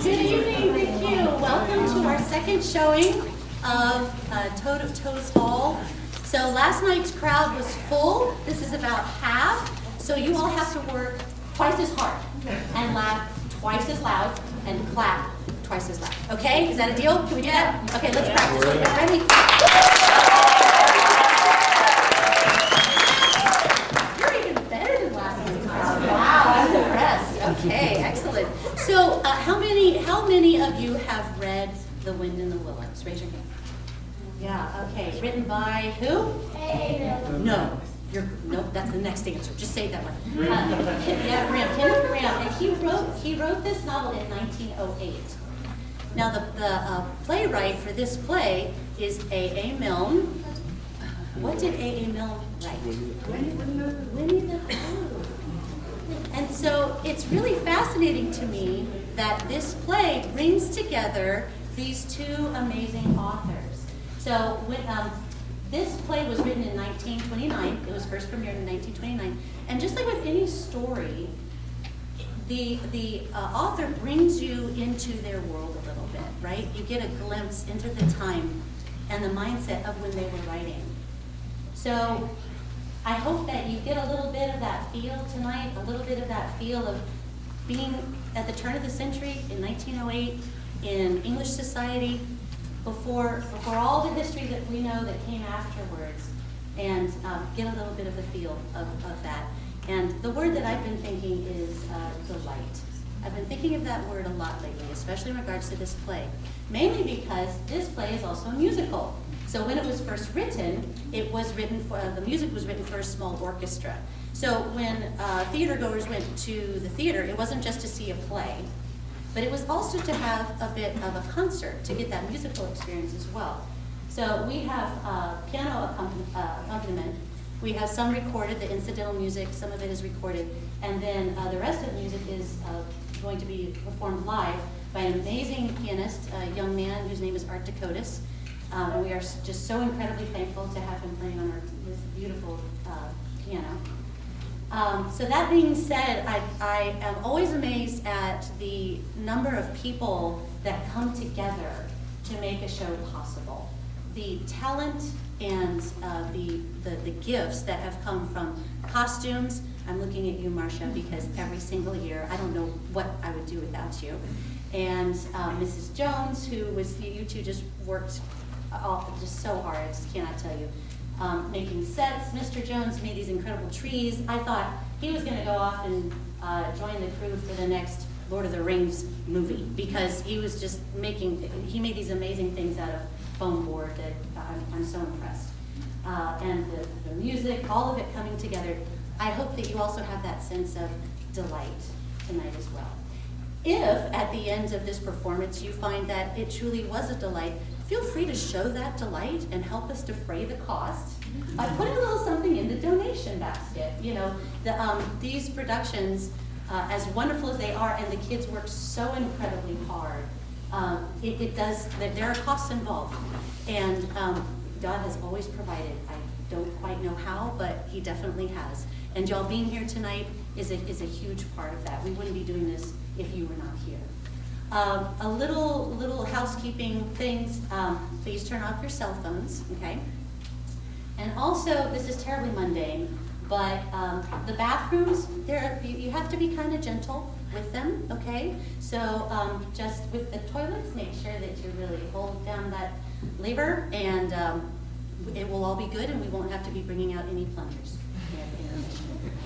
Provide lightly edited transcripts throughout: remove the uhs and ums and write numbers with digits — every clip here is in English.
Good evening, thank you. Welcome to our second showing of Toad of Toes Hall. So last night's crowd was full. This is about half. So you all have to work twice as hard and laugh twice as loud and clap twice as loud. Okay? Is that a deal? Can we do that? Okay, let's practice. Ready? You're even better than last night's crowd. Wow, I'm impressed. Okay, excellent. So how many of you have read The Wind in the Willows? Raise your hand. Yeah, okay. Written by who? No. Nope, that's the next answer. Just say that one. Kenneth Graham. And he wrote this novel in 1908. Now the playwright for this play is A.A. Milne. What did A.A. Milne write? Winnie the Pooh. And so it's really fascinating to me that this play brings together these two amazing authors. So this play was written in 1929. It was first premiered in 1929. And just like with any story, the author brings you into their world a little bit, right? You get a glimpse into the time and the mindset of when they were writing. So I hope that you get a little bit of that feel tonight, a little bit of that feel of being at the turn of the century in 1908 in English society, before all the history that we know that came afterwards, and get a little bit of the feel of that. And the word that I've been thinking is delight. I've been thinking of that word a lot lately, especially in regards to this play, mainly because this play is also a musical. So when it was first written, it was written for, the music was written for a small orchestra. So when theater goers went to the theater, it wasn't just to see a play, but it was also to have a bit of a concert, to get that musical experience as well. So we have piano accompaniment. We have some recorded, the incidental music, some of it is recorded, and then the rest of the music is going to be performed live by an amazing pianist, a young man whose name is Art Dakotas. And we are just so incredibly thankful to have him playing on this beautiful piano. So that being said, I am always amazed at the number of people that come together to make a show possible. The talent and the gifts that have come from costumes. I'm looking at you, Marcia, because every single year, I don't know what I would do without you. And Mrs. Jones, who was, you two just worked just so hard, I just cannot tell you. Making sets. Mr. Jones made these incredible trees. I thought he was going to go off and join the crew for the next Lord of the Rings movie, because he was just he made these amazing things out of foam board that I'm so impressed. And the music, all of it coming together. I hope that you also have that sense of delight tonight as well. If at the end of this performance you find that it truly was a delight, feel free to show that delight and help us defray the cost by putting a little something in the donation basket. You know, these productions, as wonderful as they are, and the kids work so incredibly hard, there are costs involved. And God has always provided. I don't quite know how, but he definitely has. And y'all being here tonight is a huge part of that. We wouldn't be doing this if you were not here. A little housekeeping things. Please turn off your cell phones, okay? And also, this is terribly mundane, but the bathrooms, you have to be kind of gentle with them, okay? So just with the toilets, make sure that you really hold down that lever, and it will all be good, and we won't have to be bringing out any plungers.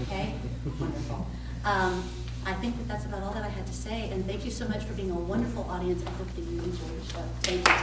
Okay? Wonderful. I think that's about all that I had to say, and thank you so much for being a wonderful audience. I hope that you enjoyed the show. Thank you.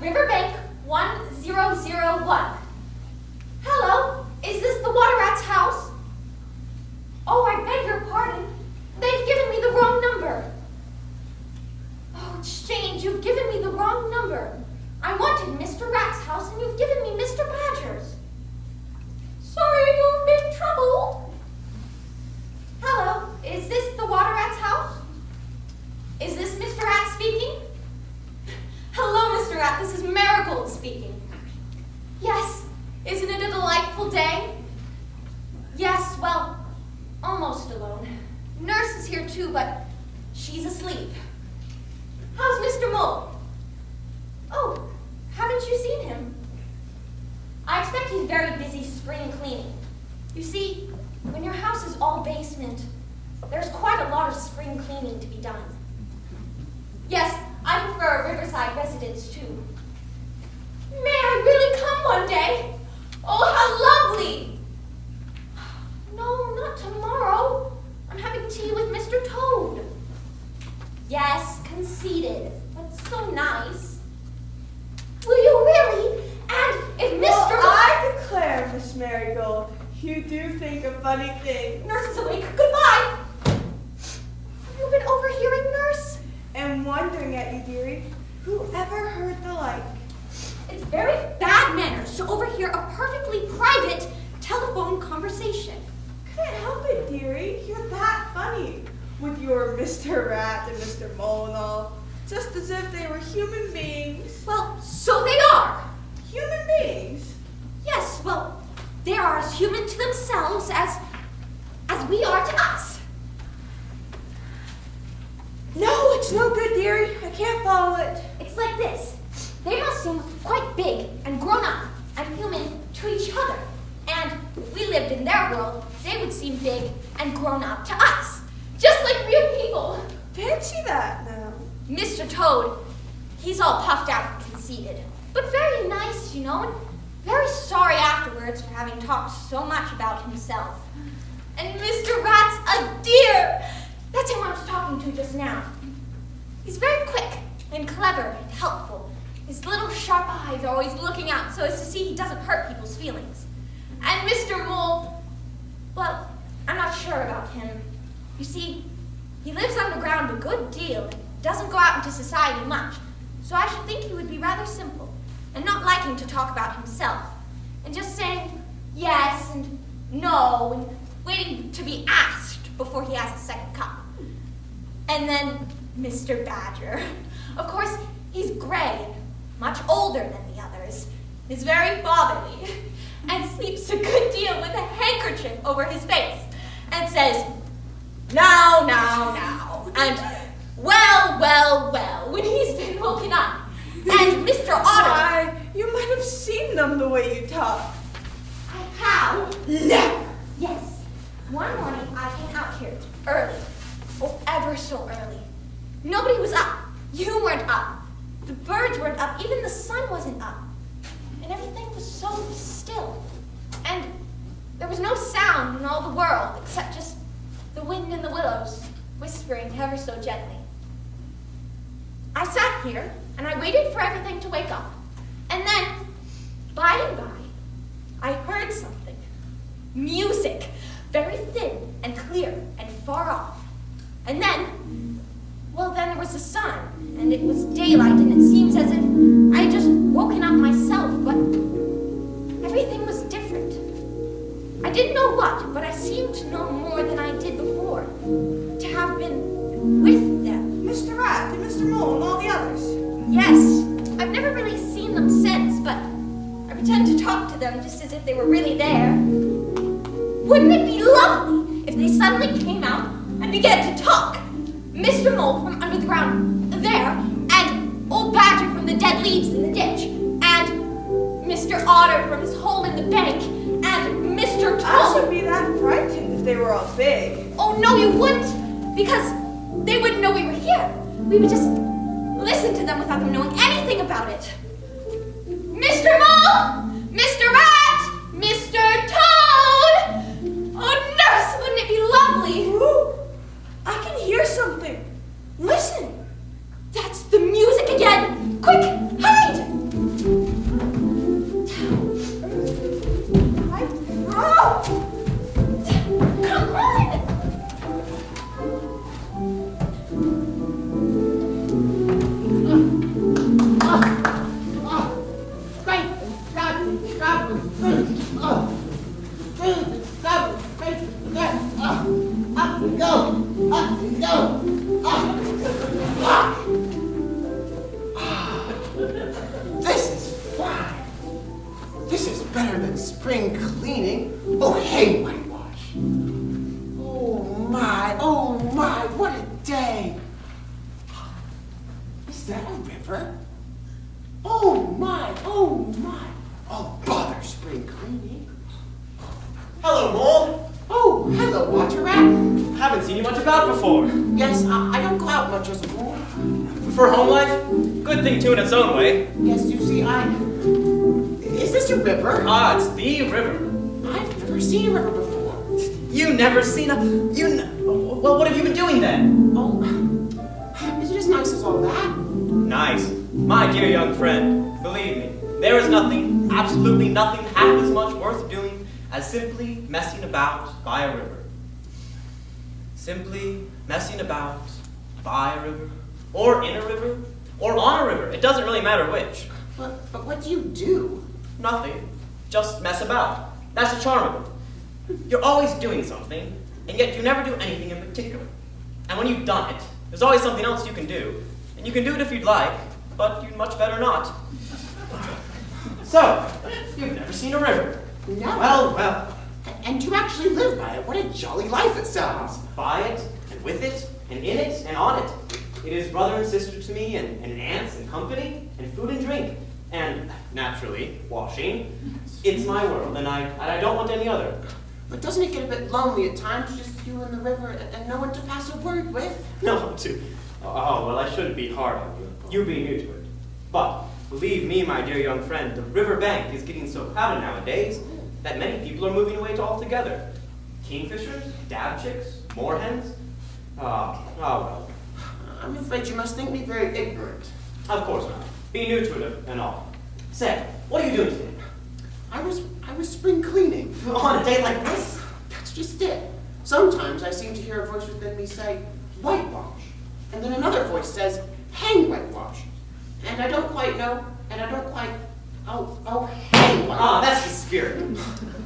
Riverbank 1001. Hello, is this the water rat's house? Oh, I beg your pardon. They've given me the wrong number. Oh, it's strange. You've given me the wrong number. I wanted Mr. Rat's house, and you've given me Mr. Badger's. Sorry, you've been troubled. Hello, is this the water rat's house? Is this Mr. Rat speaking? Hello, Mr. Rat. This is Marigold speaking. Yes, isn't it a delightful day? Yes, well, almost alone. Nurse is here too, but she's asleep. How's Mr. Mole? Oh, haven't you seen him? I expect he's very busy spring cleaning. You see, when your house is all basement, there's quite a lot of spring cleaning to be done. Yes, I prefer a riverside residence too. May I really come one day? Oh, how lovely! No, not tomorrow. I'm having tea with Mr. Toad. Yes, conceited, but so nice. Will you really? And if Mr. Well, I declare, Miss Marigold, you do think a funny thing. Nurse is awake. Goodbye. Have you been overhearing, Nurse? And wondering at you, dearie. Who ever heard the like? It's very bad manners to overhear a perfectly private telephone conversation. Couldn't help it, dearie. You're that funny. With your Mr. Rat and Mr. Mole and all. Just as if they were human beings. Well, so they are. Human beings? Yes, well, they are as human to themselves as we are to us. No, it's no good, dearie. I can't follow it. It's like this. They must seem quite big and grown up and human to each other. And if we lived in their world, they would seem big and grown up to us. Just like real people. Fancy that now. Mr. Toad, he's all puffed out and conceited. But very nice, you know, and very sorry afterwards for having talked so much about himself. And Mr. Rat's a dear. That's him I was talking to just now. He's very quick and clever and helpful. His little sharp eyes are always looking out so as to see he doesn't hurt people's feelings. And Mr. Mole, well, I'm not sure about him. You see, he lives underground a good deal and doesn't go out into society much, so I should think he would be rather simple and not liking to talk about himself and just saying yes and no and waiting to be asked before he has a second cup. And then Mr. Badger. Of course, he's gray, much older than the others, is very fatherly, and sleeps a good deal with a handkerchief over his face, and says, now, now, now, and well, well, well, when he's been woken up. And Mr. Otter... Why, you might have seen them the way you talk. I have. Never. Yes. One morning I came out here early. Oh, ever so early. Nobody was up. You weren't up. The birds weren't up. Even the sun wasn't up. And everything was so still. And there was no sound in all the world except just the wind in the willows whispering ever so gently. I sat here and I waited for everything to wake up. And then, by and by, I heard something. Music, very thin and clear and far off. And then, well, then there was the sun, and it was daylight, and it seems as if I had just woken up myself, but everything was different. I didn't know what, but I seemed to know more than I did before, to have been with them. Mr. Rat and Mr. Mole and all the others. Yes, I've never really seen them since, but I pretend to talk to them just as if they were really there. Wouldn't it be lovely if they suddenly came out and began to talk? Mr. Mole from under the ground there, and Old Badger from the dead leaves in the ditch, and Mr. Otter from his hole in the bank, and Mr. Toad. I should be that frightened if they were all big. Oh, no, you wouldn't, because they wouldn't know we were here. We would just listen to them without them knowing anything about it. Mr. Mole! Mr. Rat! Mr. Toad! Oh, Nurse, wouldn't it be lovely? Ooh, I can hear something. Listen. That's the music again! Quick, hide! Is that a river? Oh my, oh my. Oh, bother spring cleaning. Hello, Mole. Oh, hello, water rat. Haven't seen you much about before. Yes, I don't go out much as a rule. For home life? Good thing too in its own way. Yes, you see, Is this a river? Ah, it's the river. I've never seen a river before. You never seen a... Well, what have you been doing then? Oh, is it as nice as all that? Nice. My dear young friend, believe me, there is nothing, absolutely nothing half as much worth doing as simply messing about by a river. Simply messing about by a river, or in a river, or on a river. It doesn't really matter which. But what do you do? Nothing. Just mess about. That's the charm of it. You're always doing something, and yet you never do anything in particular. And when you've done it, there's always something else you can do. And you can do it if you'd like, but you'd much better not. So, you've never seen a river. No. Well. And you actually live by it. What a jolly life it sounds. By it, and with it, and in it, and on it. It is brother and sister to me, and aunts, and company, and food and drink. And, naturally, washing. It's my world, and I don't want any other. But doesn't it get a bit lonely at times, just you in the river and no one to pass a word with? No, too. Oh, well, I shouldn't be hard on you. You being new to it. But, believe me, my dear young friend, the river bank is getting so crowded nowadays that many people are moving away altogether. Kingfishers, dab chicks, moorhens. Well. I'm afraid you must think me very ignorant. Of course not. Be new to it and all. Say, what are you doing today? I was spring cleaning. On a day like this? That's just it. Sometimes I seem to hear a voice within me say, whitewash. And then another voice says, hang whitewash. And I don't quite know, and I don't quite, hang whitewash. Ah, that's the spirit.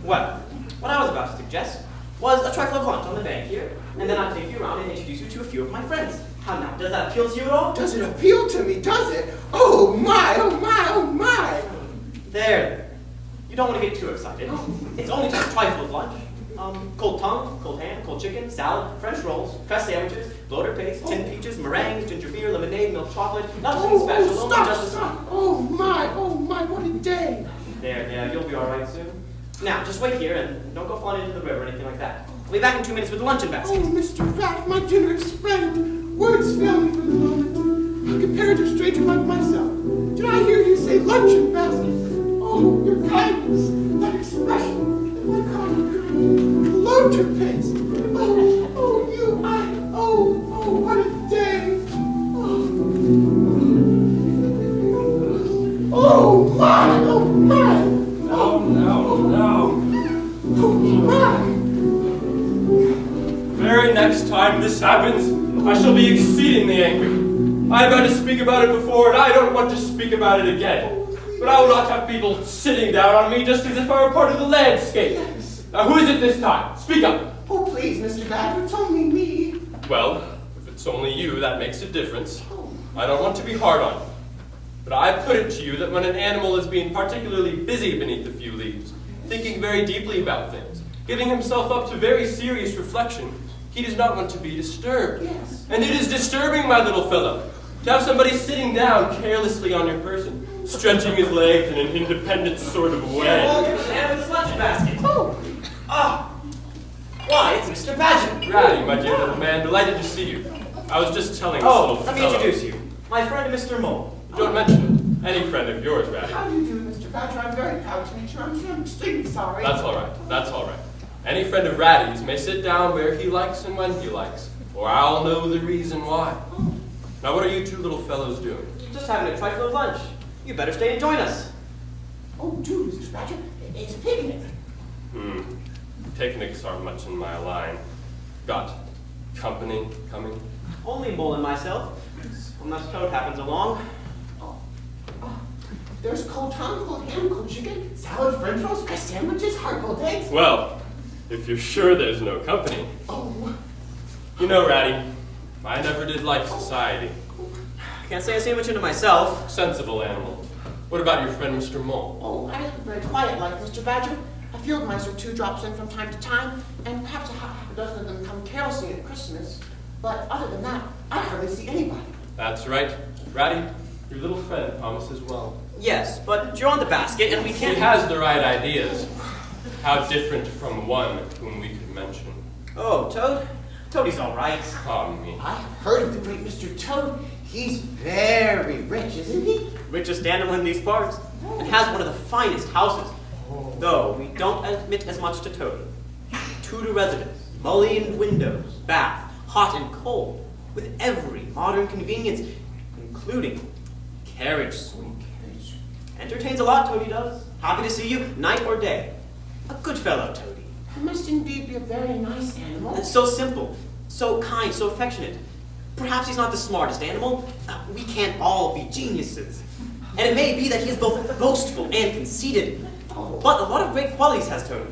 Well, what I was about to suggest was a trifle of lunch on the bank here, and then I'd take you around and introduce you to a few of my friends. How now, does that appeal to you at all? Does it appeal to me, does it? Oh my, oh my, oh my. There. You don't want to get too excited. It's only just a trifle of lunch. Cold tongue, cold ham, cold chicken, salad, French rolls, crust sandwiches, bloater paste, tin peaches, meringues, ginger beer, lemonade, milk chocolate, nothing special, only just Stop. Oh my, what a day. There, you'll be all right soon. Now, just wait here and don't go flying into the river or anything like that. I'll be back in 2 minutes with the luncheon basket. Oh, Mr. Rat, my generous friend. Words fail me for the moment. A comparative stranger like myself. Did I hear you say luncheon basket? Oh, your kindness, that expression, if I call you kind. Bloater paste. Oh, what a day. Oh my. Oh my. Very next time this happens, I shall be exceedingly angry. I have had to speak about it before, and I don't want to speak about it again. But I will not have people sitting down on me just as if I were part of the landscape. Yes. Now, who is it this time? Speak up. Oh, please, Mr. Badger, it's only me. Well, if it's only you, that makes a difference. I don't want to be hard on you. But I put it to you that when an animal is being particularly busy beneath a few leaves, thinking very deeply about things, giving himself up to very serious reflection, he does not want to be disturbed. Yes. And it is disturbing, my little fellow, to have somebody sitting down carelessly on your person, stretching his legs in an independent sort of way. Well, here's the man with his luncheon basket. Why, it's Mr. Badger. Ratty, my dear little man, delighted to see you. I was just telling this little Let me fellow. introduce you. My friend, Mr. Mole. Don't mention it. Any friend of yours, Ratty. How do you do, Mr. Badger? I'm very proud to meet you. I'm extremely sorry. That's all right. Any friend of Ratty's may sit down where he likes and when he likes, or I'll know the reason why. Now, what are you two little fellows doing? Just having a trifle of lunch. You better stay and join us. Oh, do, Mr. Badger. It's a picnic. Picnics aren't much in my line. Got company coming? Only Mole and myself. Unless Toad happens along. There's cold tongue, cold ham, cold chicken, salad, French rolls, crust sandwiches, hard-boiled eggs. Well, if you're sure there's no company. Oh. You know, Ratty, I never did like society. Can't say I see much into myself. Sensible animal. What about your friend, Mr. Mole? Oh, I live a very quiet life, Mr. Badger. A field mice or two drops in from time to time, and perhaps half a dozen of them come carelessly at Christmas. But other than that, I hardly see anybody. That's right. Ratty, your little friend promises well. Yes, but you're on the basket and we He can't... has the right ideas. How different from one whom we could mention. Oh, Toad? Toadie's all right. Pardon me. I have heard of the great Mr. Toad. He's very rich, isn't he? Richest animal in these parts, and has one of the finest houses. Though we don't admit as much to Toadie. Tudor residence, mullioned windows, bath, hot and cold, with every modern convenience, including carriage suite. Entertains a lot, Toadie does. Happy to see you, night or day. A good fellow, Toadie. He must indeed be a very nice animal. And so simple, so kind, so affectionate. Perhaps he's not the smartest animal. We can't all be geniuses. And it may be that he is both boastful and conceited. But a lot of great qualities has Toadie.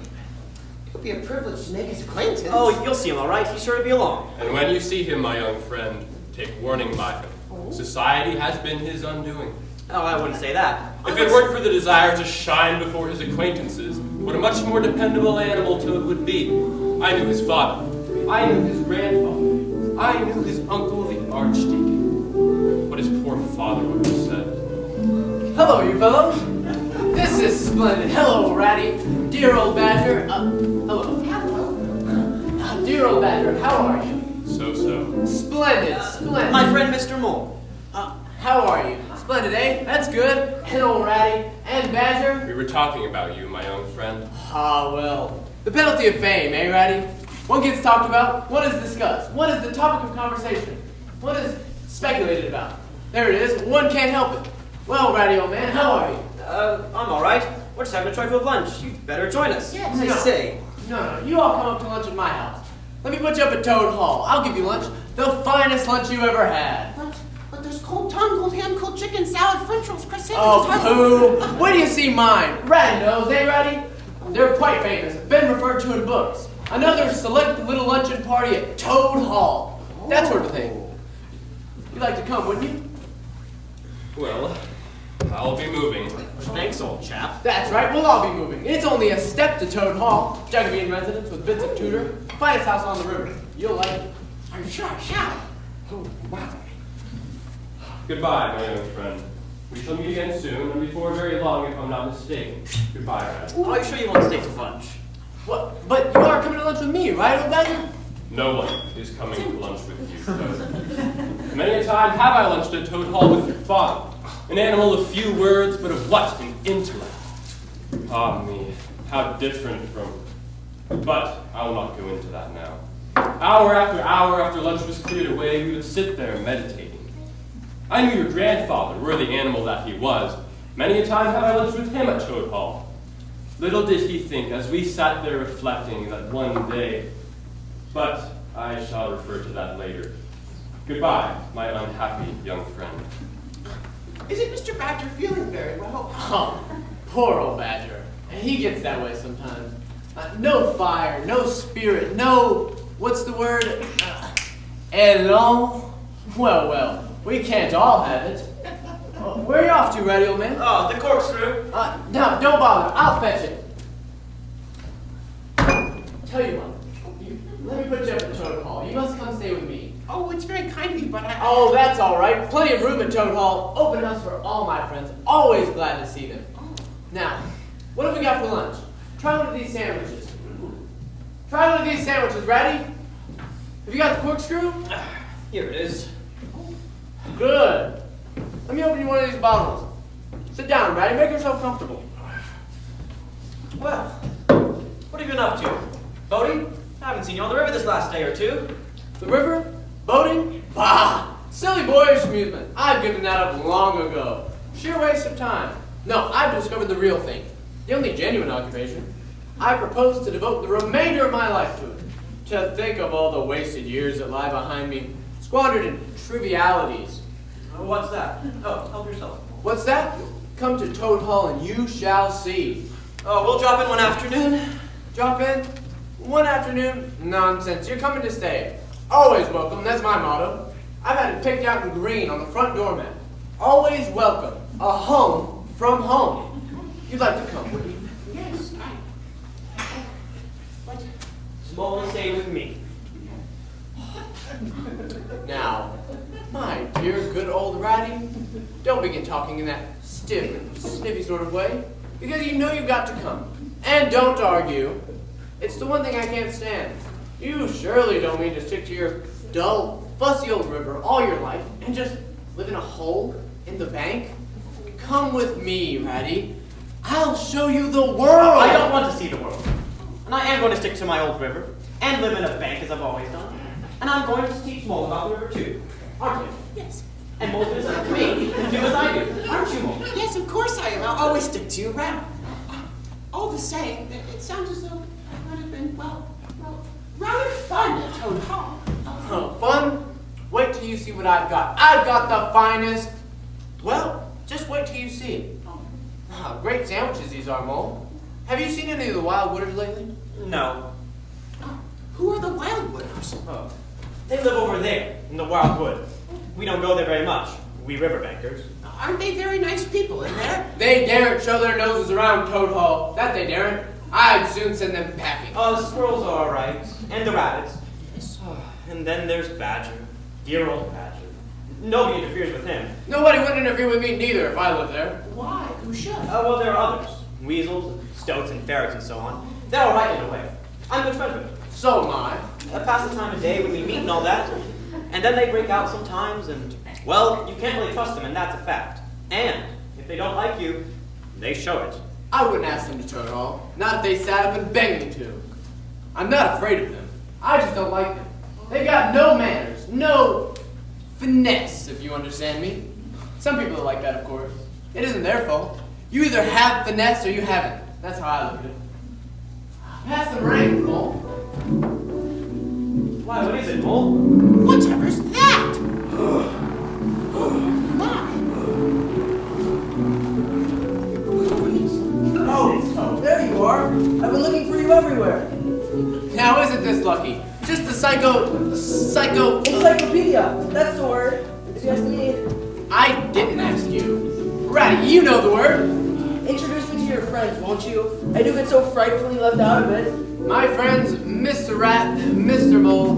It would be a privilege to make his acquaintance. Oh, you'll see him all right. He's sure to be along. And when you see him, my young friend, take warning by him. Society has been his undoing. Oh, I wouldn't say that. If it weren't for the desire to shine before his acquaintances, what a much more dependable animal Toad would be. I knew his father. I knew his grandfather. I knew his uncle, the archdeacon. What his poor father would have said. Hello, you fellows. This is splendid. Hello, Ratty. Dear old Badger. Hello. Dear old Badger, how are you? So. Splendid, splendid. My friend Mr. Mole. How are you? Splendid, eh? That's good. And old Ratty and Badger. We were talking about you, my young friend. Ah, well. The penalty of fame, eh, Ratty? One gets talked about, one is discussed, one is the topic of conversation, one is speculated about. There it is, one can't help it. Well, Ratty, old man, how are you? I'm all right. We're just having a trifle of lunch. You'd better join us. Yes. I No. say. No, you all come up to lunch at my house. Let me put you up at Toad Hall. I'll give you lunch. The finest lunch you ever had. But there's cold tongue, cold ham, cold chicken, salad, French rolls, crust sandwiches. Oh, pooh. Where do you see mine? Ratty knows, eh, Ratty? They're quite famous. Been referred to in books. Another select little luncheon party at Toad Hall. That sort of thing. You'd like to come, wouldn't you? Well, I'll be moving. Thanks, old chap. That's right, we'll all be moving. It's only a step to Toad Hall. Jacobean residence with bits of Tudor. Finest house on the river. You'll like it. I'm sure I shall. Oh, wow. Goodbye, my young friend. We shall meet again soon, and before very long, if I'm not mistaken. Goodbye, Ratty. Oh, are you sure you won't stay for lunch? What? But you are coming to lunch with me, right, old Badger? No one is coming to lunch with you, Toad. Many a time have I lunched at Toad Hall with your father. An animal of few words, but of what an intellect. Ah me, how different from... But I will not go into that now. Hour after lunch was cleared away, we would sit there meditating. I knew your grandfather, worthy animal that he was. Many a time have I lunched with him at Toad Hall. Little did he think, as we sat there reflecting, that one day... But I shall refer to that later. Goodbye, my unhappy young friend. Isn't Mr. Badger feeling very well? Oh, poor old Badger. He gets that way sometimes. No fire, no spirit, no... What's the word? Elan? Well, we can't all have it. Where are you off to, Ratty, old man? Oh, the corkscrew. No, don't bother. I'll fetch it. Tell you what. Let me put you up at Toad Hall. You must come stay with me. Oh, it's very kind of you, but I... Oh, that's all right. Plenty of room at Toad Hall. Open house for all my friends. Always glad to see them. Now, what have we got for lunch? Try one of these sandwiches. Try one of these sandwiches, Ratty. Have you got the corkscrew? Here it is. Good. Let me open you one of these bottles. Sit down, Ratty. Make yourself comfortable. Well, what have you been up to? Boating? I haven't seen you on the river this last day or two. The river? Boating? Bah! Silly boyish amusement. I've given that up long ago. Sheer waste of time. No, I've discovered the real thing. The only genuine occupation. I propose to devote the remainder of my life to it. To think of all the wasted years that lie behind me, squandered in trivialities. What's that? Oh, help yourself. What's that? Come to Toad Hall and you shall see. Oh, we'll drop in one afternoon. Drop in? One afternoon? Nonsense. You're coming to stay. Always welcome. That's my motto. I've had it picked out in green on the front doormat. Always welcome. A home from home. You'd like to come, wouldn't you? Yes, Small will stay with me. Now, My dear, good old Ratty, don't begin talking in that stiff and sniffy sort of way, because you know you've got to come. And don't argue. It's the one thing I can't stand. You surely don't mean to stick to your dull, fussy old river all your life and just live in a hole in the bank? Come with me, Ratty. I'll show you the world. I don't want to see the world. And I am going to stick to my old river and live in a bank as I've always done. And I'm going to teach Mole about the river too. Aren't you? Yes. And Mole's going to stick to me and do as I do. Aren't you, Mole? Yes, of course I am. I'll always stick to you, Rat. All the same, it sounds as though it might have been, well, rather fun at Toad Hall. Oh, fun? Wait till you see what I've got. I've got the finest. Well, just wait till you see it. Ah, great sandwiches these are, Mole. Have you seen any of the wild wooders lately? No. Who are the Wildwooders? Oh. They live over there in the wild wood. We don't go there very much, we riverbankers. Aren't they very nice people in there? They daren't show their noses around Toad Hall. That they daren't. I'd soon send them packing. The squirrels are all right, and the rabbits. And then there's Badger, dear old Badger. Nobody interferes with him. Nobody would interfere with me neither if I lived there. Why? Who should? Well, there are others. Weasels, stoats, and ferrets, and so on. They're all right in a way. I'm good friends with them. So am I. Pass the time of day when we meet and all that. And then they break out sometimes, and, well, you can't really trust them, and that's a fact. And if they don't like you, they show it. I wouldn't ask them to Toad Hall. Not if they sat up and begged me to. I'm not afraid of them. I just don't like them. They've got no manners, no finesse, if you understand me. Some people are like that, of course. It isn't their fault. You either have finesse or you haven't. That's how I look at it. Pass the ring, Mole. Why, what is it, Mole? Whatever's that? My. Oh, there you are. I've been looking for you everywhere. Now isn't this lucky? Just the psycho... Encyclopedia. That's the word. If you ask me. I didn't ask you. Ratty, you know the word. Introduce me to your friends, won't you? I do get so frightfully left out of it. My friends, Mr. Rat and Mr. Mole,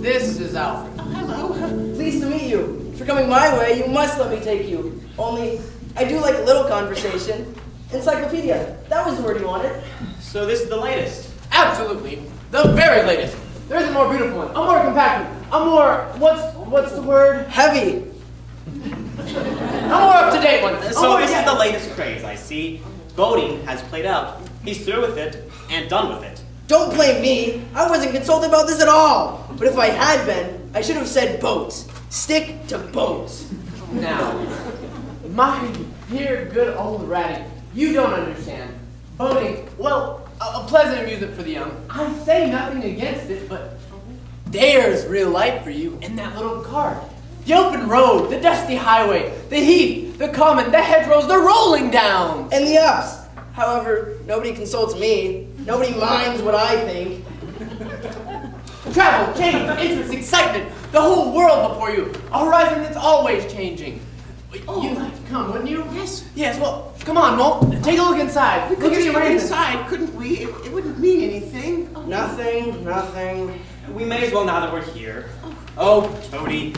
this is Alfred. Oh, hello. Pleased to meet you. If you're coming my way, you must let me take you. Only, I do like a little conversation. Encyclopedia. That was the word you wanted. So this is the latest. Absolutely. The very latest. There isn't a more beautiful one. A more compact one. A more, what's the word? Heavy. A more up-to-date one. So Oh, this yeah. is the latest craze, I see. Boating has played out. He's through with it and done with it. Don't blame me. I wasn't consulted about this at all. But if I had been, I should have said boats. Stick to boats. Now, my dear good old Ratty, you don't understand. Boating, well, a pleasant amusement for the young. I say nothing against it, but there's real life for you in that little cart. The open road, the dusty highway, the heath, the common, the hedgerows, the rolling downs. And the ups. However, nobody consults me. Nobody minds what I think. Travel, change, interest, excitement, the whole world before you. A horizon that's always changing. You'd like to come, wouldn't you? Yes. Yes, well, come on, Mole. Take a look inside. We Look could at just the go arrangement. inside, couldn't we? It wouldn't mean anything. Nothing. We may as well now that we're here. Oh, Toady.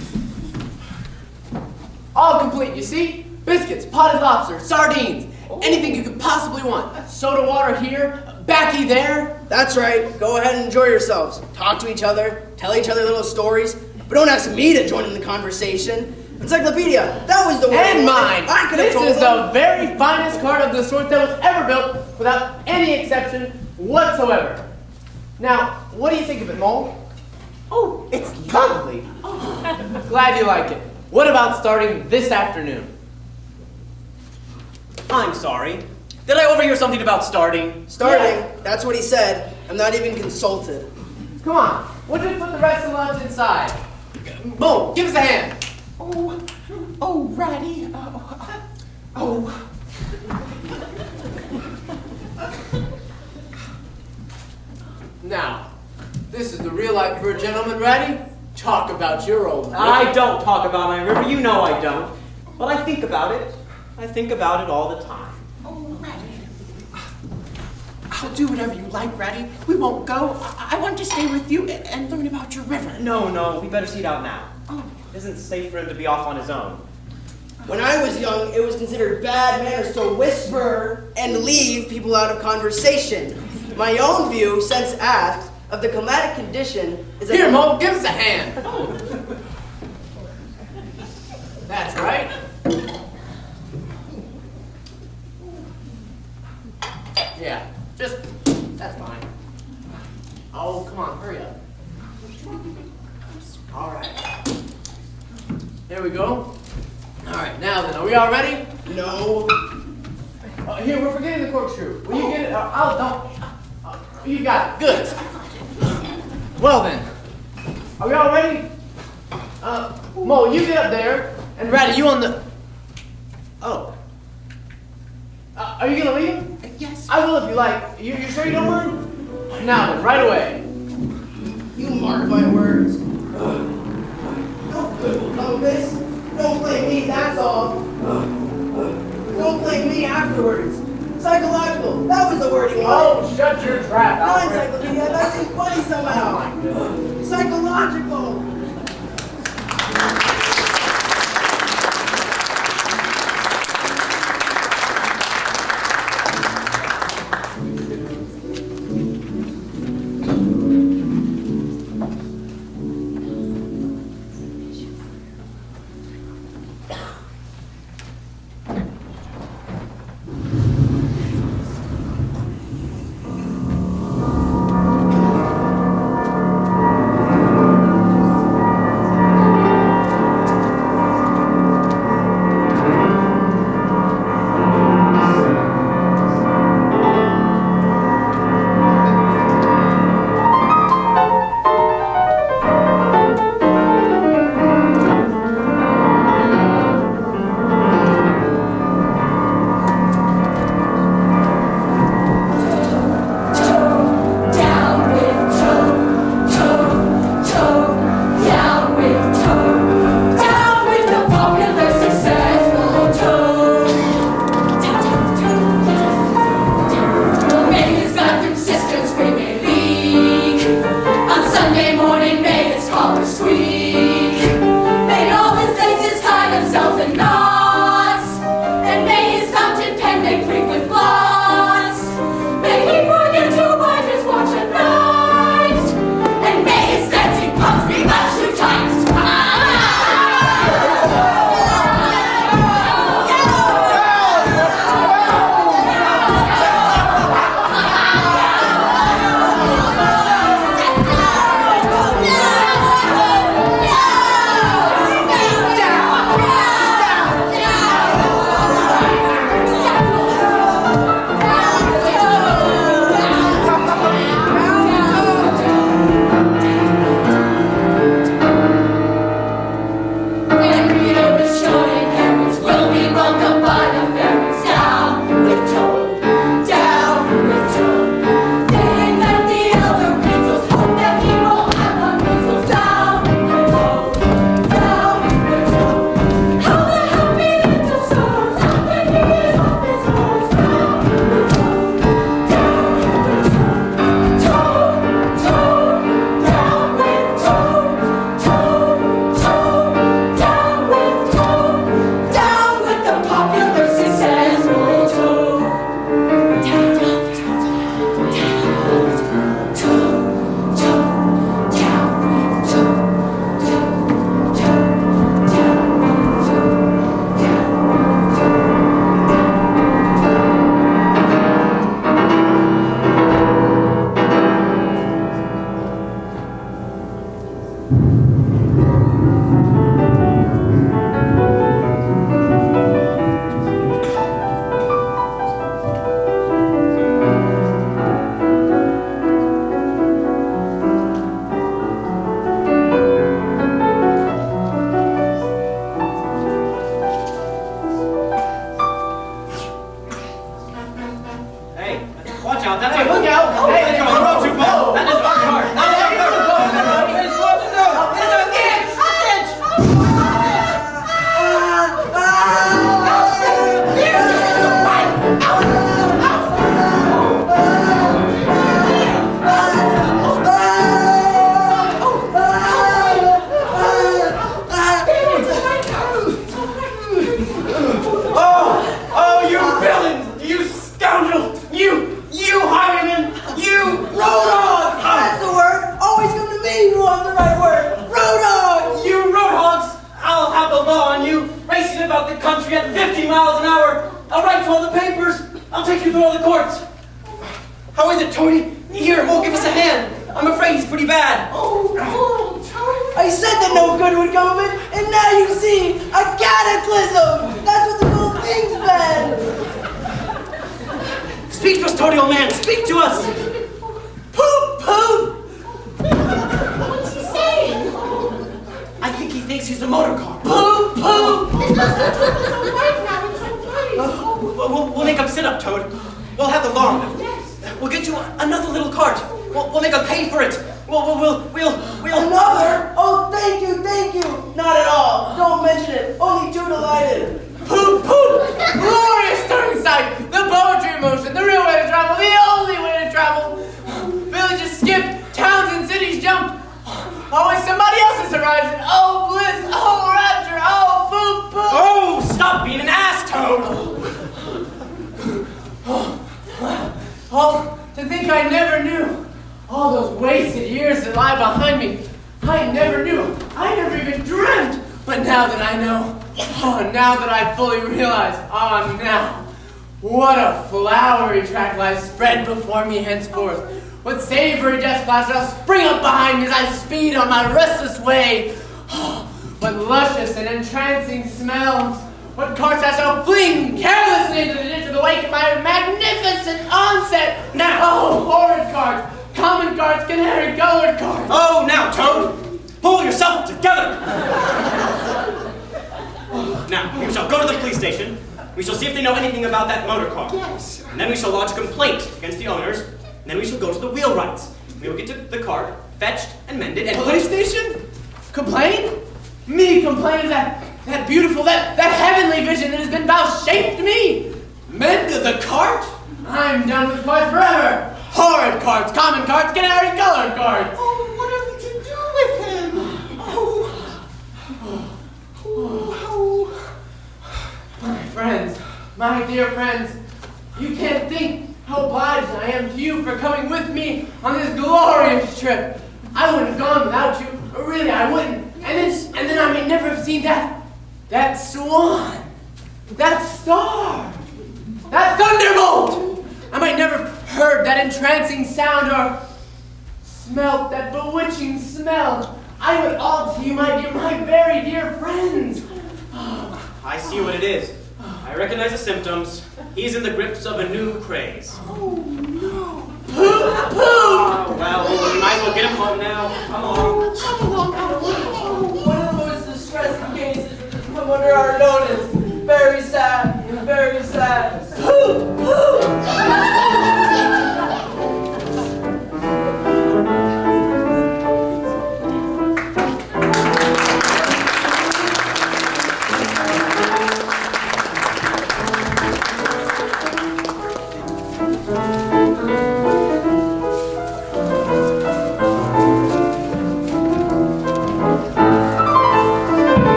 All complete, you see? Biscuits, potted lobster, sardines, anything you could possibly want. Soda water here, backy there. That's right. Go ahead and enjoy yourselves. Talk to each other. Tell each other little stories. But don't ask me to join in the conversation. Encyclopedia. That was the word. And mine. I could have This told is them. the very finest cart of the sort that was ever built without any exception whatsoever. Now, what do you think of it, Mole? Oh, it's lovely. Glad you like it. What about starting this afternoon? I'm sorry. Did I overhear something about starting? Starting. Yeah. That's what he said. I'm not even consulted. Come on, we'll just put the rest of the lunch inside. Mole, give us a hand. Oh, Ratty. Oh. Now, this is the real life for a gentleman, Ratty. Talk about your old I don't talk about my river, you know I don't. But I think about it. I think about it all the time. Oh, Ratty. I'll do whatever you like, Ratty. We won't go. I want to stay with you and learn about your river. No, we better see it out now. Oh, It isn't safe for him to be off on his own. When I was young, it was considered bad manners to whisper and leave people out of conversation. My own view, since asked, of the climatic condition is that... Here, Mo, give us a hand. That's right. Yeah, that's fine. Oh, come on, hurry up. All right. There we go. All right, now then, are we all ready? No. Here, we're forgetting the corkscrew. Will you get it? You got it. Good. Well then, are we all ready? Mo, you get up there, and Ratty, you on the... Oh. Are you gonna leave? Yes. I will if you like. You sure you don't mind? Now then, right away. You mark my words. No good will come of this. Don't blame me, that's all. Don't blame me afterwards. Psychological, that was the word you wanted. Oh, shut your trap, Alfred. Non-encyclopedia, that seems funny somehow. Oh my goodness. Psychological. country at 50 miles an hour. I'll write to all the papers. I'll take you through all the courts. How is it, Toady? Here, Mo, give us a hand. I'm afraid he's pretty bad. Oh, I said that no good would come of it, and now you see, a cataclysm! That's what this whole thing's been! Speak to us, Toady, old man. Speak to us. Poop, poop! What's he saying? I think he thinks he's a motor car. Poop, poop! We'll make him sit up, Toad. We'll have the lawn. We'll get you another little cart. We'll make him pay for it. We'll. Another? Oh, thank you, thank you! Not at all. Don't mention it. Only too delighted. Poop, poop! Glorious stirring sight! The poetry of motion, the real way to travel, the only way to travel! Villages skipped, towns and cities jumped. Always somebody else's horizon. Oh, bliss! Oh, rapture! Oh, poop, poop! Oh, stop being an ass, Toad! Oh, to think I never knew. All those wasted years that lie behind me. I never knew. I never even dreamt. But now that I know, now that I fully realize, now, what a flowery track lies spread before me henceforth. What savory death clouds shall spring up behind me as I speed on my restless way. What luscious and entrancing smells. What carts I shall fling carelessly into the ditch of the wake of my magnificent onset. Now, oh, horrid carts, common carts, canary-colored carts. Oh, now, Toad, pull yourself together. Now, we shall go to the police station. We shall see if they know anything about that motor car. Yes. And then we shall lodge a complaint against the owners. And then we shall go to the wheelwrights. We will get to the cart, fetched and mended, and Police station? Complain? Me complain of that beautiful, that heavenly vision that has been vouchsafed to me? Mend the cart? I'm done with carts forever. Horrid carts, common carts, canary-colored carts. Oh, what are we to do with him? My friends, my dear friends, you can't think how obliged I am to you for coming with me on this glorious trip. I wouldn't have gone without you. Really, I wouldn't. And then I may never have seen that swan, that star, that thunderbolt. I might never have heard that entrancing sound or smelt that bewitching smell. I would all to you, my very dear friends. I see what it is. I recognize the symptoms. He's in the grips of a new craze. Oh, no. Poop, poop! Well, we might as well get him home now. Come on. Come along, come along. One of the most distressing cases that come under our notice. Very sad, very sad. Poop, poop!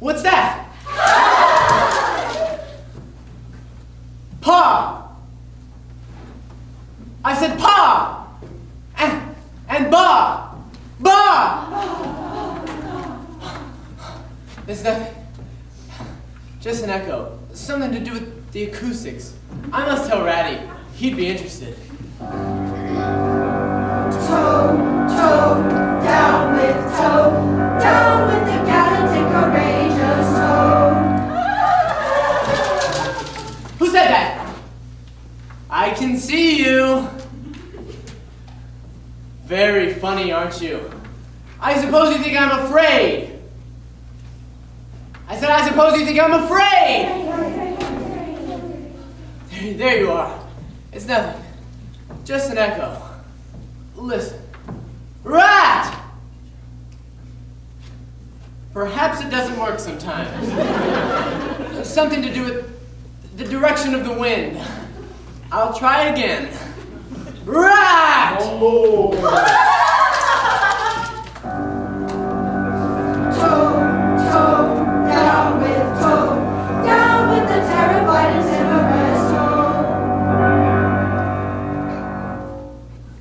What's that? Pa! I said pa! And ba! Ba! There's nothing. Just an echo. Something to do with the acoustics. I must tell Ratty. He'd be interested. Toe, down with the gallant courageous toe. Who said that? I can see you. Very funny, aren't you? I suppose you think I'm afraid. I said, I suppose you think I'm afraid. There you are. It's nothing. Just an echo. Listen. Rat! Perhaps it doesn't work sometimes. Something to do with the direction of the wind. I'll try again. Rat! Toe, down with the terrified and timorous toe.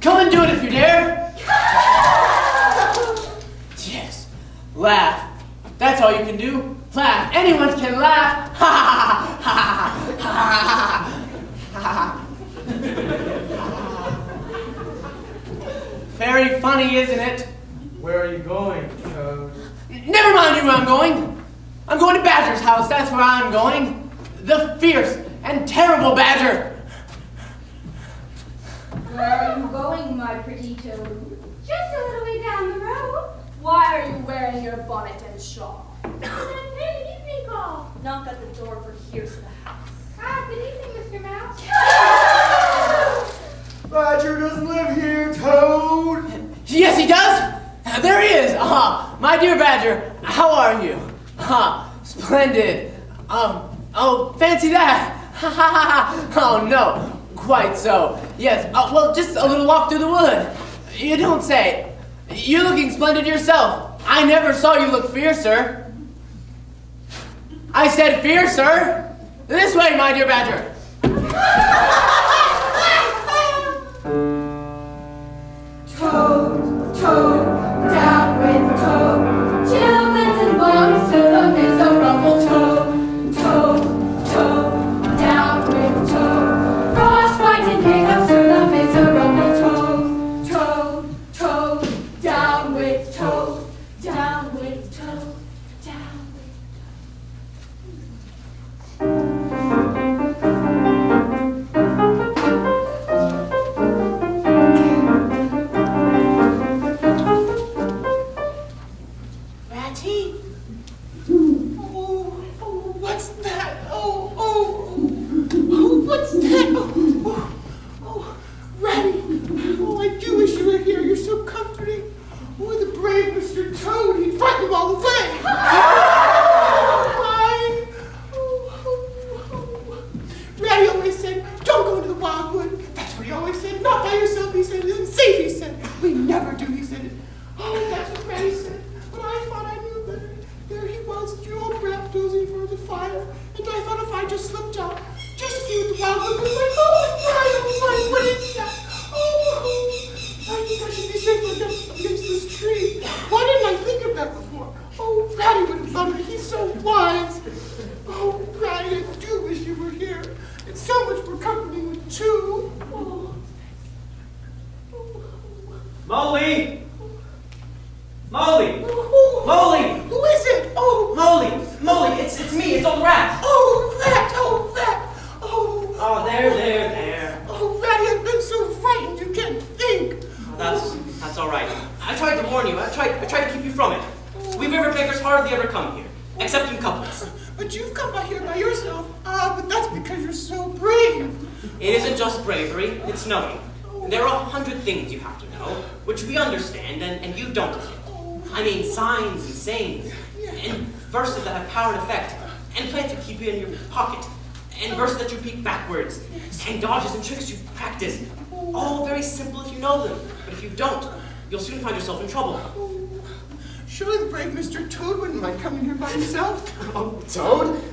Come and do it if you dare. Yes. Laugh. That's all you can do. Laugh. Anyone can laugh. Ha ha ha ha ha. Very funny, isn't it? Where are you going, Toad? Never mind you where I'm going. I'm going to Badger's house. That's where I'm going. The fierce and terrible Badger. Where are you going, my pretty Toad? Just a little way down the road. Why are you wearing your bonnet and shawl? It's an evening call. Knock at the door, for here's the house. Ah, good evening, Mr. Mouse. Badger doesn't live here, Toad. Yes, he does. There he is. My dear Badger, how are you? Splendid. Oh, fancy that. Oh, no. Quite so. Yes, well, just a little walk through the wood. You don't say. You're looking splendid yourself. I never saw you look fiercer. I said fiercer. This way, my dear Badger. Toe, down with toe. Children's and bombs to the miserable toe. Toe, down with toe. Frostbite and hiccups to the miserable toe. Toe, down with toe. Down with toe. Down with Ratty? Oh, what's that? Oh, what's that? Oh, Ratty. Oh, I do wish you were here. You're so comforting. Oh, the brave Mr. Toad. He'd fight them all away. Ratty always said, don't go into the wildwood. That's what he always said. Not by yourself, he said. It's unsafe, he said. We never do, he said. Oh, that's what Ratty said. But I thought I knew better. There he was, all wrapped dozing for the fire. And I thought if I just slipped out, just to see what the wildwood was like, oh, my, what is that? Oh, I think I should be safer against this tree. Why didn't I think of that before? Oh, Ratty would have thought of it. He's so wise. Oh, Ratty, I do wish you were here. It's so much more comforting with two. Oh. Molly! Molly! Molly! Who is it? Oh! Molly, it's me, it's old Rat. Oh, Rat! Oh, there. Oh, Ratty, I've been so frightened you can't think. That's all right. I tried to warn you. I tried to keep you from it. We river bakers hardly ever come here, except in couples. But you've come by here by yourself. But that's because you're so brave. It isn't just bravery, it's knowing. There are 100 things you have to know, which we understand, and you don't. I mean, signs and sayings, and verses that have power and effect, and plans to keep you in your pocket, and verses that you repeat backwards, and dodges and tricks you practice. All very simple if you know them, but if you don't, you'll soon find yourself in trouble. Surely the brave Mr. Toad wouldn't mind coming here by himself. Oh, Toad?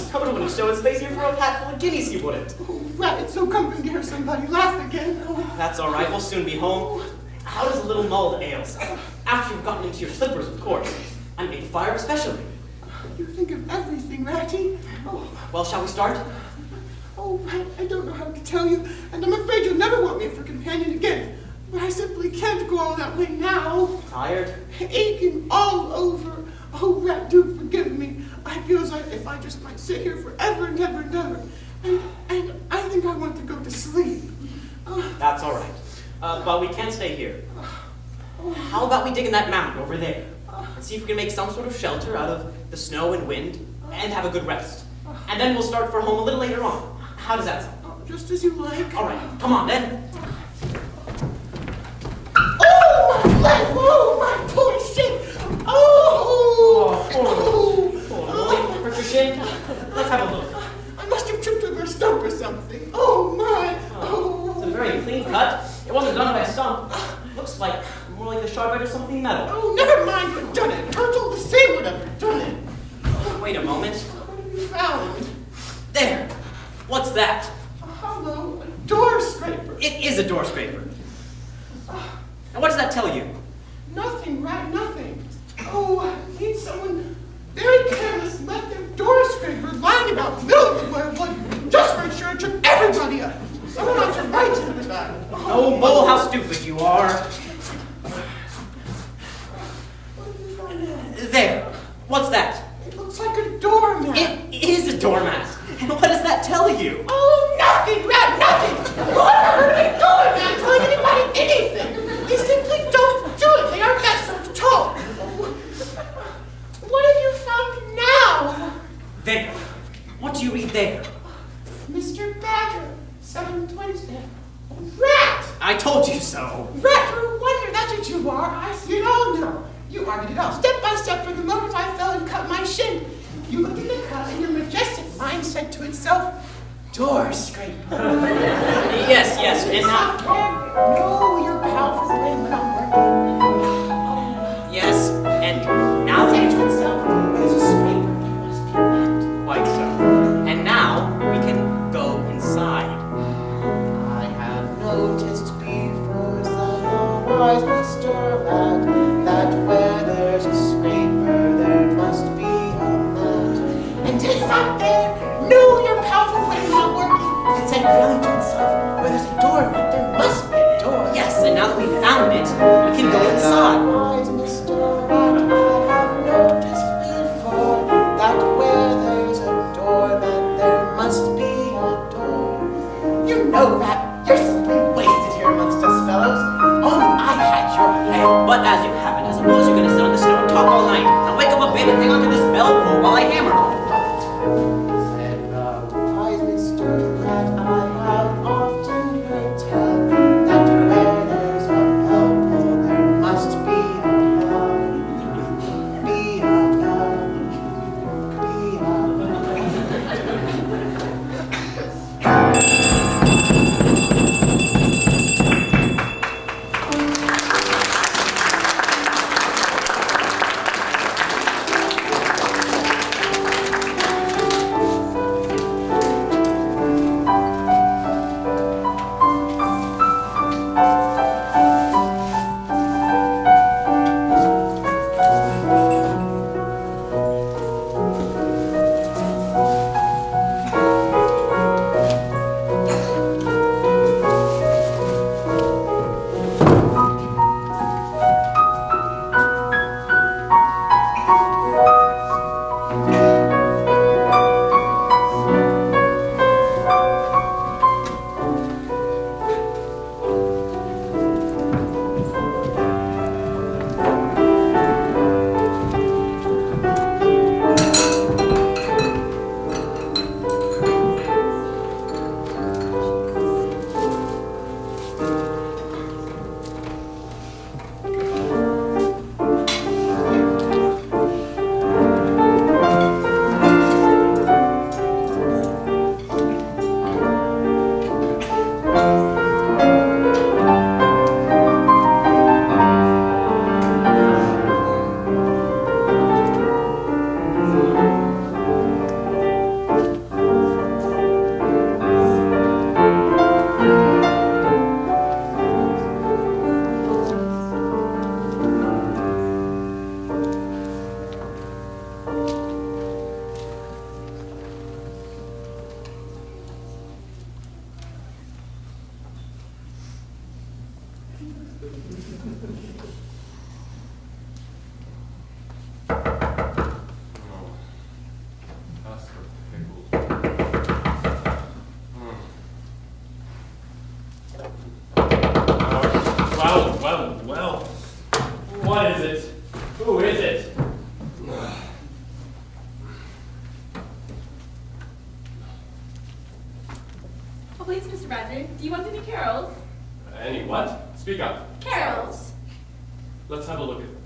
Toad wouldn't show his face here for a hat full of guineas, he wouldn't. Oh, Rat, it's so comforting to hear somebody laugh again. Oh. That's all right, we'll soon be home. How does a little mulled ale sound? After you've gotten into your slippers, of course. And made the fire especially. You think of everything, Ratty. Oh. Well, shall we start? Oh, Rat, I don't know how to tell you, and I'm afraid you'll never want me for companion again. But I simply can't go all that way now. Tired? Aching all over. Oh, Rat, do forgive me. I feel as if I just might sit here forever and ever and ever. And I think I want to go to sleep. That's all right. But we can't stay here. How about we dig in that mountain over there and see if we can make some sort of shelter out of the snow and wind and have a good rest. And then we'll start for home a little later on. How does that sound? Just as you like. All right, come on then. Oh, my leg! Oh, my poor shin! Oh! Poor Molly. Hurt your shin? Let's have a look. I must have tripped over a stump or something. Oh, my! Oh! It's a very clean cut. It wasn't done by a stump. Looks like more like the sharp edge of something metal. Oh, never mind who done it. Hurts all the same whatever done it. Wait a moment. What have you found? There. What's that? Hello, a door scraper. It is a door scraper. And what does that tell you? Nothing, Rat, nothing. Oh, I need someone very careless left their door scraper lying about the middle of the wood just for sure it took everybody up. Someone ought to write to them about it. Oh, Mole, how stupid you are. There. What's that? It looks like a doormat. It is a doormat. And what does that tell you? Oh, nothing, Rat, nothing. You ever heard of a doormat telling anybody anything? They simply don't do it. They aren't that sort of tall. What have you found now? There. What do you read there? Mr. Badger, 720. Rat! I told you so. Rat, you're a wonder. That's what you are. I see it all now. You argued it all step by step from the moment I fell and cut my shin. You looked at the cut and your majestic mind said to itself, door scraper. Yes, and now... No, your powerful brain went on working. Yes, and now... Said to itself, there's a scraper, it must be wet. Quite so. And now we can go inside. I have noticed before, son of wise Mr. Rat, that where there's a scraper, there must be a mat. And it sat there, knew your powerful brain not working, and said really to itself, where there's a doormat, there must be a door. Yes, and now that we've found it, we can go inside. Wise Mr. Rat, I have noticed before, that where there's a doormat, there must be a door. You know that. You're simply wasted here amongst us fellows. If only I had your head. But as you haven't, I suppose you're gonna sit on the snow and talk all night, and wake up a bit and hang onto this bell pull while I hammer. Said the wise Mr. Rat, I have often heard tell, that where there's a bell pull, there must be a bell. Be a bell. Be a please, Mr. Badger, do you want any carols? Any what? Speak up. Carols. Let's have a look at them.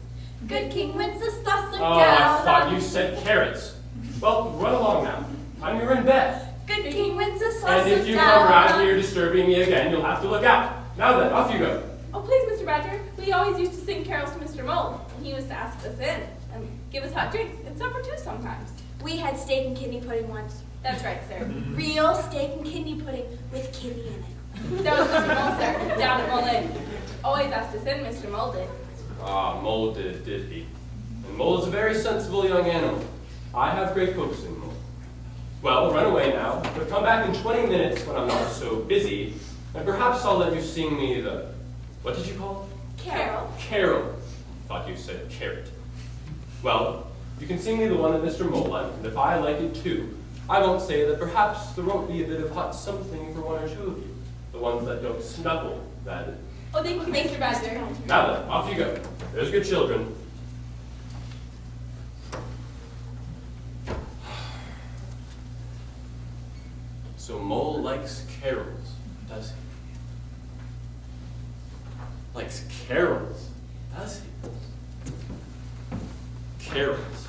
Good King Wenceslas, look Oh, I down. thought you said carrots. Well, run along now. Time you're in bed. Good King Wenceslas, And if look you down. come around here disturbing me again, you'll have to look out. Now then, off you go. Oh, please, Mr. Badger, we always used to sing carols to Mr. Mole, and he used to ask us in and give us hot drinks and supper too sometimes. We had steak and kidney pudding once. That's right, sir. Real steak and kidney pudding with kidney in it. That was Mr. Mole, sir, down at Mole Inn. Always asked us in, Mr. Mole did. Ah, Mole did he? And Mole is a very sensible young animal. I have great hopes in Mole. Well, run away now, but come back in 20 minutes when I'm not so busy, and perhaps I'll let you sing me the... What did you call it? Carol. Carol. Thought you said carrot. Well, you can sing me the one that Mr. Mole liked, and if I like it too, I won't say that perhaps there won't be a bit of hot something for one or two of you. The ones that don't snuffle, that is. Oh, thank you, Mr. Badger. Now then, off you go. There's good children. So Mole likes carols, does he? Likes carols, does he? Carols.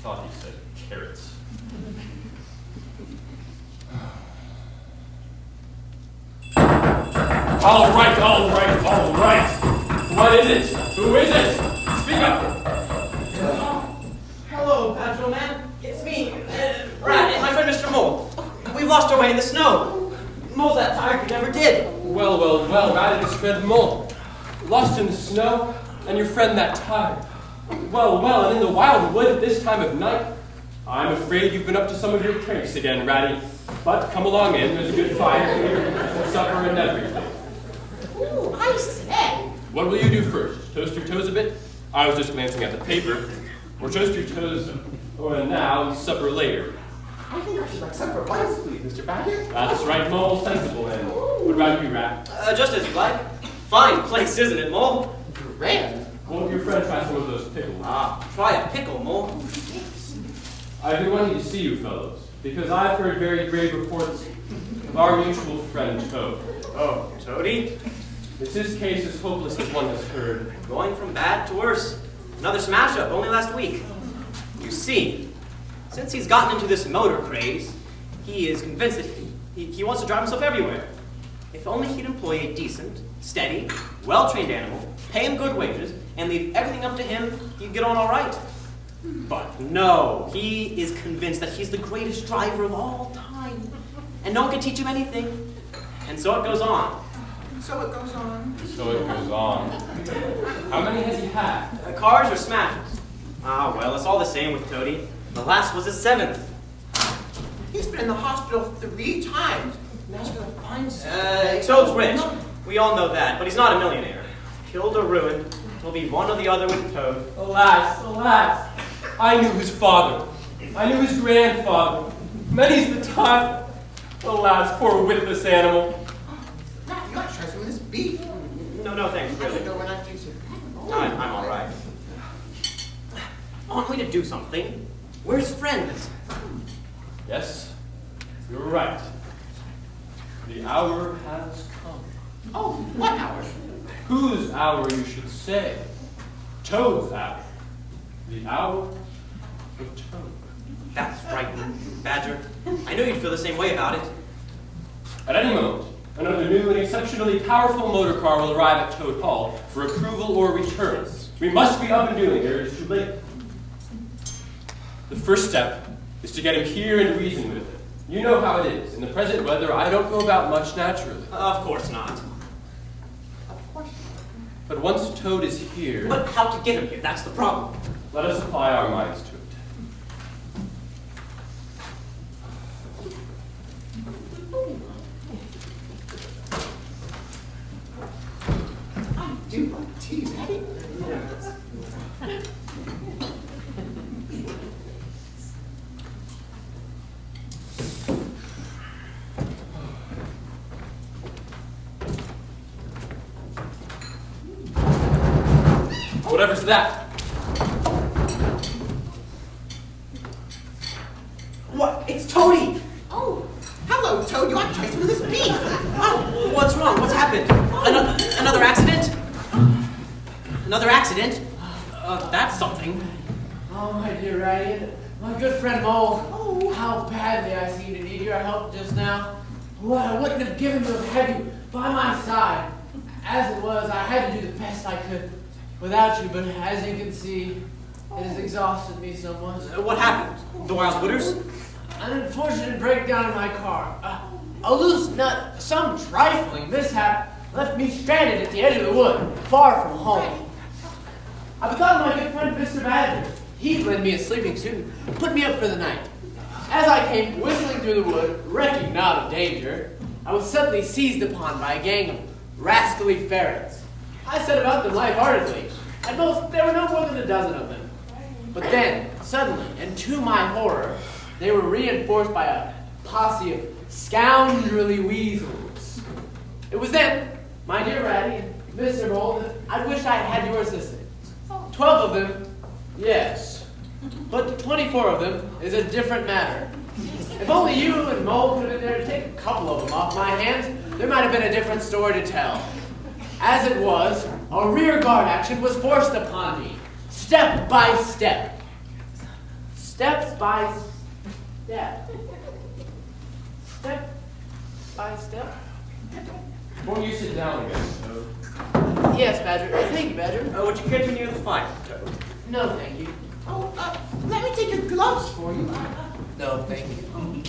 Thought he said carrots. All right, all right, all right. What is it? Who is it? Speak up. Hello, Badger Man. It's me, Rat, and my friend Mr. Mole. We've lost our way in the snow. Mole's that tired he never did. Well, well, well, Rat and his friend Mole. Lost in the snow, and your friend that tired. Well, well, and in the wild wood at this time of night. I'm afraid you've been up to some of your pranks again, Ratty. But come along in, there's a good fire here, and supper and everything. Ooh, I say. What will you do first? Toast your toes a bit? I was just glancing at the paper. Or toast your toes, or now, and supper later. I think I should like supper once, please, Mr. Badger. That's right, Mole, sensible then. What about you, Rat? Just as you like. Fine place, isn't it, Mole? Grand. Won't your friend try some of those pickles? Ah, try a pickle, Mole. I've been wanting to see you fellows, because I've heard very grave reports of our mutual friend Toad. Oh, Toady? Is his case as hopeless as one has heard? Going from bad to worse. Another smash-up only last week. You see, since he's gotten into this motor craze, he is convinced that he wants to drive himself everywhere. If only he'd employ a decent, steady, well-trained animal, pay him good wages, and leave everything up to him, he'd get on all right. But no, he is convinced that he's the greatest driver of all time, and no one can teach him anything. And so it goes on. So it goes on. So it goes on. How many has he had? Cars or smashes? Ah, well, it's all the same with Toady. The last was his 7th. He's been in the hospital 3 times. Now he's gonna find something. Toad's rich. We all know that, but he's not a millionaire. Killed or ruined, he'll be one or the other with Toad. Alas, alas, I knew his father. I knew his grandfather. Many's the time. Alas, poor witless animal. Matt, you ought to try some of this beef. No, thanks, really. No, we're not using it. I'm all right. Aren't we to do something? Where's friends? Yes, you're right. The hour has come. Oh, what hour? Whose hour, you should say? Toad's hour. The hour of Toad. That's right, Badger. I knew you'd feel the same way about it. At any moment, another new and exceptionally powerful motor car will arrive at Toad Hall for approval or return. We must be up and doing here. It is too late. The first step is to get him here and reason with him. You know how it is. In the present weather, I don't go about much naturally. Of course not. But once Toad is here, But how to get him here, that's the problem. let us apply our minds to it. I do like tea, Maddie. Whatever's that? Toady! Oh, Hello, Toad. You ought to try some of this beef. Oh, what's wrong? What's happened? Another accident? Another accident? That's something. Oh, my dear Ratty, my good friend Mole. Oh, how badly I seem to need your help just now. What I wouldn't have given to have had you by my side. As it was, I had to do the best I could without you, but as you can see, it has exhausted me somewhat. What happened? The Wild Wooders? An unfortunate breakdown in my car. A loose nut, some trifling mishap, left me stranded at the edge of the wood, far from home. I bethought of my good friend Mr. Badger. He lent me a sleeping suit and put me up for the night. As I came whistling through the wood, recking not of danger, I was suddenly seized upon by a gang of rascally ferrets. I set about them lightheartedly. At most, there were no more than a dozen of them. But then, suddenly, and to my horror, they were reinforced by a posse of scoundrelly weasels. It was then, my dear Ratty and Mr. Mole, that I wished I had your assistance. 12 of them, yes. But 24 of them is a different matter. If only you and Mole could have been there to take a couple of them off my hands, there might have been a different story to tell. As it was, a rear guard action was forced upon me, step by step. Step by step. Step by step. Won't you sit down again, Toad? Yes, Badger. Thank you, Badger. Would you care to be near the fire, Toad? No, thank you. Oh, let me take your gloves for you. No, thank you.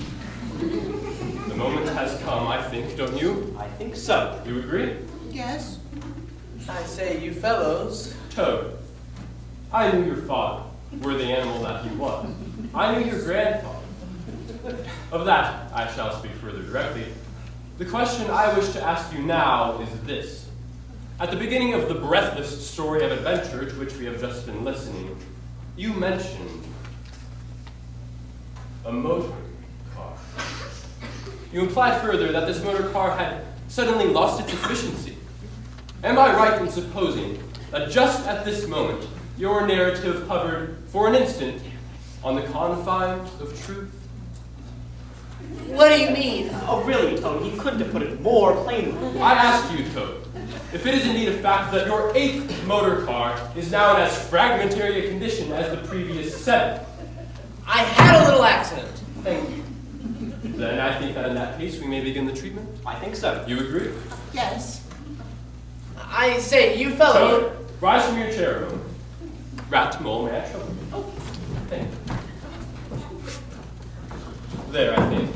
The moment has come, I think, don't you? I think so. You agree? Yes. I say, you fellows. Toad, I knew your father, were the animal that he was. I knew your grandfather. Of that, I shall speak further directly. The question I wish to ask you now is this. At the beginning of the breathless story of adventure to which we have just been listening, you mentioned a motor car. You implied further that this motor car had suddenly lost its efficiency. Am I right in supposing that just at this moment, your narrative hovered for an instant on the confines of truth? what do you mean? Oh, really, Toad? He couldn't have put it more plainly. I asked you, Toad, if it is indeed a fact that your 8th motor car is now in as fragmentary a condition as the previous 7. I had a little accident. Thank you. Then I think that in that case we may begin the treatment. I think so. You agree? Yes. I say, you fellows. Toad, rise from your chair a moment. Rat, Mole, may I trouble you? Oh, thank you. There, I think.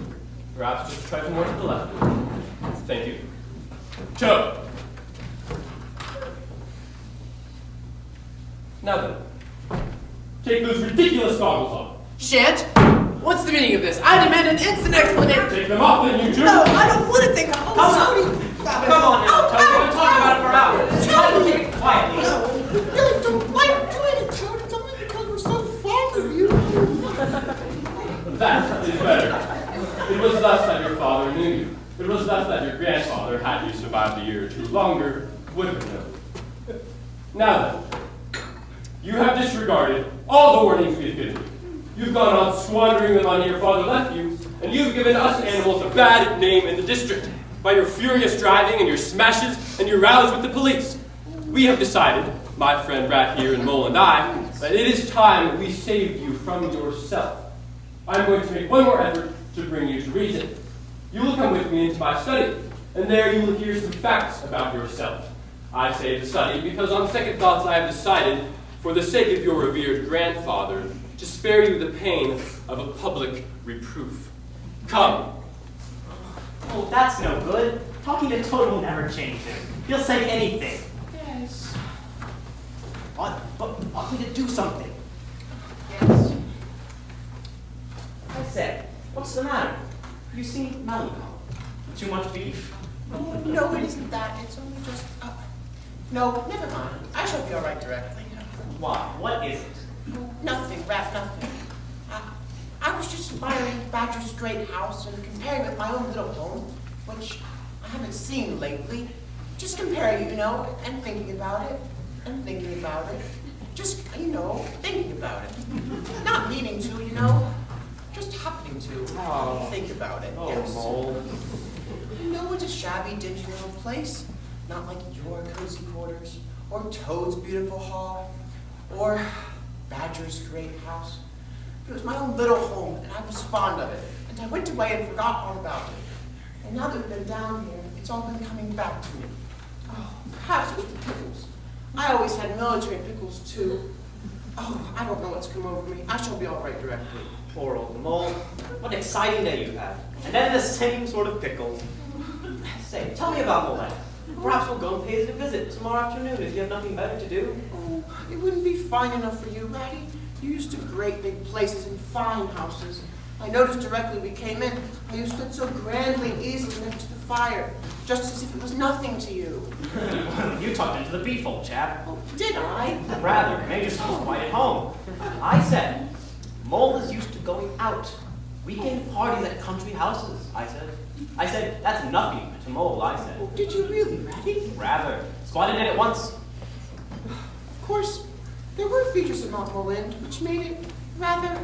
Perhaps just a trifle more to the left. Thank you. Toad. Now then, take those ridiculous goggles off. Shan't? What's the meaning of this? I demand an instant explanation. Take them off, then you two. No, I don't want to take them. Oh, sorry. Come on now, Toad. We've been talking about it for hours. Try to keep it quietly. I really don't like doing it, Toad. It's only because we're so fond of you. That is better. It was thus that your father knew you. It was thus that your grandfather, had you survived a year or two longer, would have known. Now then, you have disregarded all the warnings we have given you. You've gone on squandering the money your father left you, and you've given us animals a bad name in the district by your furious driving and your smashes and your rows with the police. We have decided, my friend Rat here and Mole and I, that it is time we saved you from yourself. I'm going to make one more effort to bring you to reason. You will come with me into my study, and there you will hear some facts about yourself. I say the study because on second thoughts I have decided, for the sake of your revered grandfather, to spare you the pain of a public reproof. Come. Oh, that's no good. Talking to Toad will never change him. He'll say anything. Yes. But ought we to do something? Yes. I say, what's the matter? You seem melancholy. Too much beef? Oh, no, it isn't that. It's only just... no, never mind. I shall be all right directly. Why? What is it? Nothing, Rat, nothing. I was just admiring Badger's great house and comparing it with my own little home, which I haven't seen lately. Just comparing it, you know, and thinking about it, and thinking about it. Just, you know, thinking about it. Not meaning to, you know, just happening to. Oh, about it. Oh, Yes. Mole. I know it's a shabby, dingy little place. Not like your cozy quarters, or Toad's beautiful hall, or Badger's great house. It was my own little home, and I was fond of it. And I went away and forgot all about it. And now that we've been down here, it's all been coming back to me. Oh, perhaps it was the pickles. I always had military pickles, too. Oh, I don't know what's come over me. I shall be all right directly. Poor old Mole. What an exciting day you've had. And then the same sort of pickles. Say, tell me about Mole. Perhaps we'll go and pay it a visit tomorrow afternoon if you have nothing better to do. Oh, it wouldn't be fine enough for you, Ratty. You used to great big places and fine houses. I noticed directly we came in how you stood so grandly and easily next to the fire, just as if it was nothing to you. You talked into the beef, old chap. Oh, did I? Rather, made yourself quite at home. I said, Mole is used to going out. Weekend parties at country houses, I said, that's nothing to Mole, I said. Oh, did you really, Ratty? Rather. Spotted it at once. Of course, there were features about Moreland which made it rather...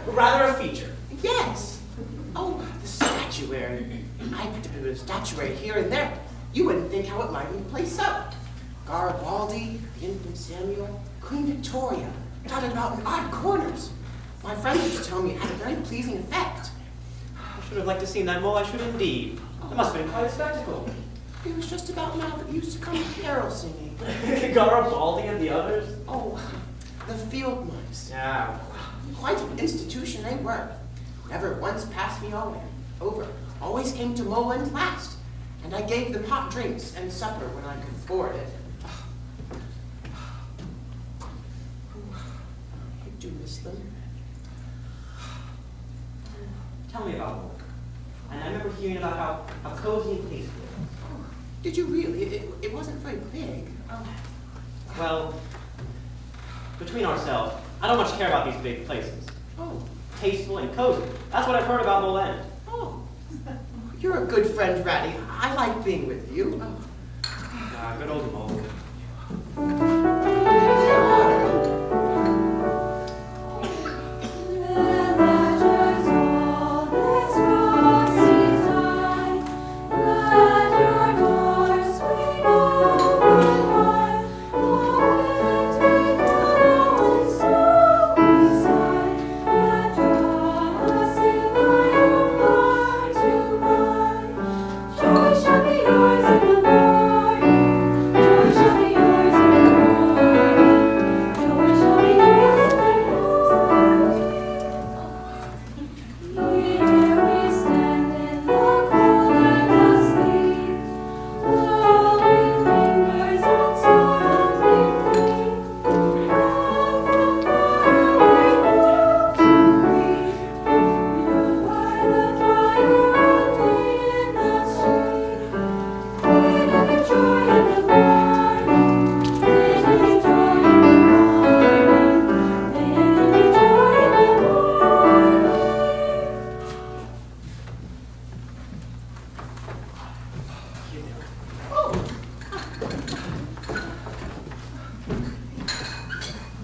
Rather a feature. Yes. Oh, the statuary. I picked up a bit of statuary here and there. You wouldn't think how it livened the place up. Garibaldi, the infant Samuel, Queen Victoria, dotted about in odd corners. My friends used to tell me it had a very pleasing effect. I should have liked to see that, Mole, I should indeed. It must have been quite a spectacle. It was just about now that you used to come carol singing. Garibaldi and the others? Oh, the field mice. Yeah. Quite an institution they were. Never once passed me over. Always came to Moreland last. And I gave them hot drinks and supper when I could afford it. I do miss them. Tell me about Mole. And I remember hearing about how cozy and peaceful. Did you really? It wasn't very big. Well, between ourselves, I don't much care about these big places. Oh. Tasteful and cozy. That's what I've heard about Mole End. Oh. You're a good friend, Ratty. I like being with you. Ah, good old Mole.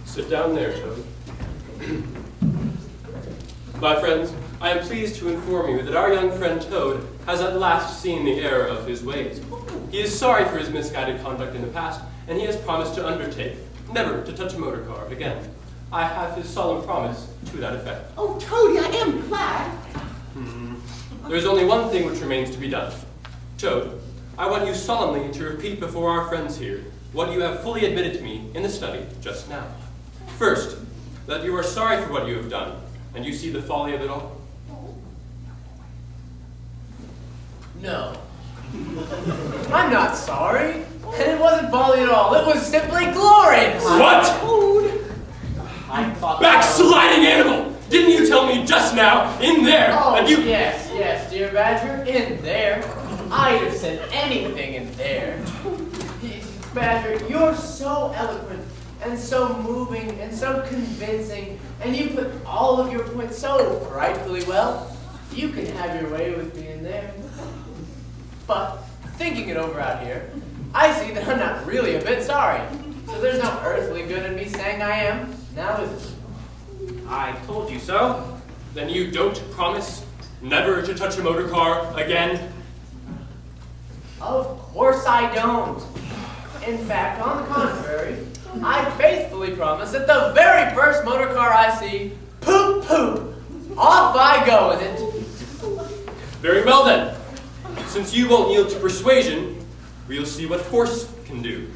Sit down there, Toad. My friends, I am pleased to inform you that our young friend Toad has at last seen the error of his ways. He is sorry for his misguided conduct in the past, and he has promised to undertake never to touch a motor car again. I have his solemn promise to that effect. Oh, Toady, I am glad. There is only one thing which remains to be done. Toad, I want you solemnly to repeat before our friends here what you have fully admitted to me in the study just now. First, that you are sorry for what you have done, and you see the folly of it all. No. I'm not sorry. And it wasn't folly at all. It was simply glorious. What? I thought Backsliding animal! Didn't you tell me just now, in there, Oh, that you... yes, dear Badger, in there. I'd have said anything in there. Badger, you're so eloquent, and so moving, and so convincing, and you put all of your points so frightfully well. You can have your way with me in there. But, thinking it over out here, I see that I'm not really a bit sorry. So there's no earthly good in me saying I am, now is it? I told you so. Then you don't promise Never to touch a motor car again? Of course I don't. In fact, on the contrary, I faithfully promise that the very first motor car I see, poop, poop, off I go in it. Very well then. Since you won't yield to persuasion, we'll see what force can do.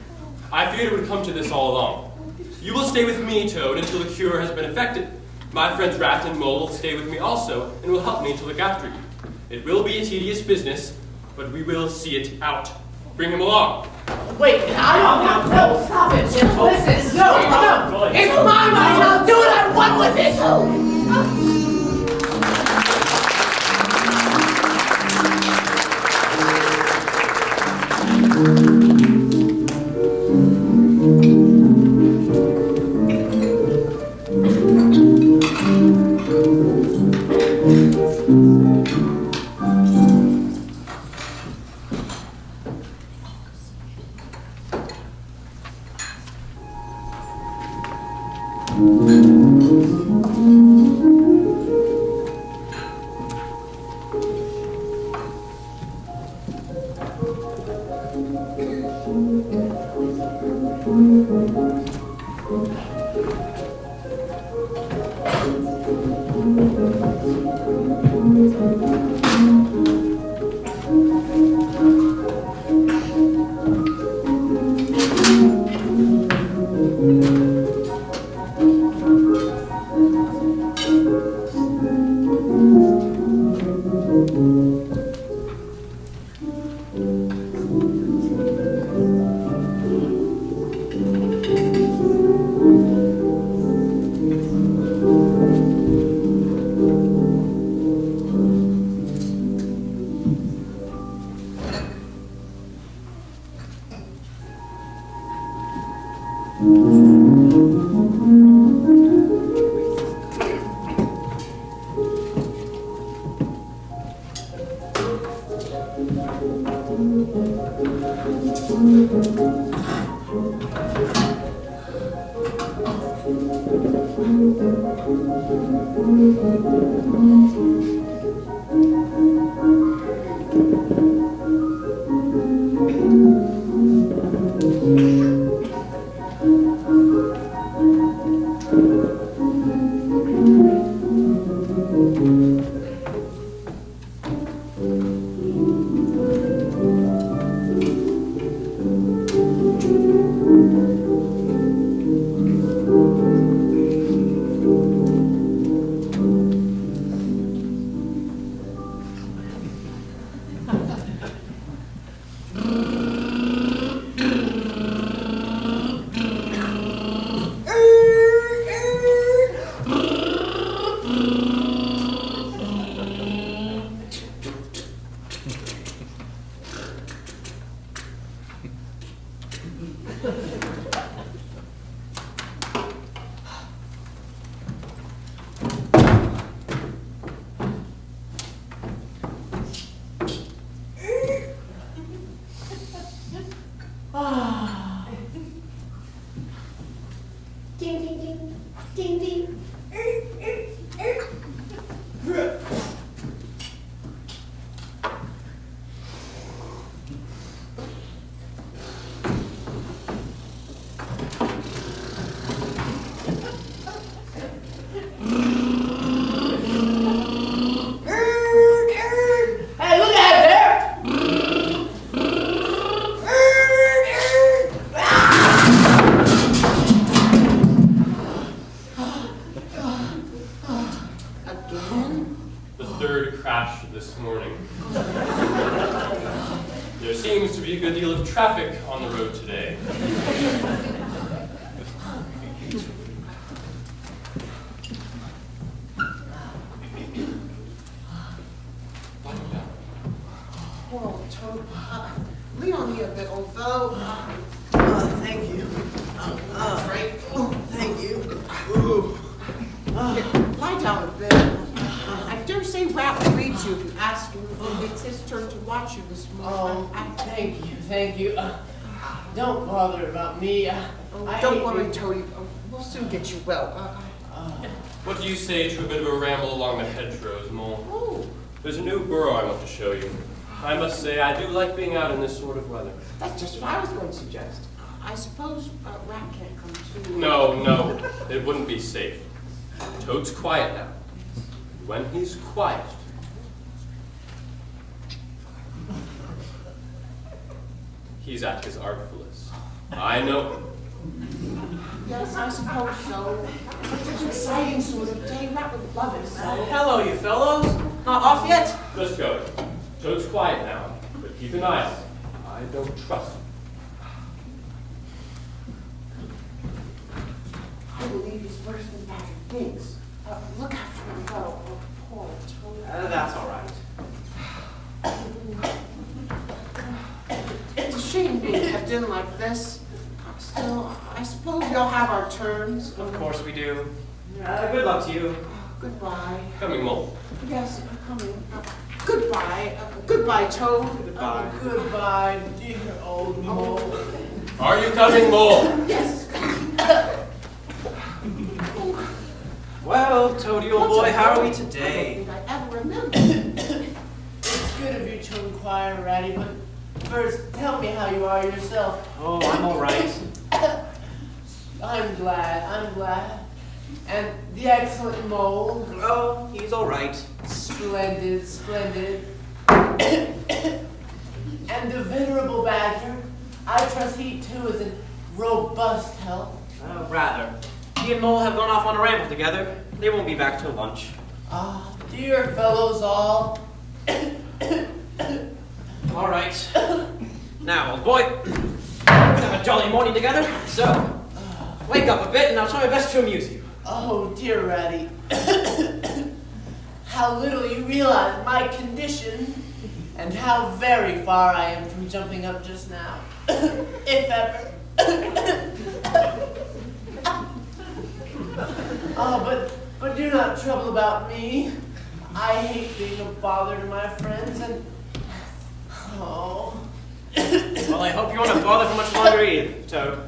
I feared it would come to this all along. You will stay with me, Toad, until the cure has been effected. My friends Rat and Mole will stay with me also, and will help me to look after you. It will be a tedious business, but we will see it out. Bring him along. Wait, no, stop it, Jim. Listen, no, it's my money, I'll do what I want with it. Ding, ding, ding, ding, ding. Hey, look at it there! The third crash this morning. There seems to be a good deal of traffic on the road today. Oh, Toad. Lean on me a bit, old fellow. Thank you. Frank. Thank you. Ooh. Lie down a bit. I dare say Rat will read you if you ask him. It's his turn to watch you this morning. Thank you. Don't bother about me. Don't worry, Toady. We'll soon get you well. What do you say to a bit of a ramble along the hedgerows, Mole? Oh, There's a new burrow I want to show you. I must say, I do like being out in this sort of weather. That's just what I was going to suggest. I suppose Rat can't come too. No, it wouldn't be safe. Toad's quiet now. When he's quiet, he's at his artfulest. I know him. Yes, I suppose so. It's such an exciting sort of day. Rat would love it, so. Hello, you fellows. Not off yet? Just go. Toad's quiet now, but keep an eye on him. I don't trust him. I believe he's worse than Patrick thinks. Look out for him, though. Oh, poor Toad. That's all right. It's a shame being kept in like this. Still, I suppose we all have our turns. Of course we do. Good luck to you. Goodbye. Coming, Mole. Yes, I'm coming. Goodbye. Goodbye, Toad. Goodbye. Goodbye, dear old mole. Are you coming, Mole? Yes. Well, Toady, old boy, how are we I today? don't think I ever remember. It's good of you to inquire, Ratty, but first, tell me how you are yourself. Oh, I'm all right. I'm glad. And the excellent mole. Oh, he's all right. Splendid. And the venerable badger. I trust he too is in robust health. Rather. He and Mole have gone off on a ramble together. They won't be back till lunch. Ah, dear fellows all. All right. Now, old boy, we're gonna have a jolly morning together. So, wake up a bit and I'll try my best to amuse you. Oh, dear Ratty. How little you realize my condition and how very far I am from jumping up just now. If ever. Oh, but do not trouble about me. I hate being a bother to my friends and... Oh. Well, I hope you won't bother for much longer either, Toad.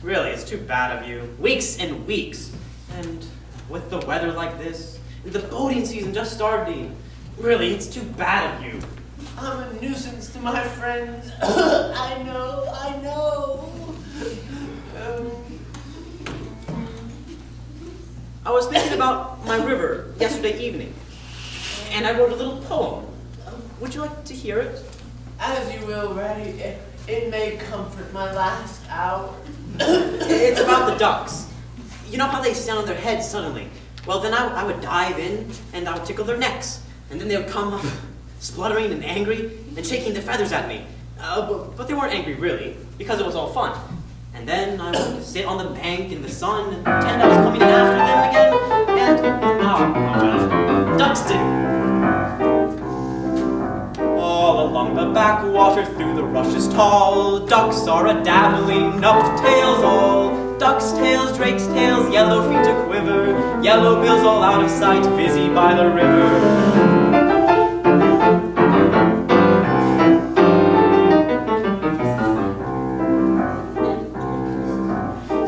Really, it's too bad of you. Weeks and weeks. And with the weather like this, and the boating season just starting. Really, it's too bad of you. I'm a nuisance to my friends. I know. I was thinking about my river yesterday evening, and I wrote a little poem. Would you like to hear it? As you will, Ratty. It may comfort my last hour. It's about the ducks. You know how they stand on their heads suddenly? Well, then I would dive in, and I would tickle their necks. And then they would come up, spluttering and angry, and shaking their feathers at me. But they weren't angry, really, because it was all fun. And then I would sit on the bank in the sun and pretend I was coming in after them again, and, well, ducks didn't. All along the backwater through the rushes tall, ducks are a-dabbling up tails all. Ducks' tails, drakes' tails, yellow feet a quiver, yellow bills all out of sight, busy by the river.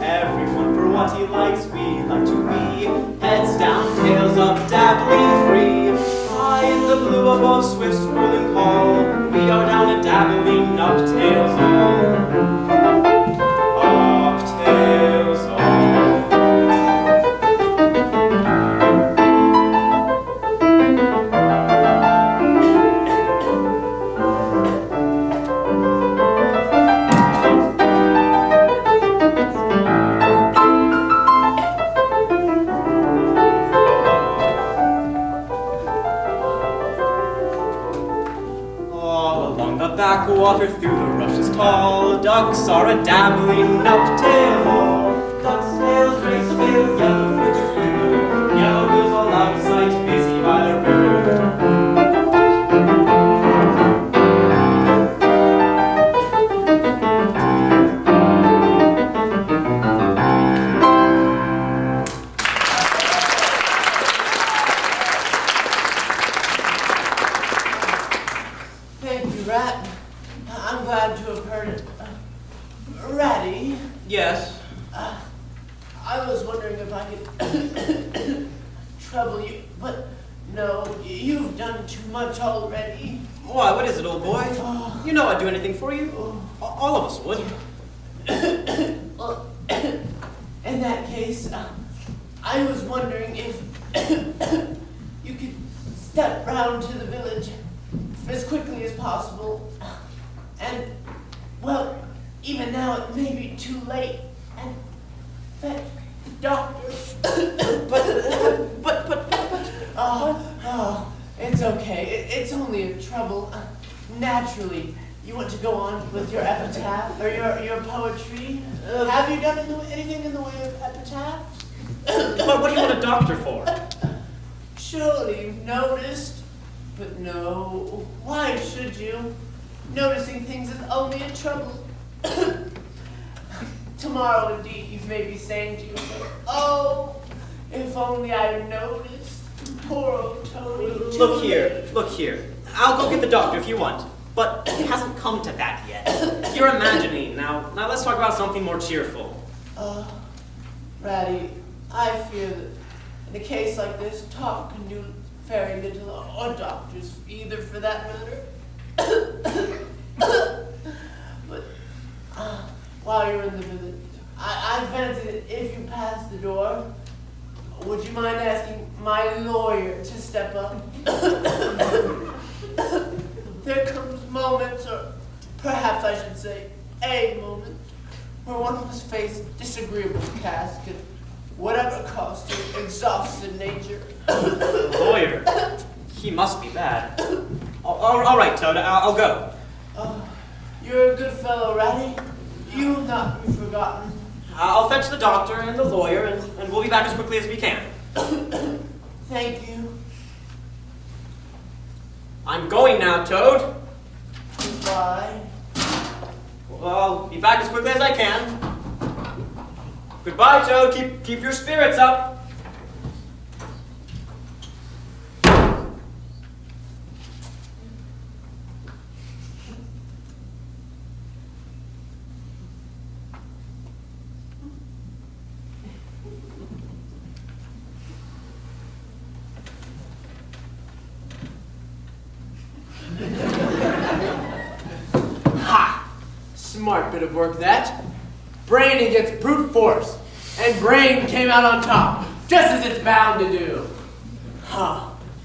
Everyone for what he likes, we like to be. Heads down, tails up, dabbling free. High in the blue above, swift swirling call. We are down a dabbling up tails all. Up tails all. Backwater through the rushes tall, ducks are a-dabbling up tail all. Ducks' tails, drakes' tails, yellow foot a quiver, yellow bills all out of sight, busy by the river. Thank you, Rat. I'm glad to have heard it. Ratty, Yes. I was wondering if I could trouble you, but No, you've done too much already. Why, what is it, old boy? You know I'd do anything for you. All of us would. Well, in that case, I was wondering if you could step round to the village as quickly as possible. And, well, even now it may be too late. And fetch the doctor. It's okay. It's only a trouble. Naturally, you want to go on with your epitaph or your poetry. Have you done anything in the way of epitaphs? But what do you want a doctor for? Surely you've noticed. But no. Why should you? Noticing things is only a trouble. Tomorrow, indeed, you may be saying to yourself, oh, if only I had noticed. Poor old Tony. Look here. I'll go get the doctor if you want. But it hasn't come to that yet. You're imagining. Now let's talk about something more cheerful. Ratty, I fear that in a case like this, talk can do very little, or doctors either for that matter. But while you're in the village, I fancy that if you pass the door, would you mind asking my lawyer to step up? There comes moments, or perhaps I should say a moment, where one must face disagreeable task at whatever cost to exhausted nature. Lawyer? He must be bad. All right, Toad, I'll go. You're a good fellow, Ratty. You'll not be forgotten. I'll fetch the doctor and the lawyer, and we'll be back as quickly as we can. Thank you. I'm going now, Toad. Goodbye. Well, I'll be back as quickly as I can. Goodbye, Toad. Keep your spirits up. Smart bit of work, that. Brain against brute force. And brain came out on top, just as it's bound to do.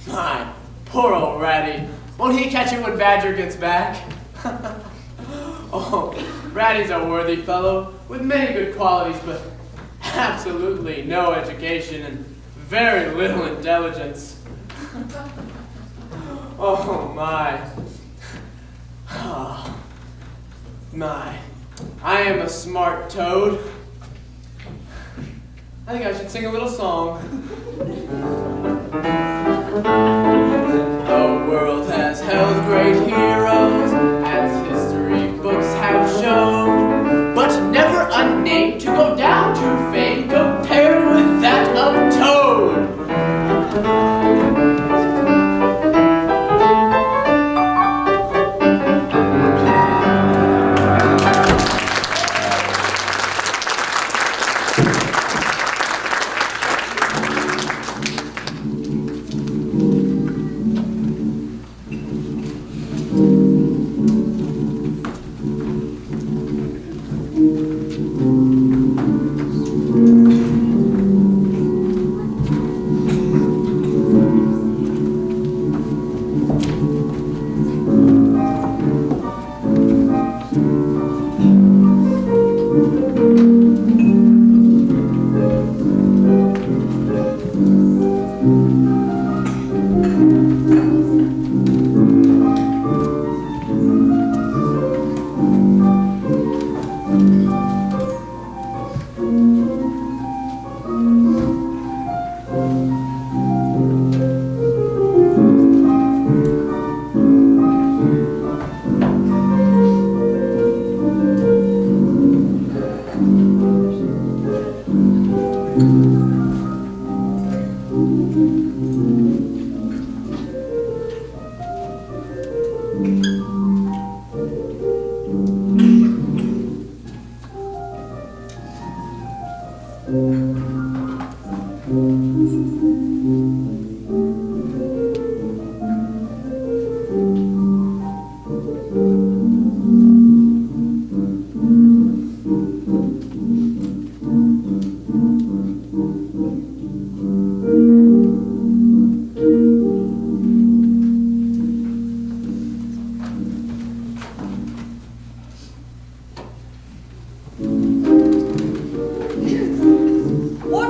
My poor old Ratty. Won't he catch it when Badger gets back? Oh, Ratty's a worthy fellow, with many good qualities, but absolutely no education and very little intelligence. Oh, my. Oh. My, I am a smart toad. I think I should sing a little song. The world has held great heroes, as history books have shown, but never a name to go down to fame compared with that of Toad.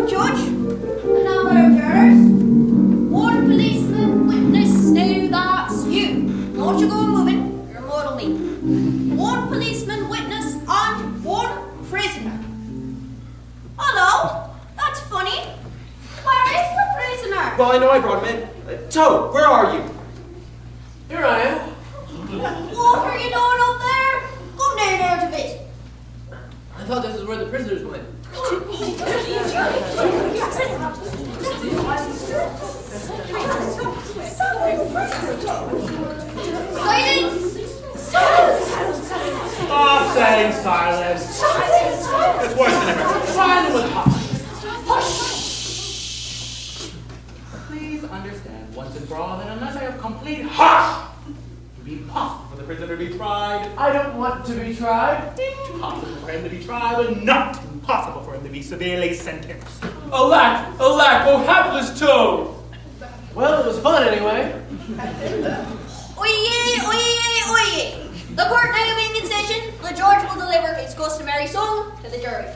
one judge, a number of jurors, one policeman witness. Now that's you. Don't you go moving. You're mortal me. One policeman witness and one prisoner. Hello. That's funny. Where is the prisoner? Well, I know I brought him in. Toad, where are you? Here I am. What are you doing up there? Come down out of it. I thought this is where the prisoners went. Silence! Stop saying silence. It's worse than ever. Try them with hush. Please understand once and for all that unless I have complete hush, it would be impossible for the prisoner to be tried. I don't want to be tried. Impossible for him to be tried, but not impossible for him to be severely sentenced. Alack, oh hapless Toad! Well, it was fun anyway. Oyez, oyez, oyez. The court now being in session, the judge will deliver his customary song to the jury.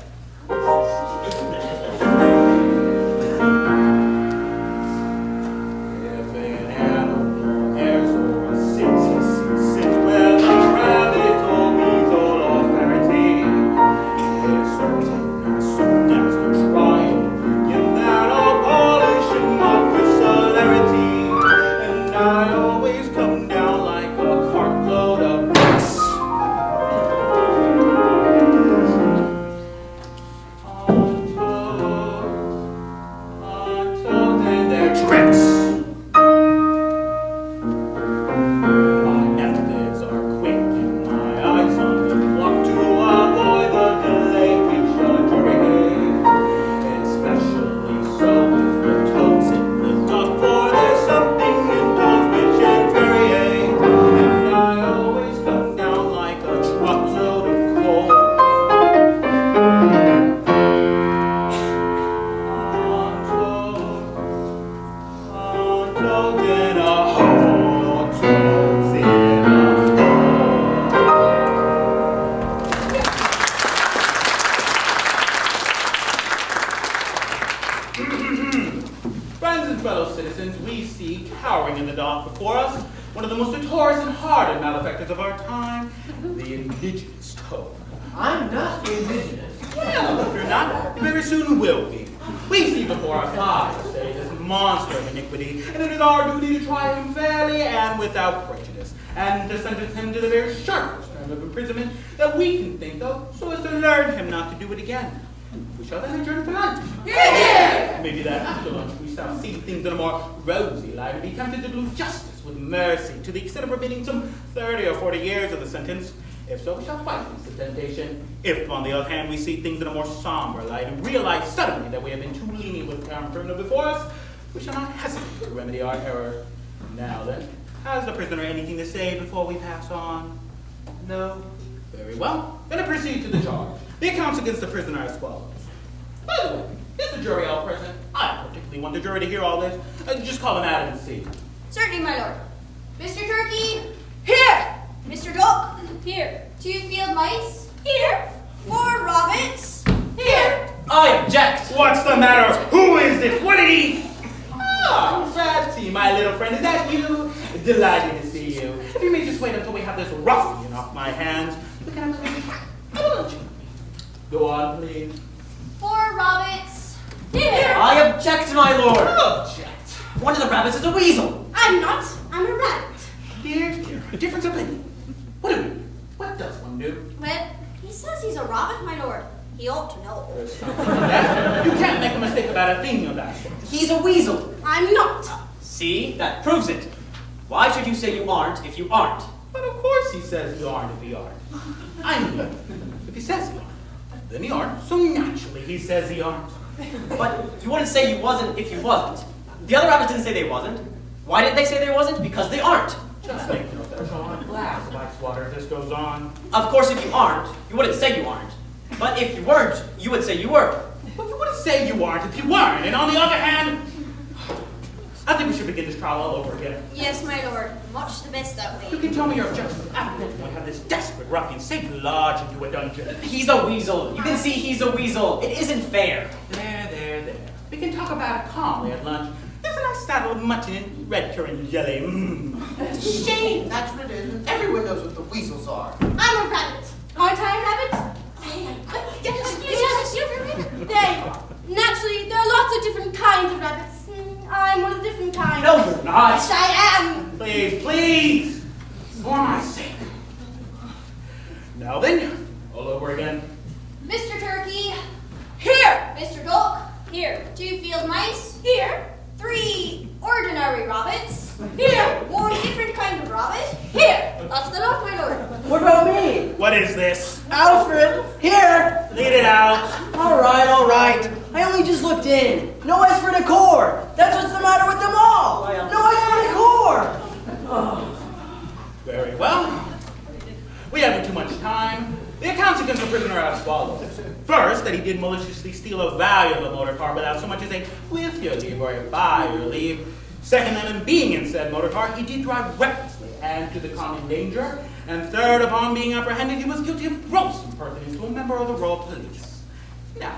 If an animal errs or sits, he sits whether rabbit or weasel or ferret. If certain as soon as the trial begin, that I'll polish him off with celerity, and I always come down like a cartload of bricks. Until then they're tricks. My methods are quick and my eyes on the clock to avoid the delay which a jury hates. Especially so with the toads in the dock, for there's something in toads which infuriates. And I always come down like a truckload of coal. Toads in a hole, toads in a hole. Friends and fellow citizens, we see cowering in the dock before us one of the most notorious and hardened malefactors of our time, the indigenous toad. I'm not indigenous. Well, if you're not, you very soon will be. We see before our eyes today this monster of iniquity, and it is our duty to try him fairly and without prejudice, and to sentence him to the very sharpest term of imprisonment that we can think of, so as to learn him not to do it again. We shall then adjourn for lunch. Maybe that after lunch we shall see things in a more rosy light and be tempted to do justice with mercy to the extent of remitting some 30 or 40 years of the sentence. If so, we shall fight against the temptation. If, on the other hand, we see things in a more somber light and realize suddenly that we have been too lenient with the criminal before us, we shall not hesitate to remedy our error. Now then, has the prisoner anything to say before we pass on? No? Very well. Then I proceed to the charge. The accounts against the prisoner as follows. By the way, is the jury all present? I particularly want the jury to hear all this. Just call them out and see. Certainly, my lord. Mr. Turkey, here. Mr. Duck, Here. 2 field mice, Here. 4 rabbits, Here. I object. What's the matter? Who is this? What did he? Ah, Ratty, my little friend, is that you? Delighted to see you. If you may just wait until we have this ruffian off my hands, we can have a lunch. Go on, please. 4 rabbits. Here. I object, my lord. Object. One of the rabbits is a weasel. I'm not. I'm a rabbit. Dear, a difference of opinion. What do we do? What does one do? Well, he says he's a rabbit, my lord. He ought to know. You can't make a mistake about a thing of that sort. He's a weasel. I'm not. See, that proves it. Why should you say you aren't if you aren't? But of course he says you aren't if you aren't. I mean, if he says he aren't, then he aren't. So naturally he says he aren't. But you wouldn't say you wasn't if you wasn't. The other rabbits didn't say they wasn't. Why didn't they say they wasn't? Because they aren't. Just make note that John glass of ice water as this goes on. Of course, if you aren't, you wouldn't say you aren't. But if you weren't, you would say you were. But you wouldn't say you aren't if you weren't. And on the other hand, I think we should begin this trial all over again. Yes, my lord. Much the best that You way. can tell me your objections after we have this desperate ruffian safe lodged into a dungeon. He's a weasel. You can see he's a weasel. It isn't fair. There. talk about it calmly at lunch. There's a nice saddle of mutton and red currant jelly. It's a shame. That's what it is. And everyone knows what the weasels are. I'm a rabbit. Aren't I a rabbit? Naturally, there are lots of different kinds of rabbits. I'm one of the different kinds. No, you're not. Yes, I am. Please, please, for my sake. Now then, all over again. Mr. Turkey. Here. Mr. Duck. Here. 2 field mice. Here. 3 ordinary rabbits. Here. 1 different kind of rabbit. Here. That's the lot, my lord. What about me? What is this? Alfred, here. Lead it out. All right. I only just looked in. No ice for decor. That's what's the matter with them all. No ice for decor. Oh. Very well. We haven't too much time. The accounts against the prisoner are as follows. First, that he did maliciously steal a valuable motor car without so much as a with your leave or a by your leave. Second, that in being in said motor car, he did drive recklessly and to the common danger. And third, upon being apprehended, he was guilty of gross impertinence to a member of the Royal Police. Now,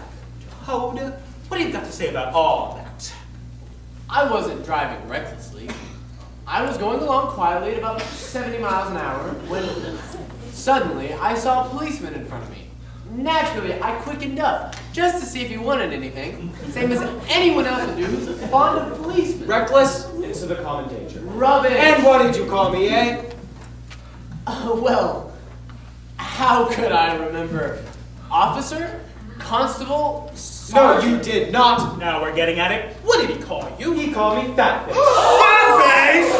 Toad, what have you got to say about all that? I wasn't driving recklessly. I was going along quietly at about 70 miles an hour when suddenly I saw a policeman in front of me. Naturally, I quickened up just to see if he wanted anything, same as anyone else would do who's fond of policemen. Reckless into the common danger. Rubbish! And what did you call me, eh? Well, how could I remember? Officer? Constable? No, you did not. Now we're getting at it. What did he call you? He called me fat face. Fatface!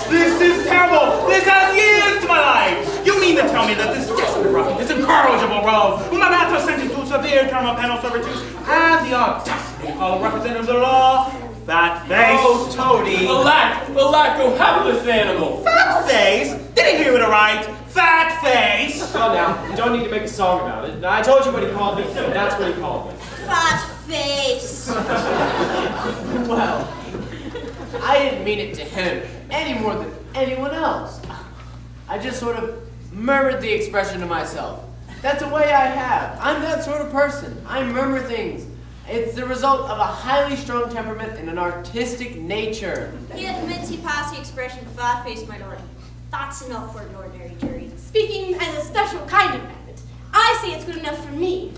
This is terrible! This adds years to my life! You mean to tell me that this desperate ruffian, this incorrigible rogue, whom my master sentenced to a severe term of penal servitude, had the audacity to call representatives of the law Fatface? Oh, Toady! The lack of hapless animal. Fatface? Did he hear it aright? Fatface! Well, now, you don't need to make a song about it. I told you what he called me, and that's what he called me. Fat face. Well, I didn't mean it to him any more than anyone else. I just sort of murmured the expression to myself. That's a way I have. I'm that sort of person. I murmur things. It's the result of a highly strung temperament and an artistic nature. He admits he passed the expression fat face, my lord. That's enough for an ordinary jury. Speaking as a special kind of rabbit, I say it's good enough for me.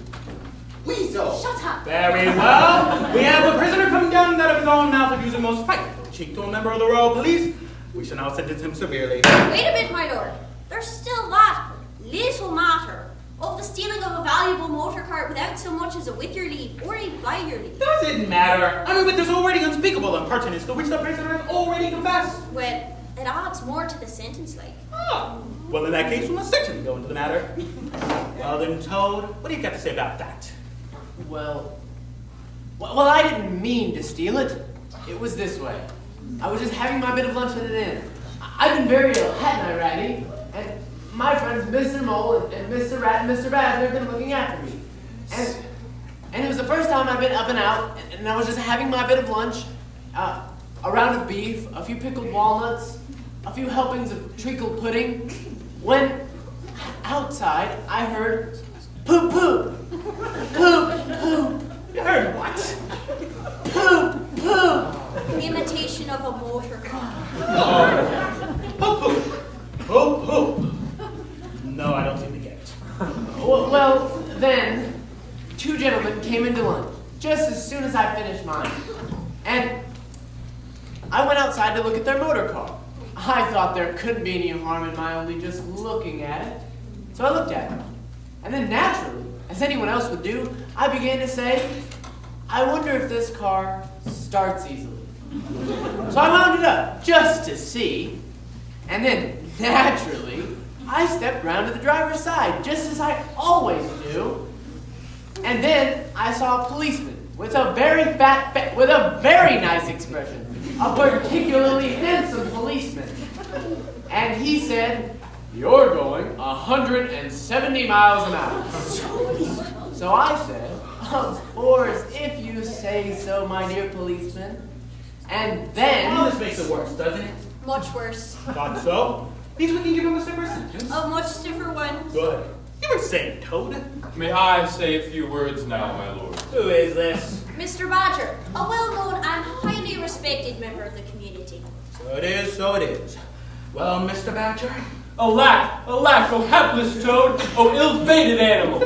Weasel. Shut up. Very well. We have the prisoner come down out of his own mouth abusing most frightful cheek to a member of the Royal Police. We shall now sentence him severely. Wait a bit, my lord. There's still that little matter of the stealing of a valuable motor car without so much as a with your leave or a by your leave. Does it matter? I mean, but there's already unspeakable impertinence to which the prisoner has already confessed. Well, it adds more to the sentence, like. Ah, well, in that case, we must certainly go into the matter. Well then, Toad, what do you got to say about that? Well, I didn't mean to steal it. It was this way. I was just having my bit of lunch at an inn. I've been very ill, hadn't I, Ratty? And my friends, Mr. Mole and Mr. Rat and Mr. Baz, they've been looking after me. And it was the first time I've been up and out, and I was just having my bit of lunch. A round of beef, a few pickled walnuts, a few helpings of treacle pudding, when outside I heard poop poop, poop poop. You heard what? Poop poop. Imitation of a motor car. Oh, poop, poop, poop. No, I don't seem to get it. Well, then, 2 gentlemen came into lunch, just as soon as I finished mine. And I went outside to look at their motor car. I thought there couldn't be any harm in my only just looking at it. So I looked at it. And then naturally, as anyone else would do, I began to say, I wonder if this car starts easily. So I wound it up, just to see. And then, naturally, I stepped round to the driver's side, just as I always do. And then I saw a policeman with a very with a very nice expression. A particularly handsome policeman. And he said, "You're going 170 miles an hour." So I said, "Of course, if you say so, my dear policeman." And then... Well, this makes it worse, doesn't it? Much worse. Thought so. Means we can give him a stiffer sentence. A much stiffer one. Good. You were saying, Toad. May I say a few words now, my lord? Who is this? Mr. Badger, a well-known and highly respected member of the community. So it is, so it is. Well, Mr. Badger? Alack, alack, O hapless toad, O ill-fated animal!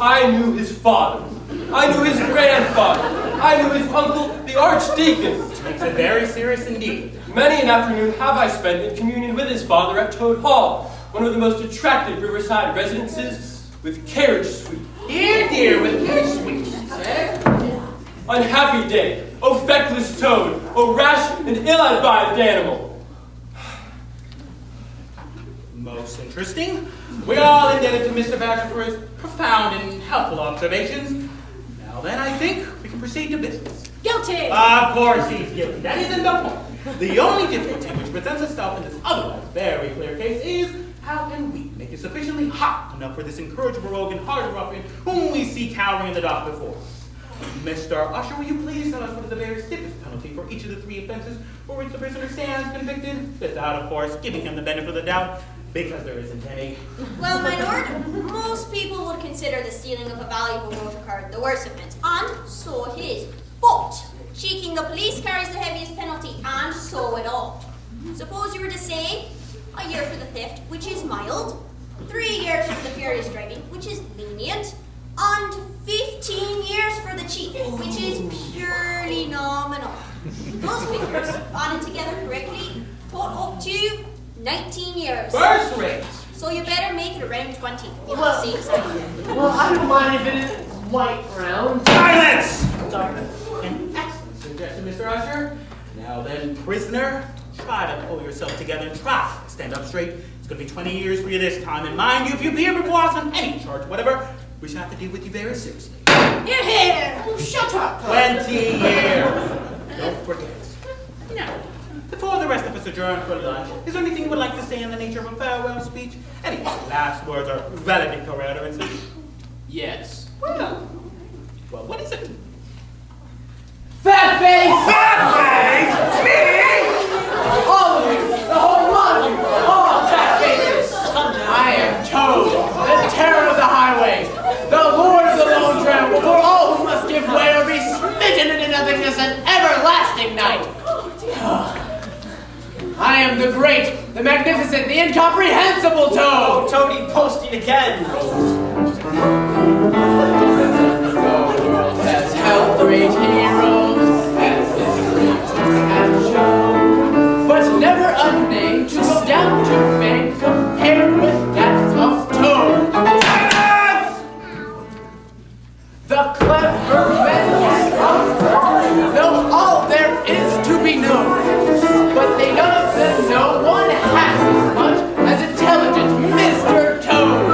I knew his father. I knew his grandfather. I knew his uncle, the archdeacon. Which makes it very serious indeed. Many an afternoon have I spent in communion with his father at Toad Hall, one of the most attractive riverside residences, with carriage suite. Dear, dear, with carriage suite, eh? Unhappy day, O feckless toad, O rash and ill-advised animal. Most interesting. We are all indebted to Mr. Badger for his profound and helpful observations. Now then, I think we can proceed to business. Guilty! Of course he's guilty. That isn't the point. The only difficulty which presents itself in this otherwise very clear case is how can we make it sufficiently hot enough for this incorrigible rogue and hardened ruffian whom we see cowering in the dock before us. Mr. Usher, will you please tell us what is the very stiffest penalty for each of the 3 offenses for which the prisoner stands convicted, without, of course, giving him the benefit of the doubt, because there isn't any. Well, my lord, most people would consider the stealing of a valuable motor car the worst offence, and so it is. But cheeking the police carries the heaviest penalty, and so it ought. Suppose you were to say a year for the theft, which is mild, 3 years for the furious driving, which is lenient, and 15 years for the cheat, which is purely nominal. Those figures, added together correctly, tot up to 19 years. First rate. So you better make it around 20. You will see exactly. Well, I don't mind if it is light brown. Silence! An excellent suggestion, Mr. Usher. Now then, prisoner, try to pull yourself together and try to stand up straight. It's going to be 20 years for you this time. And mind you, if you appear before us on any charge, whatever, we shall have to deal with you very seriously. You're here! Oh, shut up! 20 years. Don't forget. Now, before the rest of us adjourn for lunch, is there anything you would like to say in the nature of a farewell speech? Any last words or valedictory utterances? Yes. Well, what is it? Fat face! Fat face! Me? All of you! The whole lot of you! All fat faces! I am Toad, the terror of the highway, the lord of the lone trail, before all who must give way or be smitten into nothingness an everlasting night. I am the great, the magnificent, the incomprehensible Toad! Toady posting again! Has held great heroes, as history has shown, but never a name to go down to fame compared with that of Toad. The clever men know all there is to be known, but they none of them know one half as much as intelligent Mr. Toad.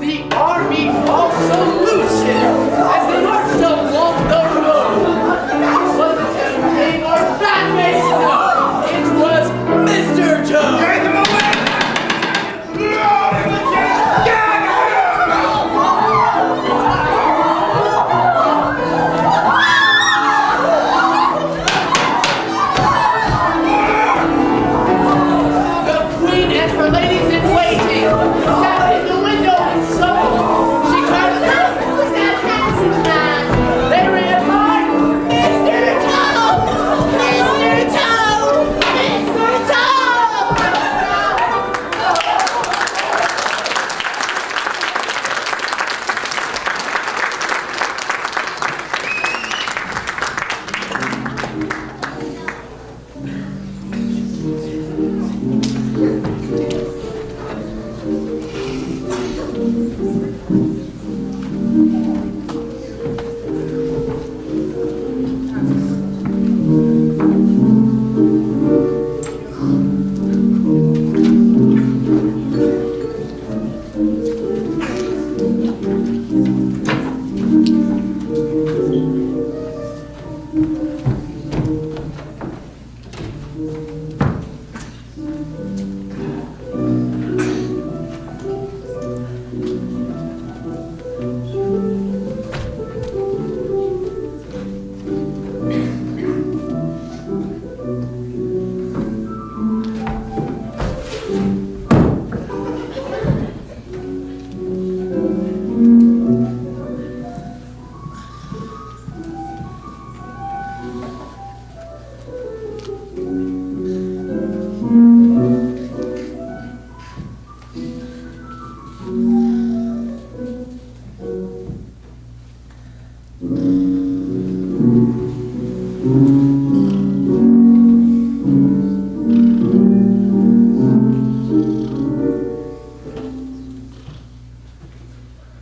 The army also lucid as they marched along the road. Was it King or Fatface? No, it was Mr. Toad. Take him away! The queen and her ladies in waiting sat in the window and summoned. She cried, "Who's that handsome man?" They ran by, "Mr. Toad! Mr. Toad! Mr. Toad!"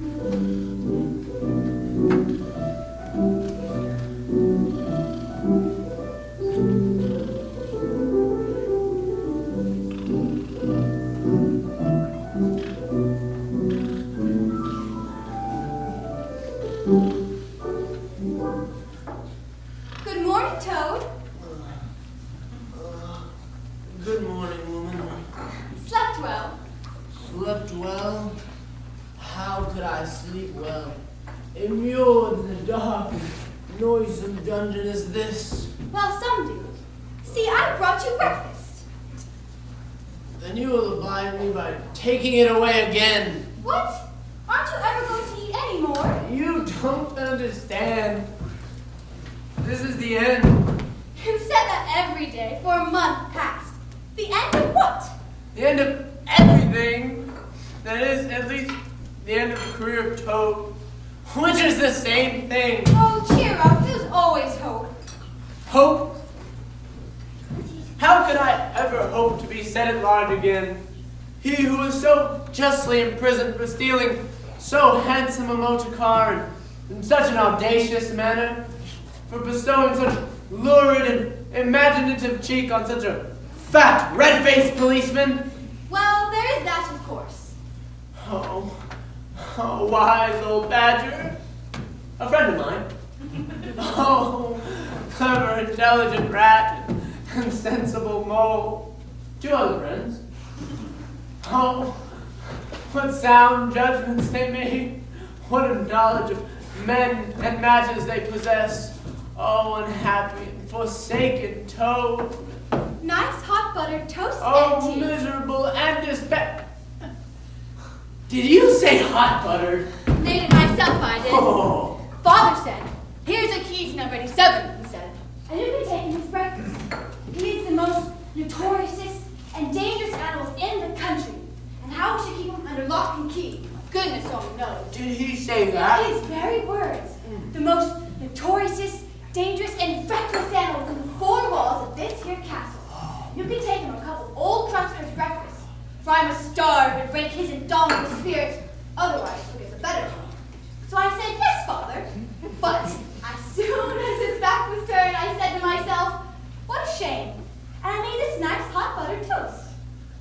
Good morning, Toad. Good morning, woman. Slept well. Slept well? How could I sleep well? Immured in the dark and noisome dungeon as this. Well, some do. See, I brought you breakfast. Then you will oblige me by taking it away again. What? Aren't you ever going to eat any more? You don't understand. This is the end. You've said that every day for a month past. The end of what? The end of everything. That is, at least, the end of the career of Toad. Which is the same thing. Oh, cheer up. There's always hope. Hope? How could I ever hope to be set at large again? He who was so justly imprisoned for stealing so handsome a motor car and in such an audacious manner, for bestowing such lurid and imaginative cheek on such a fat, red-faced policeman. Well, there is that, of course. Oh, wise old Badger. A friend of mine. Oh, clever, intelligent rat and sensible mole. 2 other friends. Oh, what sound judgments they made. What a knowledge of men and matters they possess. Oh, unhappy and forsaken Toad. Nice hot buttered toast Oh, and tea. miserable and despair. Did you say hot buttered? Made it myself, I did. Oh. Father said, here's a key to number 87, he said. And you can take him his breakfast. He is the most notoriousest and dangerous animals in the country. And how we should keep him under lock and key, goodness only knows. Did he say that? His very words. The most notoriousest, dangerous, and reckless animals in the 4 walls of this here castle. You can take him a cup of old crust for his breakfast, for I must starve and break his indomitable spirit, otherwise he'll get the better of me. So I said, yes, father. But as soon as his back was turned, I said to myself, what a shame. And I made this nice hot buttered toast.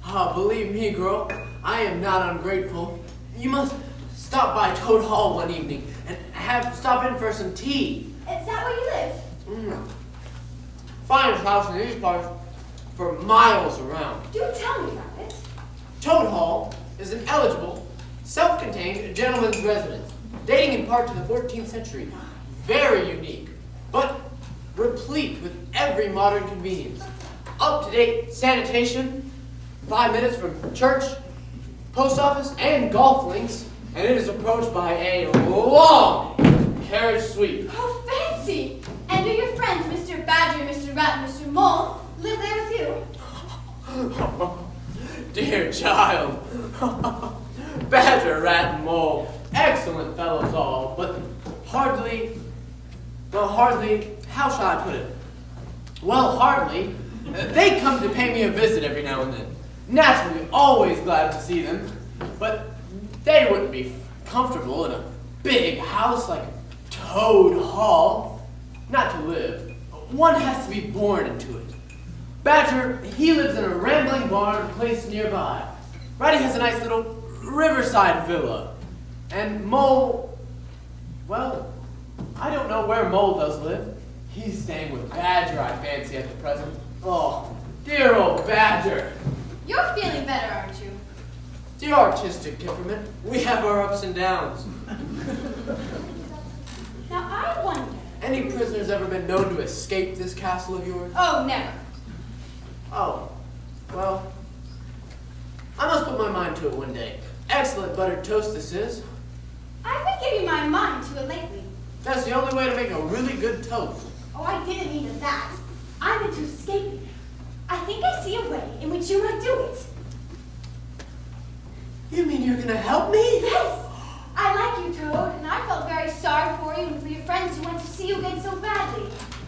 Oh, believe me, girl, I am not ungrateful. You must stop by Toad Hall one evening and stop in for some tea. Is that where you live? Finest house in these parts for miles around. Do tell me about it. Toad Hall is an eligible, self-contained gentleman's residence, dating in part to the 14th century. Very unique, but replete with every modern convenience. Up-to-date sanitation, 5 minutes from church, post office, and golf links, and it is approached by a long carriage sweep. Oh, fancy! And do your friends, Mr. Badger, Mr. Rat, and Mr. Mole, live there with you? Dear child, Badger, Rat, and Mole, excellent fellows all, but hardly, how shall I put it? Well, hardly. They come to pay me a visit every now and then. Naturally, always glad to see them, but they wouldn't be comfortable in a big house like Toad Hall. Not to live. One has to be born into it. Badger, he lives in a rambling barn placed nearby. Ratty has a nice little riverside villa. And Mole, well, I don't know where Mole does live. He's staying with Badger, I fancy, at the present. Oh, dear old Badger. You're feeling better, aren't you? Dear artistic temperament, we have our ups and downs. Now, I wonder. Any prisoners ever been known to escape this castle of yours? Oh, never. Oh, well, I must put my mind to it one day. Excellent buttered toast this is. I've been giving my mind to it lately. That's the only way to make a really good toast. Oh, I didn't mean that. I meant to escaping. I think I see a way in which you might do it. You mean you're gonna help me? Yes! I like you, Toad, and I felt very sorry for you and for your friends who went to see you again so badly.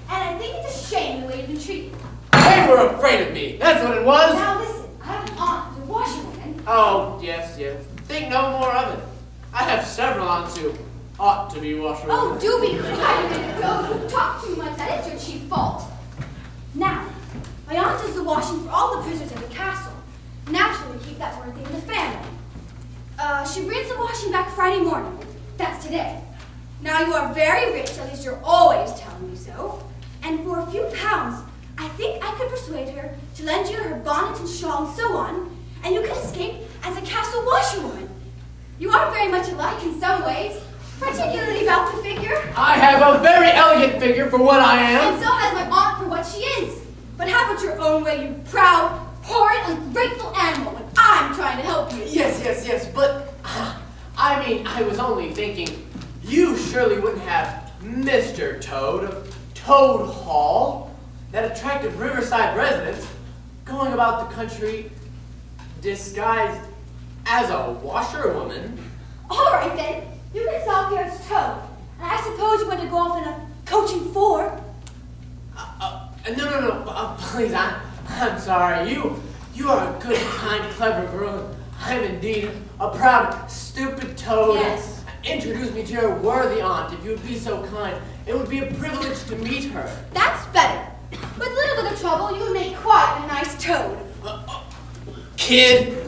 And I think it's a shame the way you've been treated. They were afraid of me. That's what it was. Now listen, I have an aunt who's a washerwoman. Oh, yes. Think no more of it. I have several aunts who ought to be washerwomen. Oh, do be quiet a minute, Joe. You talk too much. That is your chief fault. Now, my aunt does the washing for all the prisoners in the castle. Naturally, we keep that sort of thing in the family. She brings the washing back Friday morning. That's today. Now, you are very rich, at least you're always telling me so. And for a few pounds, I think I could persuade her to lend you her bonnet and shawl and so on, and you could escape as a castle washerwoman. You are very much alike in some ways, particularly about the figure. I have a very elegant figure for what I am. And so has my aunt for what she is. But have it your own way, you proud, horrid, ungrateful animal, when I'm trying to help you. Yes, but I was only thinking, you surely wouldn't have Mr. Toad of Toad Hall, that attractive riverside residence, going about the country disguised as a washerwoman. All right, then. You can stop here as Toad. And I suppose you want to go off in a coaching four. No, please, I'm sorry. You are a good, kind, clever girl. I'm indeed a proud, stupid toad. Yes. Introduce me to your worthy aunt, if you would be so kind. It would be a privilege to meet her. That's better. With a little bit of trouble, you would make quite a nice toad. Kid.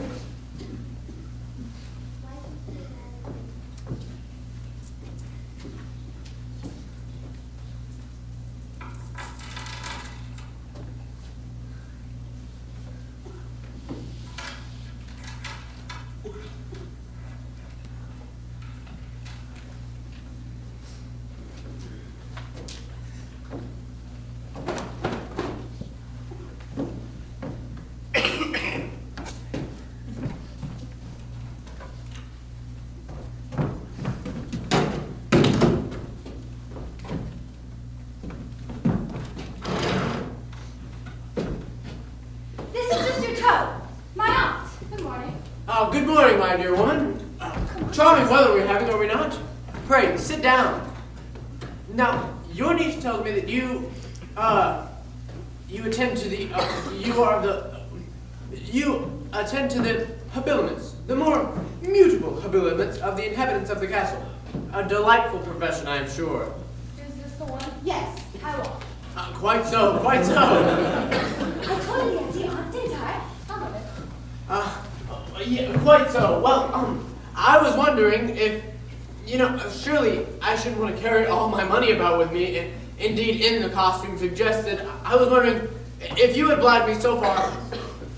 Good morning, my dear woman. Charming weather we're having, are we not? Pray, sit down. Now, your niece tells me that you attend to the, you attend to the habiliments, the more mutable habiliments of the inhabitants of the castle. A delightful profession, I am sure. Is this the one? Yes, I will. Quite so, quite so. I told you the aunt, didn't I? Some of it. Yeah, quite so. Well, I was wondering if, surely I shouldn't want to carry all my money about with me. Indeed, in the costume suggested, I was wondering if you had obliged me so far,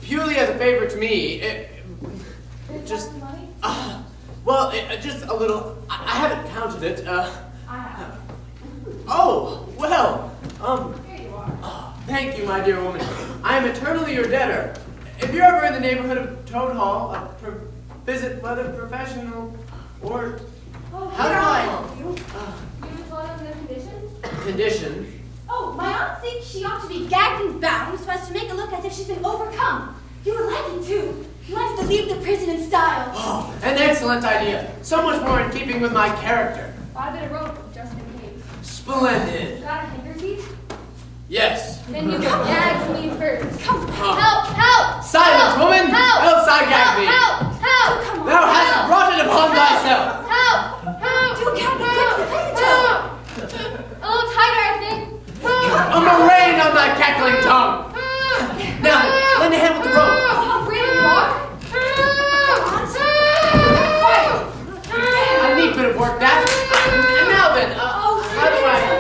purely as a favor to me, just, money? Just a little. I haven't counted it. I have. Oh, well, Here you are. Oh, thank you, my dear woman. I am eternally your debtor. If you're ever in the neighborhood of Toad Hall, visit whether professional or... Oh, how do here, I'll I... help you. You was one of the conditions? Condition? Oh, my aunt thinks she ought to be gagged and bound so as to make it look as if she's been overcome. You were liking to. You wanted to leave the prison in style. Oh, an excellent idea. So much more in keeping with my character. Bought a bit of rope just in case. Splendid. Got a handkerchief? Yes. Then you can gag me first. Come on. Help! Silence, help, woman! Help! Else I gag thee. Help! Come on. Thou hast brought it upon thyself. Help! Do gag me quickly, A little tighter, I think. A murrain on thy cackling tongue. Now then, lend a hand with the rope. How brave you are. A neat bit of work, that. And now then, how do I...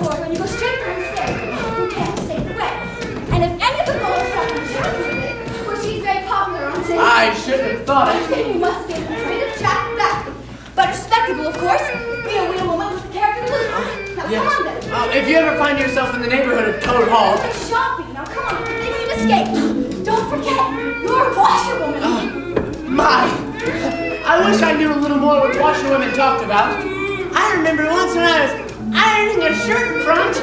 corridor and you go straight down the stairs. You can't mistake the way. And if any of the girls have been jealous of it, for she's very popular on stage, I shouldn't have thought it. then you must be afraid of Jack Black. But respectable, of course. Be a real woman with the character to lose. Now Yes. come on then. If you ever find yourself in the neighborhood of Toad Hall, They're shopping. Now come on. They need escape. Don't forget, you're a washerwoman. my, I wish I knew a little more what washerwomen talked about. I remember once when I was ironing a shirt in front.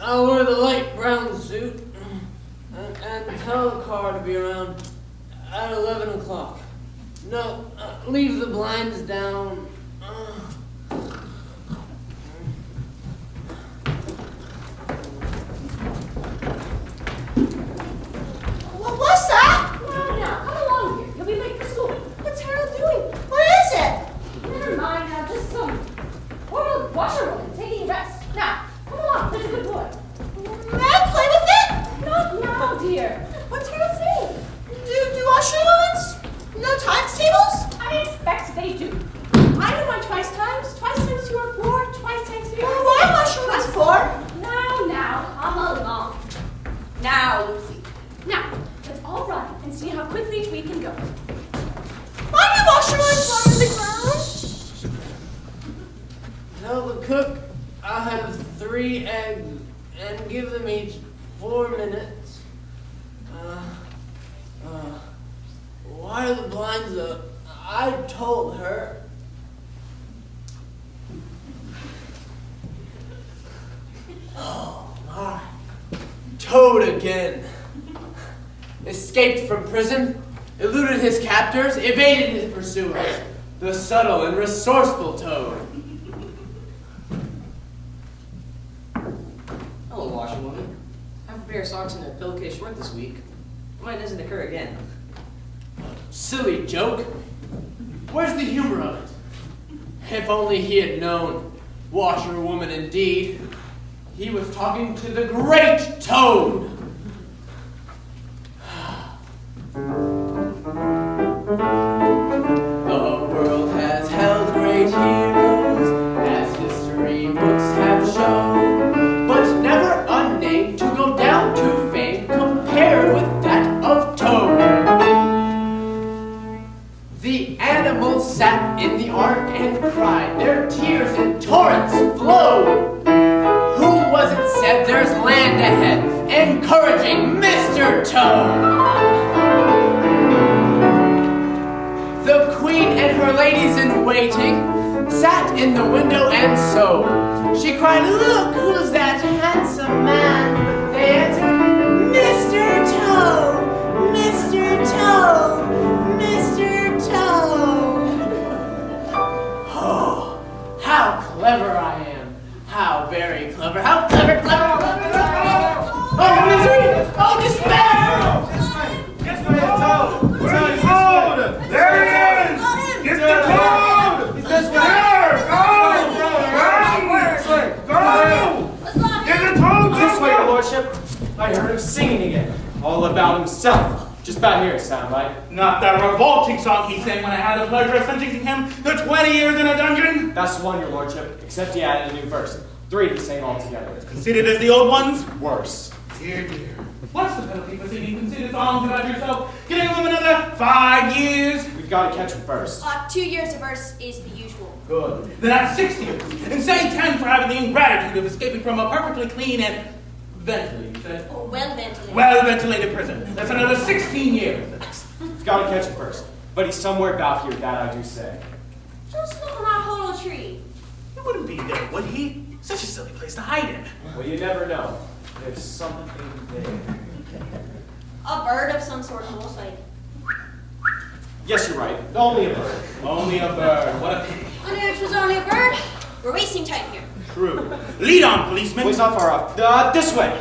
I wear the light brown suit and tell the car to be around at 11 o'clock. No, leave the blinds down. What's that? Now, come along here. You'll be late for school. What's Harold doing? What is it? Never mind now, just some poor washerwoman taking a rest. Now, come along, there's a good boy. May I play with it? Not now, dear. What's Harold saying? Do washerwomen no times tables? I expect they do. I know my twice times. Twice times 2 are 4. Twice times 3 are 6. Why washerwomen's four? Now, come along. Now, Lucy. Now, let's all run and see how quickly we can go. Why do washerwomen on the ground? Tell the cook I'll have 3 eggs and give them each 4 minutes. Why are the blinds up? I told her. Oh my. Toad again. Escaped from prison, eluded his captors, evaded his pursuers. The subtle and resourceful Toad. Hello, washerwoman. I have a pair of socks and a pillowcase short this week. Why doesn't occur again? Silly joke. Where's the humor of it? If only he had known. Washerwoman indeed. He was talking to the great Toad. The animals sat in the ark and cried. Their tears in torrents flowed. Who was it said there's land ahead, encouraging Mr. Toad? The queen and her ladies in waiting sat in the window and sewed. She cried, "Look, who's that handsome man?" They answered, "Mr. Toad, Mr. Toad, Mr. Toad." Oh, how clever I am. How very clever. How clever, clever, clever, clever. Oh, misery. Oh, despair. This way, Toad. Toad, there he is. Get the Toad. He's this way. Get the Toad. This way, your lordship. I heard him singing again. All about himself. Just about here, it sound like. Not that revolting song he sang when I had the pleasure of sentencing him to 20 years in a dungeon. That's one, your lordship, except he added a new verse. 3 he sang altogether. Conceited as the old ones? Worse. Dear, dear. What's the penalty for singing conceited songs about yourself? Getting him another 5 years? We've got to catch him first. 2 years a verse is the usual. Good. Then that's 6 years. And say 10 for having the ingratitude of escaping from a perfectly clean and ventilated, you said? Oh, well ventilated. Well-ventilated prison. That's another 16 years. We've got to catch him first. But he's somewhere about here, that I do say. Just look on that hollow tree. He wouldn't be there, would he? Such a silly place to hide in. Well, you never know. There's something there. A bird of some sort, almost like. Yes, you're right. Only a bird. Only a bird. What a pity. I knew it was only a bird. We're wasting time here. True. Lead on, policeman. Well, he's not far off. This way.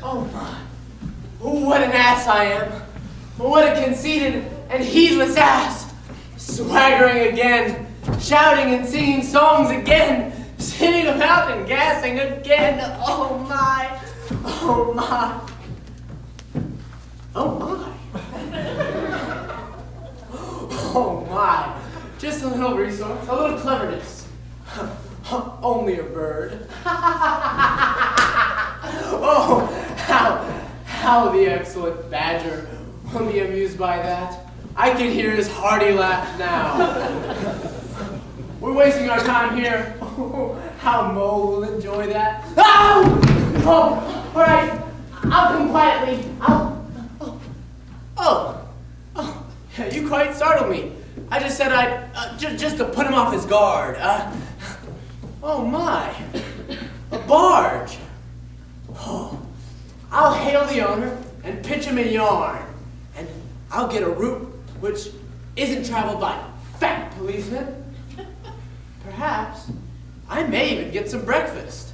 Oh my. What an ass I am. What a conceited and heedless ass. Swaggering again, shouting and singing songs again, sitting about and gassing again. Oh my. Oh my. Oh my. Oh my. Just a little resource, a little cleverness. Only a bird. Oh, how the excellent badger will be amused by that. I can hear his hearty laugh now. We're wasting our time here. Oh, how Mo will enjoy that. Oh! Oh, all right. I'll come quietly. Oh, you quite startled me. I just said I'd, just to put him off his guard. Oh my, a barge. Oh, I'll hail the owner and pitch him a yarn, and I'll get a route which isn't traveled by fat policemen. Perhaps I may even get some breakfast.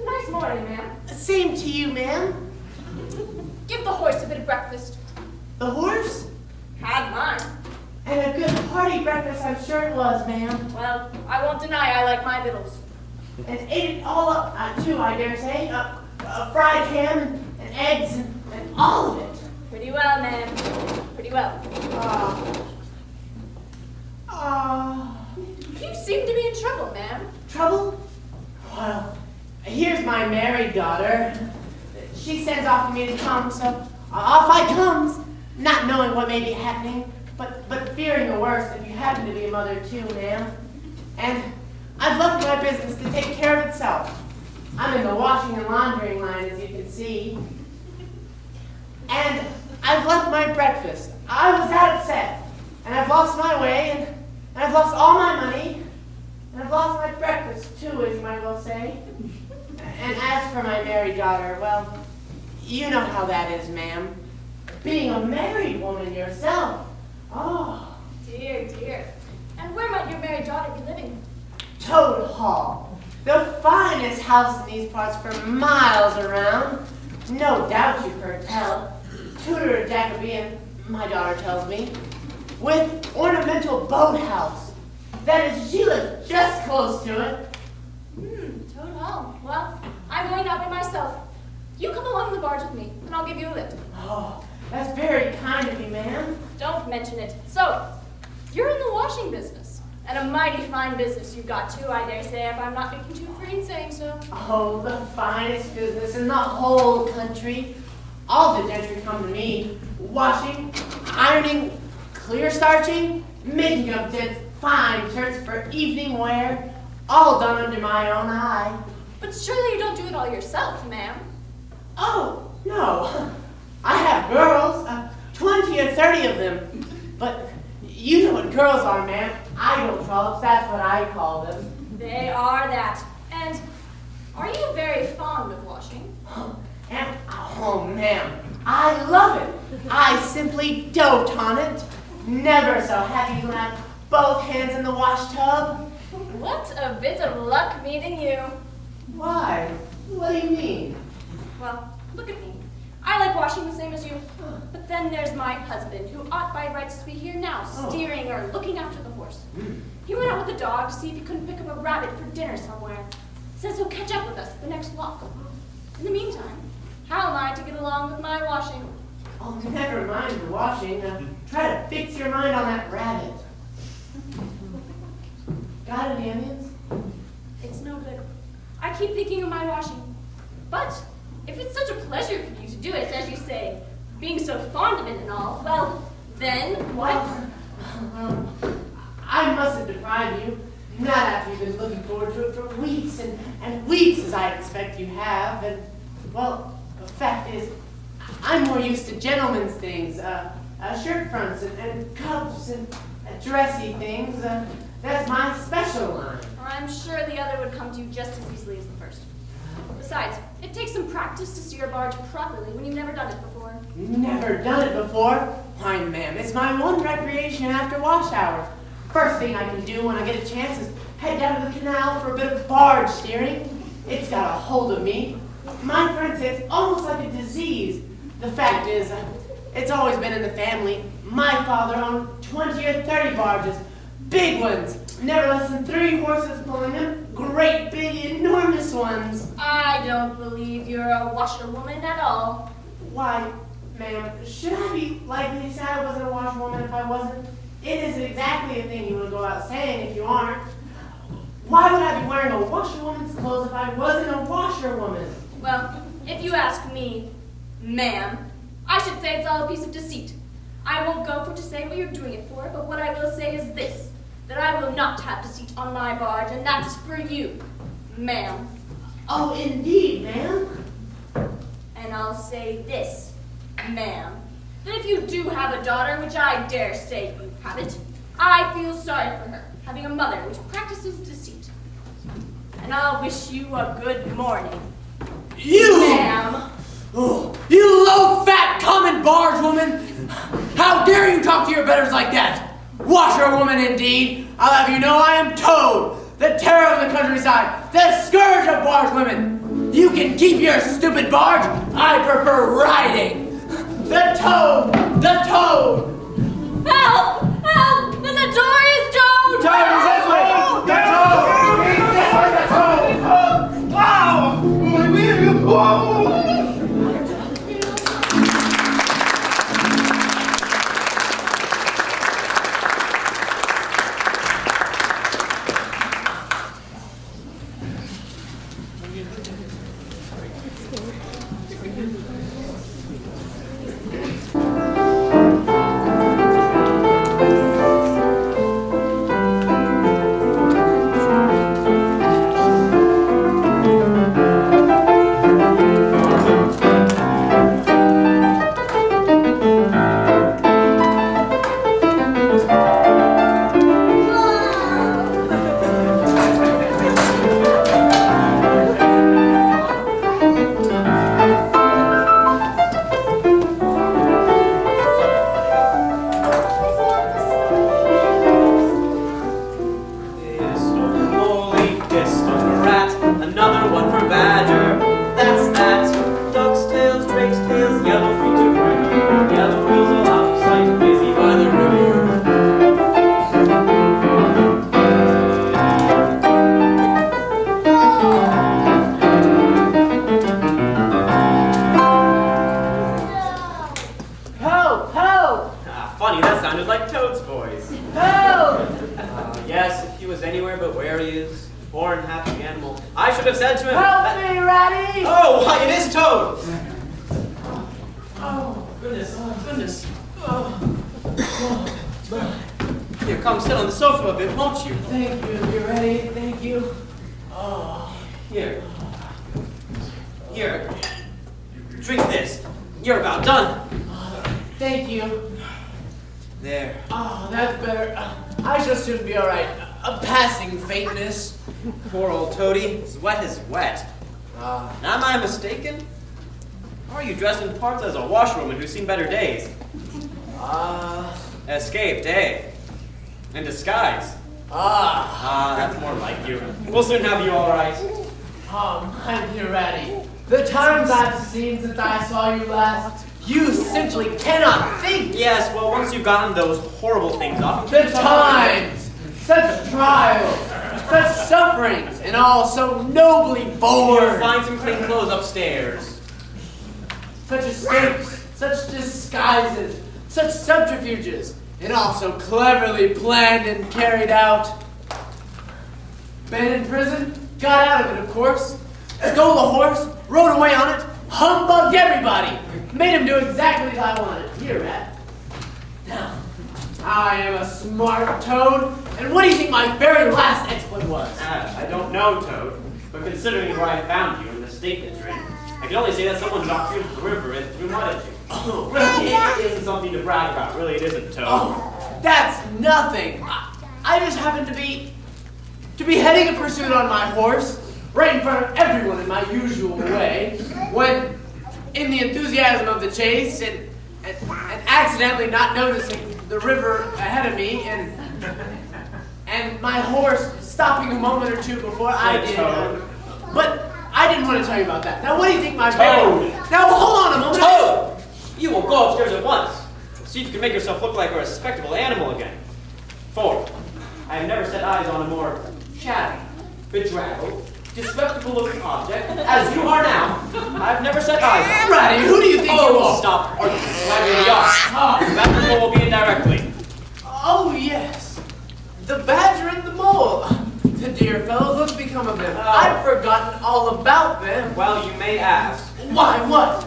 Nice morning, ma'am. Same to you, ma'am. Give the horse a bit of breakfast. The horse? Had mine. And a good hearty breakfast, I'm sure it was, ma'am. Well, I won't deny I like my victuals. And ate it all up, too, I dare say. Fried ham and eggs and all of it. Pretty well, ma'am. Pretty well. You seem to be in trouble, ma'am. Trouble? Well, here's my married daughter. She sends off for me to come, so off I comes, not knowing what may be happening, but fearing the worst if you happen to be a mother too, ma'am. And I've left my business to take care of itself. I'm in the washing and laundering line, as you can see. And I've left my breakfast. I was that upset. And I've lost my way, and I've lost all my money, and I've lost my breakfast too, as you might well say. And as for my married daughter, well, you know how that is, ma'am. Being a married woman yourself. Oh. Dear, dear. And where might your married daughter be living? Toad Hall. The finest house in these parts for miles around. No doubt you've heard tell. Tudor Jacobean, my daughter tells me. With ornamental boathouse. That is, she lives just close to it. Toad Hall. Well, I'm going that way myself. You come along the barge with me, and I'll give you a lift. Oh, that's very kind of you, ma'am. Don't mention it. So, you're in the washing business. And a mighty fine business you've got too, I dare say, if I'm not making too free in saying so. Oh, the finest business in the whole country. All the gentry come to me. Washing, ironing, clear starching, making of gents fine shirts for evening wear, all done under my own eye. But surely you don't do it all yourself, ma'am. Oh, no. I have girls, 20 or 30 of them. But you know what girls are, ma'am. Idle trollops, that's what I call them. They are that. And are you very fond of washing? And, oh, ma'am, I love it. I simply dote on it. Never so happy when I have both hands in the wash tub. What a bit of luck meeting you. Why? What do you mean? Well, look at me. I like washing the same as you. But then there's my husband, who ought by rights to be here now, steering or looking after the horse. He went out with the dog to see if he couldn't pick up a rabbit for dinner somewhere. Says he'll catch up with us at the next walk. In the meantime, how am I to get along with my washing? Oh, never mind the washing. Try to fix your mind on that rabbit. Got any onions? It's no good. I keep thinking of my washing. But if it's such a pleasure for you to do it, as you say, being so fond of it and all, well, then what? I mustn't deprive you. Not after you've been looking forward to it for weeks and weeks, as I expect you have. And, well, the fact is, I'm more used to gentlemen's things, shirt fronts and cuffs and dressy things. That's my special line. I'm sure the other would come to you just as easily as the first. Besides, it takes some practice to steer a barge properly when you've never done it before. Never done it before? Why, ma'am, it's my one recreation after wash hours. First thing I can do when I get a chance is head down to the canal for a bit of barge steering. It's got a hold of me. My friend says it's almost like a disease. The fact is, it's always been in the family. My father owned 20 or 30 barges. Big ones. Never less than 3 horses pulling them. Great, big, enormous ones. I don't believe you're a washerwoman at all. Why, ma'am, should I be likely to say I wasn't a washerwoman if I wasn't? It isn't exactly a thing you want to go out saying if you aren't. Why would I be wearing a washerwoman's clothes if I wasn't a washerwoman? Well, if you ask me, ma'am, I should say it's all a piece of deceit. I won't go for to say what you're doing it for, but what I will say is this, that I will not have deceit on my barge, and that's for you, ma'am. Oh, indeed, ma'am. And I'll say this, ma'am, that if you do have a daughter, which I dare say you have it, I feel sorry for her, having a mother which practices deceit. And I'll wish you a good morning. You! Ma'am. Oh, you low-fat, common barge woman! How dare you talk to your betters like that? Washerwoman, indeed! I'll have you know I am Toad, the terror of the countryside, the scourge of barge women. You can keep your stupid barge. I prefer riding. The Toad! The Toad! Help! Help! The notorious Toad! Toad is this way! The Toad! This way, the Toad! Wow! My wheel! Whoa! he was anywhere but where he is, poor and happy animal, I should have said to him, Help me, Ratty! Oh, why, it is Toad! Oh, goodness. Here, come sit on the sofa a bit, won't you? Thank you, you ready? Thank you. Oh, Here. Here. Drink this. You're about done. thank you. There. Oh, that's better. I shall soon be all right. A passing faintness. Poor old Toady. As wet as wet. Ah. Am I mistaken? Or are you dressed in parts as a washerwoman who's seen better days? Escaped, eh? In disguise. That's more like you. We'll soon have you all right. Oh, my dear Ratty. The times I've seen since I saw you last, you simply cannot think. Yes, well, once you've gotten those horrible things off. The times, such trials, such sufferings, and all so nobly borne. You'll find some clean clothes upstairs. Such escapes, such disguises, such subterfuges, and all so cleverly planned and carried out. Been in prison, got out of it, of course. Stole a horse, rode away on it, humbugged everybody, made him do exactly as I wanted. Here, Rat. Now, I am a smart toad, and what do you think my very last exploit was? I don't know, Toad, but considering where I found you and the state that you're in, I can only say that someone dropped you into the river and threw mud at you. Oh, Really, it isn't something to brag about. Really, it isn't, Toad. oh, that's nothing. I just happened to be heading a pursuit on my horse, right in front of everyone in my usual way, when, in the enthusiasm of the chase and accidentally not noticing the river ahead of me, and my horse stopping a moment or two before I did. But I didn't want to tell you about that. Now, what do you think my Toad! Now, hold on a moment. Toad! You will go upstairs at once. See if you can make yourself look like a respectable animal again. For I have never set eyes on a more shabby, bedraggled, disreputable looking object as you are now. I've never set eyes on. Ratty, who do you think you are? Stop arguing. Why we are. That people will be in directly. Oh, yes. The badger and the mole. The dear fellows, what's become of them? I've forgotten all about them. Well, you may ask. Why, what?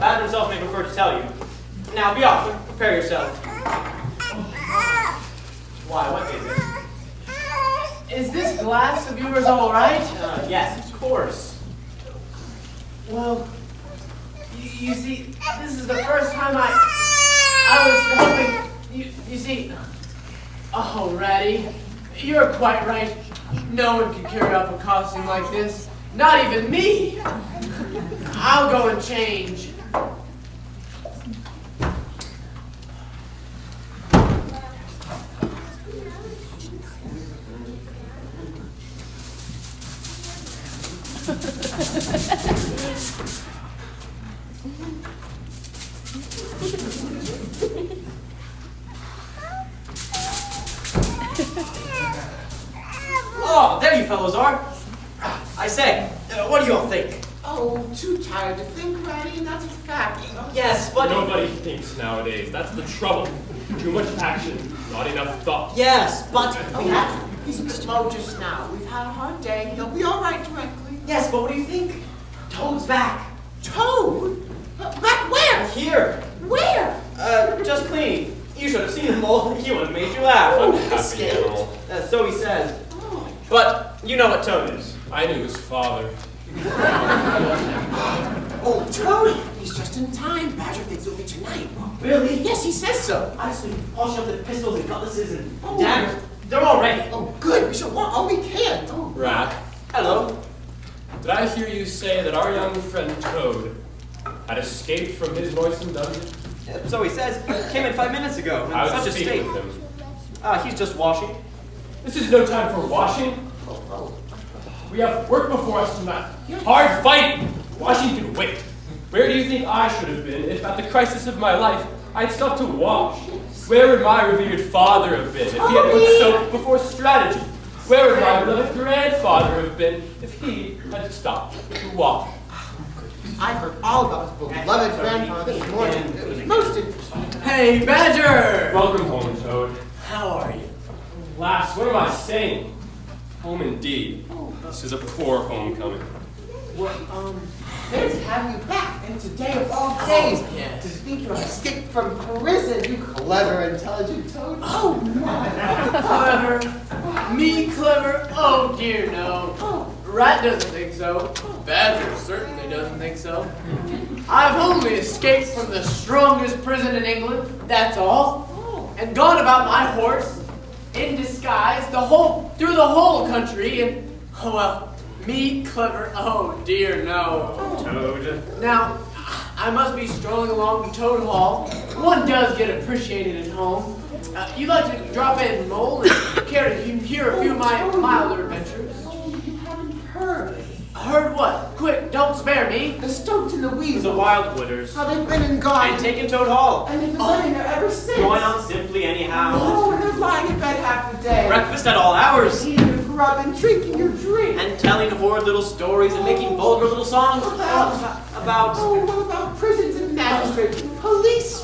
Badger himself may prefer to tell you. Now be off. Prepare yourself. Why, what is it? Is this glass of yours all right? Yes, of course. Well, you see, this is the first time I was hoping, you see, oh, Ratty, you're quite right. No one can carry off a costume like this. Not even me. I'll go and change. Oh, there you fellows are. I say, what do you all think? Oh, too tired to think, Ratty, and that's a fact. Yes, but... Nobody thinks nowadays. That's the trouble. Too much action, not enough thought. Yes, but... He's a bit low just now. We've had a hard day. He'll be all right directly. Yes, but what do you think? Toad's back. Toad? Back where? Here. Where? Just cleaning. You should have seen him, Mole. He would have made you laugh. Happy animal. So he says. But you know what Toad is. I knew his father. Oh, Toad? He's just in time. Badger thinks it'll be tonight. Really? Yes, he says so. I just been polishing up the pistols and cutlasses and daggers. They're all ready. Oh, good. We shall want all we can. Oh. Rat, Hello. did I hear you say that our young friend Toad had escaped from his noisome dungeon? So he says. Came in 5 minutes ago. In I was such a speaking state. with him. He's just washing. This is no time for washing. We have work before us tonight. Hard fighting. Washing can wait. Where do you think I should have been if, at the crisis of my life, I'd stopped to wash? Where would my revered father have been if he had put soap before strategy? Where would my beloved grandfather have been if he had stopped to wash? I heard all about his beloved grandfather this morning. It was most interesting. Hey, Badger! Welcome home, Toad. How are you? Alas, what am I saying? Home indeed. This is a poor homecoming. Well, great to have you back, and today of all days, yes. to think you escaped from prison, you clever, intelligent toad. Oh, my. Clever? Me clever? Oh dear, no. Rat doesn't think so. Badger certainly doesn't think so. I've only escaped from the strongest prison in England, that's all. And gone about my horse, in disguise, through the whole country, and, oh well, me clever, oh dear, no. Toad. Now, I must be strolling along to Toad Hall. One does get appreciated at home. You'd like to drop in, Mole, and care to hear a few of my milder adventures? Oh, you haven't heard. Heard what? Quick, don't spare me. The Stoats and the Weasels. The Wildwooders. How they've been and gone. And taken Toad Hall. And they've been living there ever since. Going on simply anyhow. Oh, and they're lying in bed half the day. Breakfast at all hours. Eating your grub and drinking your drink. And telling horrid little stories and making vulgar little songs about Oh, what about prisons and magistrates and police?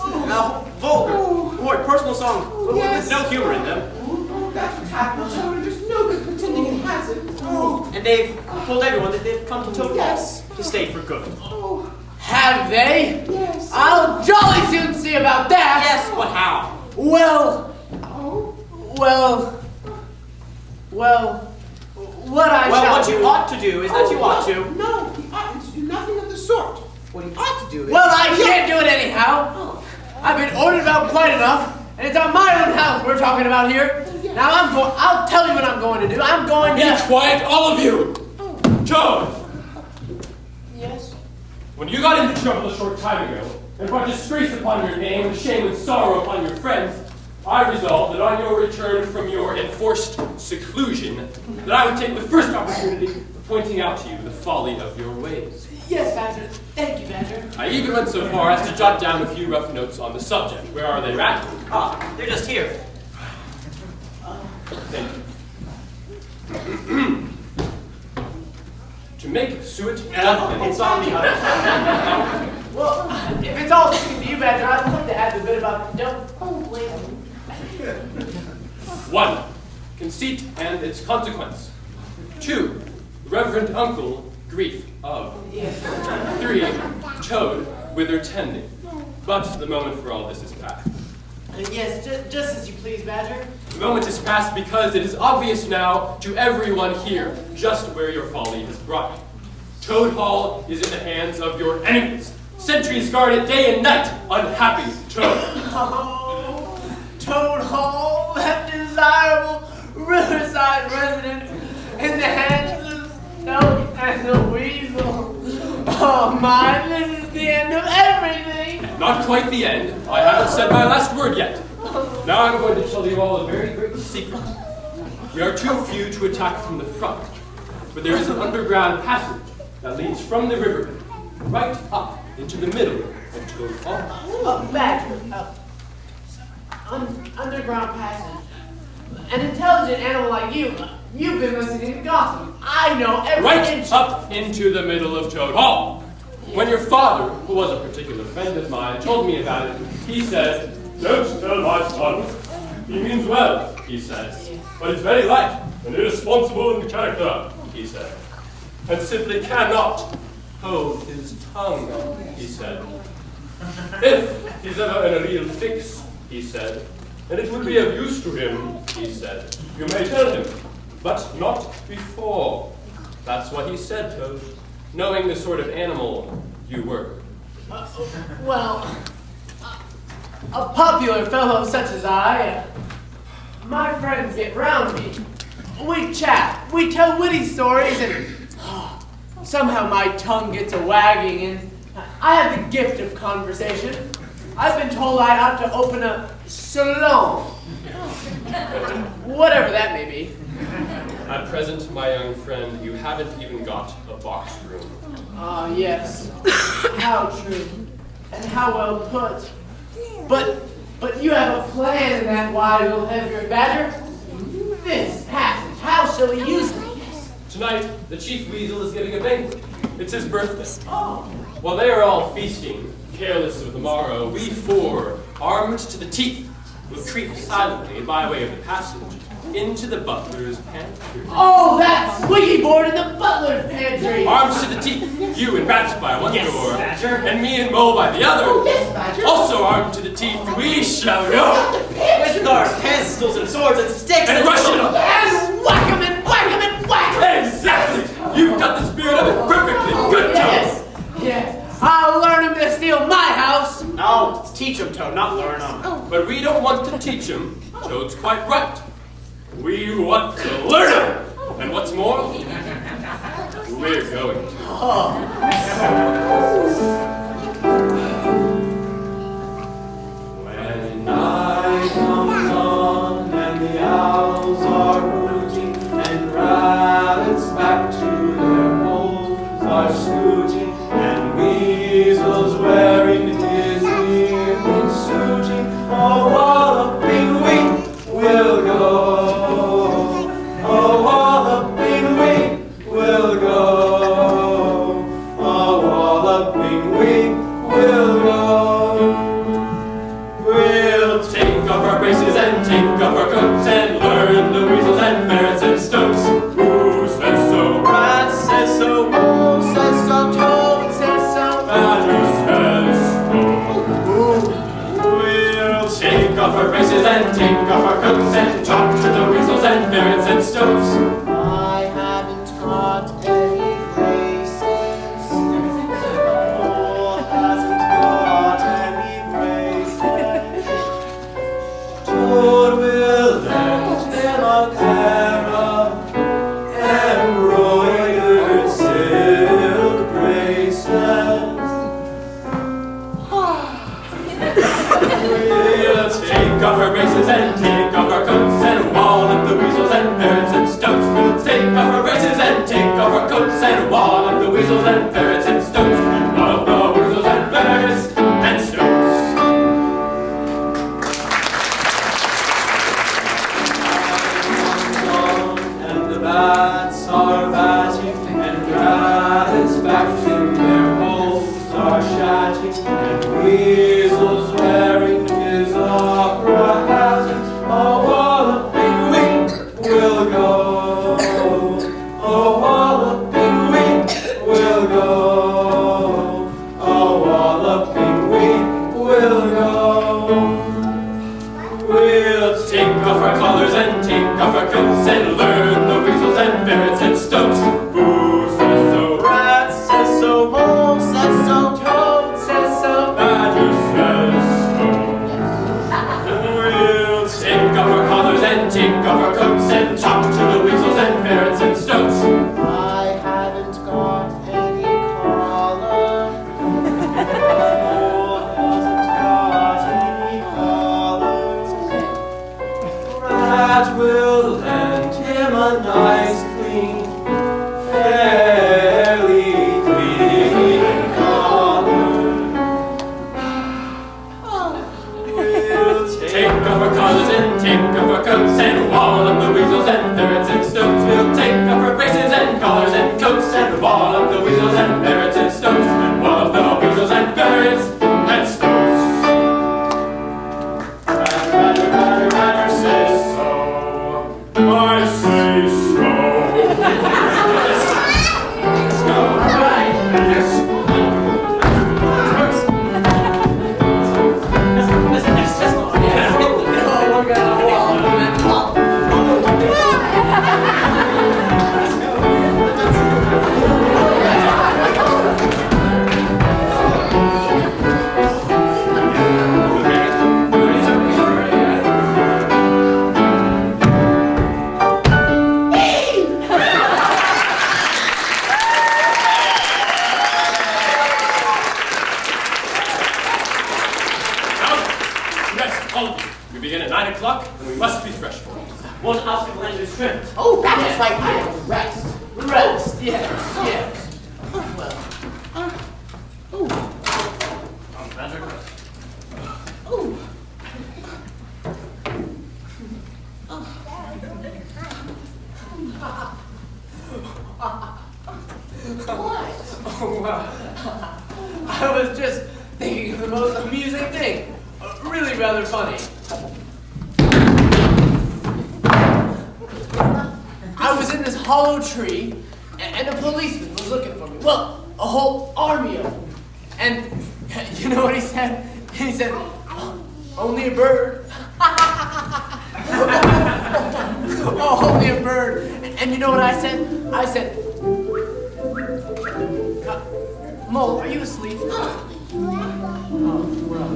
vulgar, horrid personal songs yes. with no humor in them. Oh, that's what's happened, children. There's no good pretending it hasn't. Oh. And they've told everyone that they've come to Toad Hall Yes. to stay for good. Oh. Have they? Yes. I'll jolly soon see about that. Yes, but how? Well, what I shall what do. you ought to do is that you ought to. No, he oughtn't to do nothing of the sort. What he ought to do is... Well, I can't do it anyhow. I've been ordered about quite enough, and it's on my own house we're talking about here. Now I'll tell you what I'm going to do. I'm going to... Be quiet, all of you! Toad! Yes? When you got into trouble a short time ago, and brought disgrace upon your name and shame and sorrow upon your friends, I resolved that on your return from your enforced seclusion, that I would take the first opportunity of pointing out to you the folly of your ways. Yes, Badger. Thank you, Badger. I even went so far as to jot down a few rough notes on the subject. Where are they, Rat? They're just here. Thank you. To make suet... It's on the other side. Well, if it's all sticking to you, Badger, I'd like to add a bit about... wait. 1. Conceit and its consequence. 2. Reverend uncle, grief of. 3. Toad, whither tending. But the moment for all this is past. Yes, just as you please, Badger. The moment is past because it is obvious now to everyone here just where your folly has brought you. Toad Hall is in the hands of your enemies. Sentries guard it day and night, unhappy Toad. Oh, Toad Hall, that desirable riverside residence in the hands of the Stoat and the Weasel. Oh my, this is the end of everything. Not quite the end. I haven't said my last word yet. Now I'm going to tell you all a very great secret. We are too few to attack from the front, but there is an underground passage that leads from the river right up into the middle of Toad Hall. Badger, underground passage. An intelligent animal like you, you've been listening to gossip. I know every Right inch. up into the middle of Toad Hall. When your father, who was a particular friend of mine, told me about it, he said, "Don't tell my son. He means well," he said, "but he's very light and irresponsible in character," he said, "and simply cannot hold his tongue," he said. "If he's ever in a real fix," he said, "and it would be of use to him," he said, "you may tell him, but not before." That's what he said, Toad, knowing the sort of animal you were. Well, a popular fellow such as I, my friends get round me. We chat, we tell witty stories, and somehow my tongue gets a wagging, and I have the gift of conversation. I've been told I ought to open a salon, whatever that may be. At present, my young friend, you haven't even got a box room. Ah, yes. How true. And how well put. But you have a plan in that wise little head, Badger. This passage, how shall we use it? Tonight, the Chief Weasel is giving a banquet. It's his birthday. Oh. While they are all feasting, careless of the morrow, we four, armed to the teeth, will creep silently by way of the passage into the butler's pantry. Oh, that squeaky board in the butler's pantry! Arms to the teeth, you and Badger by one Yes, door, Badger. and me and Mole by the other. Oh, yes, Badger. Also armed to the teeth, we shall go With our pistols and swords and sticks and rush it on. And whack 'em and whack 'em and whack 'em! Exactly! You've got the spirit of it perfectly. Good job. Yes, yes. I'll learn him to steal my house. Oh, teach him, Toad, not learn him. But we don't want to teach him. Toad's quite right. We want to learn him. And what's more, we're going to. When night comes on and the owls are hooting and rabbits back to their holes are scooting and weasels wearing his evening suiting, a walloping we will go. A walloping we will go. A walloping we will go. We'll take off our braces and take off our coats and learn the weasels and ferrets and stoats. Who says so? Rat says so, Mole says so, Toad says so. Badger says so. We'll take off our braces and take off our coats and talk to the weasels and ferrets and stoats. I haven't got any braces. Mole hasn't got any braces. Toad will lend him a pair of embroidered silk braces. We'll take off our braces and take off our coats and wall up the weasels and ferrets and stoats. We'll take off our braces and take off our coats and wall up the weasels and ferrets and stoats. And wall up the weasels and ferrets and stoats. And the bats are batting, and rabbits back in their holes are chatting, and weasels wearing his opera hat. A walloping we will go. A walloping we will go. A walloping we will go. We'll take off our collars and take off our coats and learn the weasels and ferrets and stoats. Who says so? Rat says so, Mole says so, Toad says so. Badger says so. We'll take off our collars and take off our coats and talk to the weasels and ferrets and stoats. I haven't got any collar. Mole hasn't got any collars. Rat will lend him a nice clean, fairly clean collar. We'll Take off our collars and take off our coats and wall up the weasels and ferrets and stoats. We'll take off our braces and collars and coats and wall up the weasels and ferrets and stoats. And wall up the weasels and ferrets and stoats. Badger, badger, badger says so. I say so. All right. Yes. Rest, all of you. We begin at 9 o'clock, and we must be fresh for it. One house can lend his trim. Oh, that's right. I have to rest. Rest, yes, yes. Well, oh, wow. I was just thinking of the most amusing thing. Really rather funny. I was in this hollow tree, and a policeman was looking for me. Well, a whole army of them. And you know what he said? He said, only a bird. Oh, only a bird. And you know what I said? I said, Mole, are you asleep? Oh, well.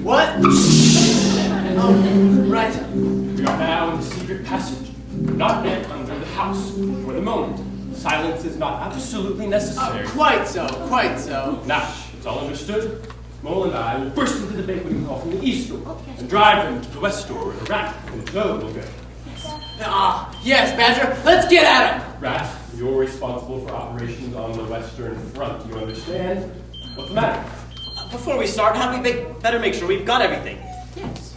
What? Oh, right. We are now in the secret passage, not yet under the house. For the moment, silence is not absolutely necessary. Quite so, quite so. Now, it's all understood. Mole and I will burst into the banqueting hall from the east door and drive them to the west door where the rat and Toad will go. Yes, Badger, let's get at him. Rat, you're responsible for operations on the western front. You understand? What's the matter? Before we start, hadn't we better make sure we've got everything? Yes.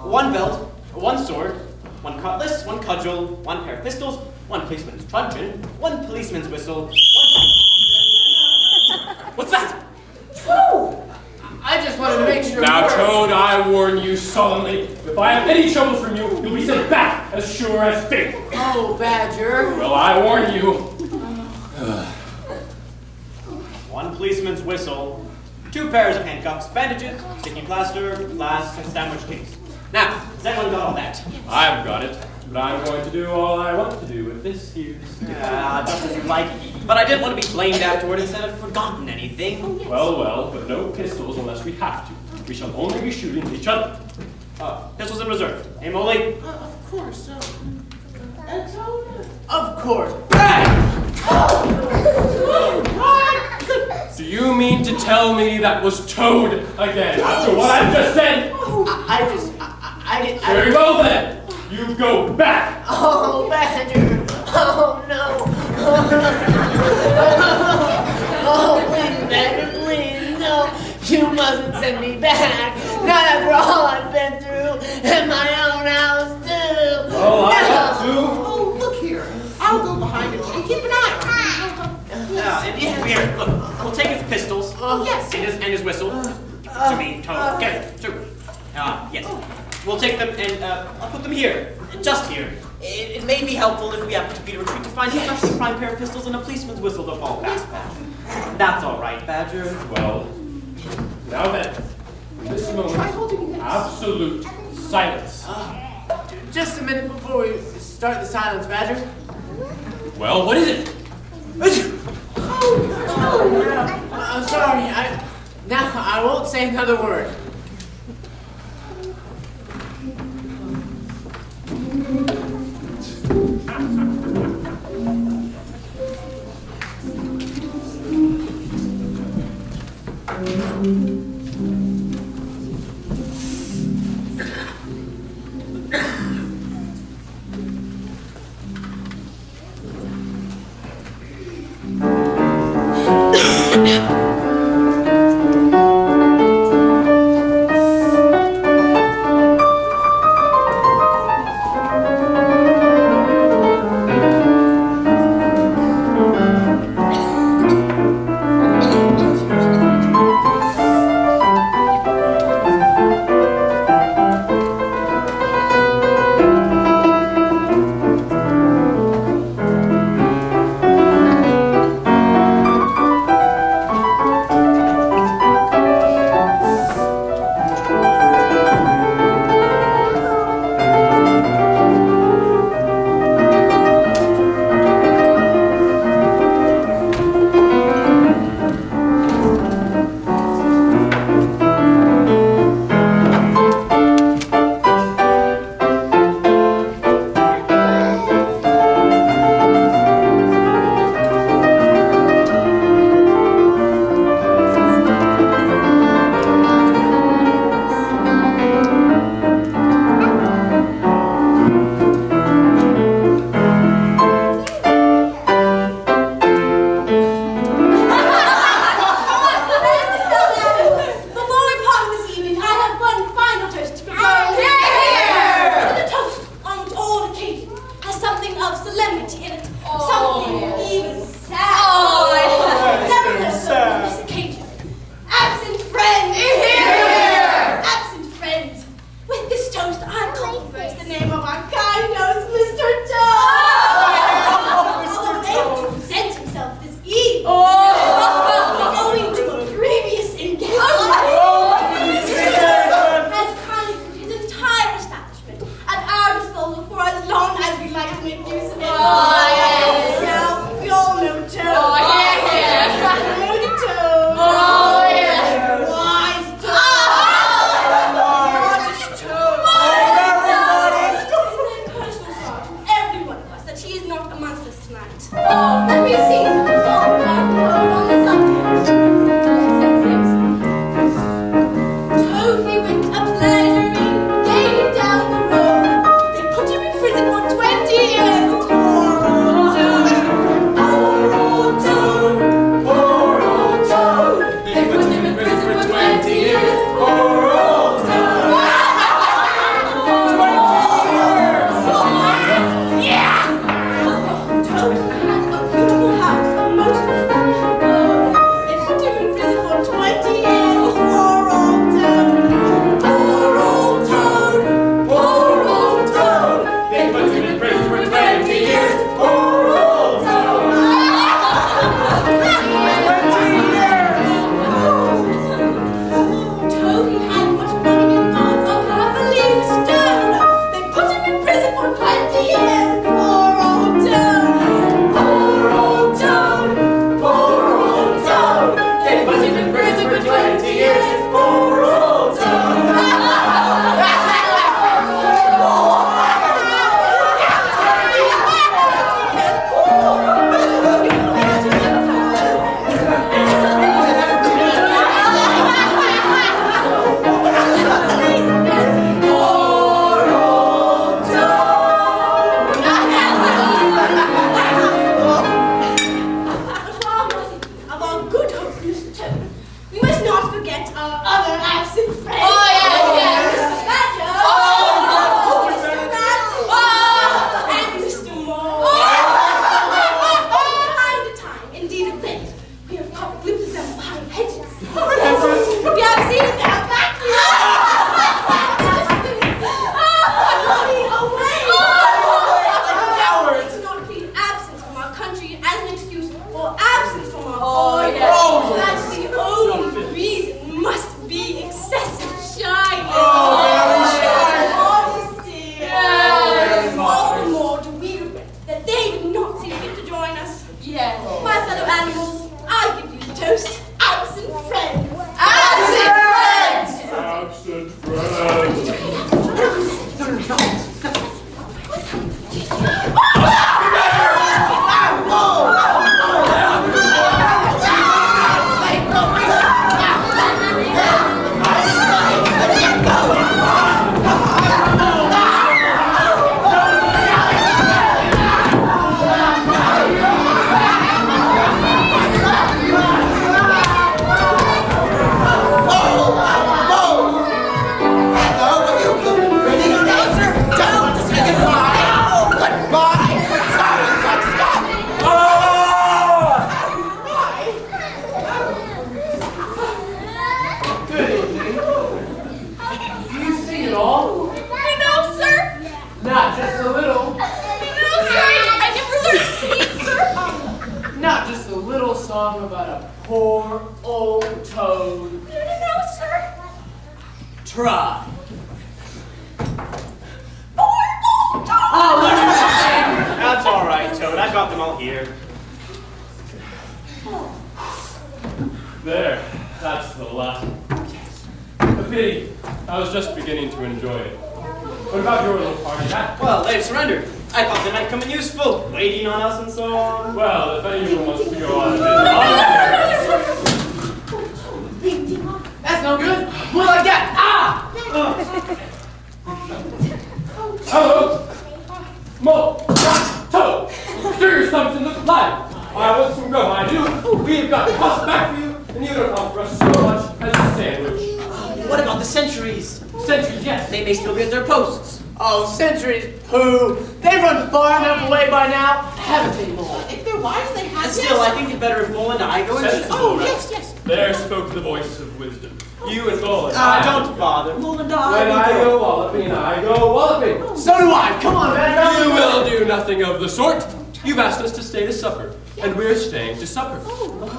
One belt, one sword, one cutlass, one cudgel, one pair of pistols, one policeman's truncheon, one policeman's whistle, What's that? I just wanted to make sure. Now, Toad, I warn you solemnly, if I have any trouble from you, you'll be sent back as sure as fate. Oh, Badger. Well, I warn you. One policeman's whistle, 2 pairs of handcuffs, bandages, sticky plaster, glass, and sandwich case. Now, has anyone got all that? I've got it, but I'm going to do all I want to do with this here. Just as you like. But I didn't want to be blamed afterward instead of forgotten anything. Oh, yes. Well, but no pistols unless we have to. We shall only be shooting at each other. Pistols in reserve. Hey, Molly? Of course. Of course. Bang! Do you mean to tell me that was Toad again after what I've just said? I Very well then. You go back. Oh, Badger. Oh, no. Oh, please, Badger, please, no. You mustn't send me back. Not after all I've been through in my own house, too. Oh, I have to. Oh, look here. I'll go behind him and keep an eye on him. Here, look. We'll take his pistols. Yes. And his whistle. To me, Toad. Get it. To. Yes. We'll take them and I'll put them here. Just here. It may be helpful if we happen to be to retreat to find a freshly primed pair of pistols and a policeman's whistle to fall back. That's all right, Badger. Well, now then, in this moment, absolute silence. Just a minute before we start the silence, Badger. Well, what is it? I'm sorry. I won't say another word.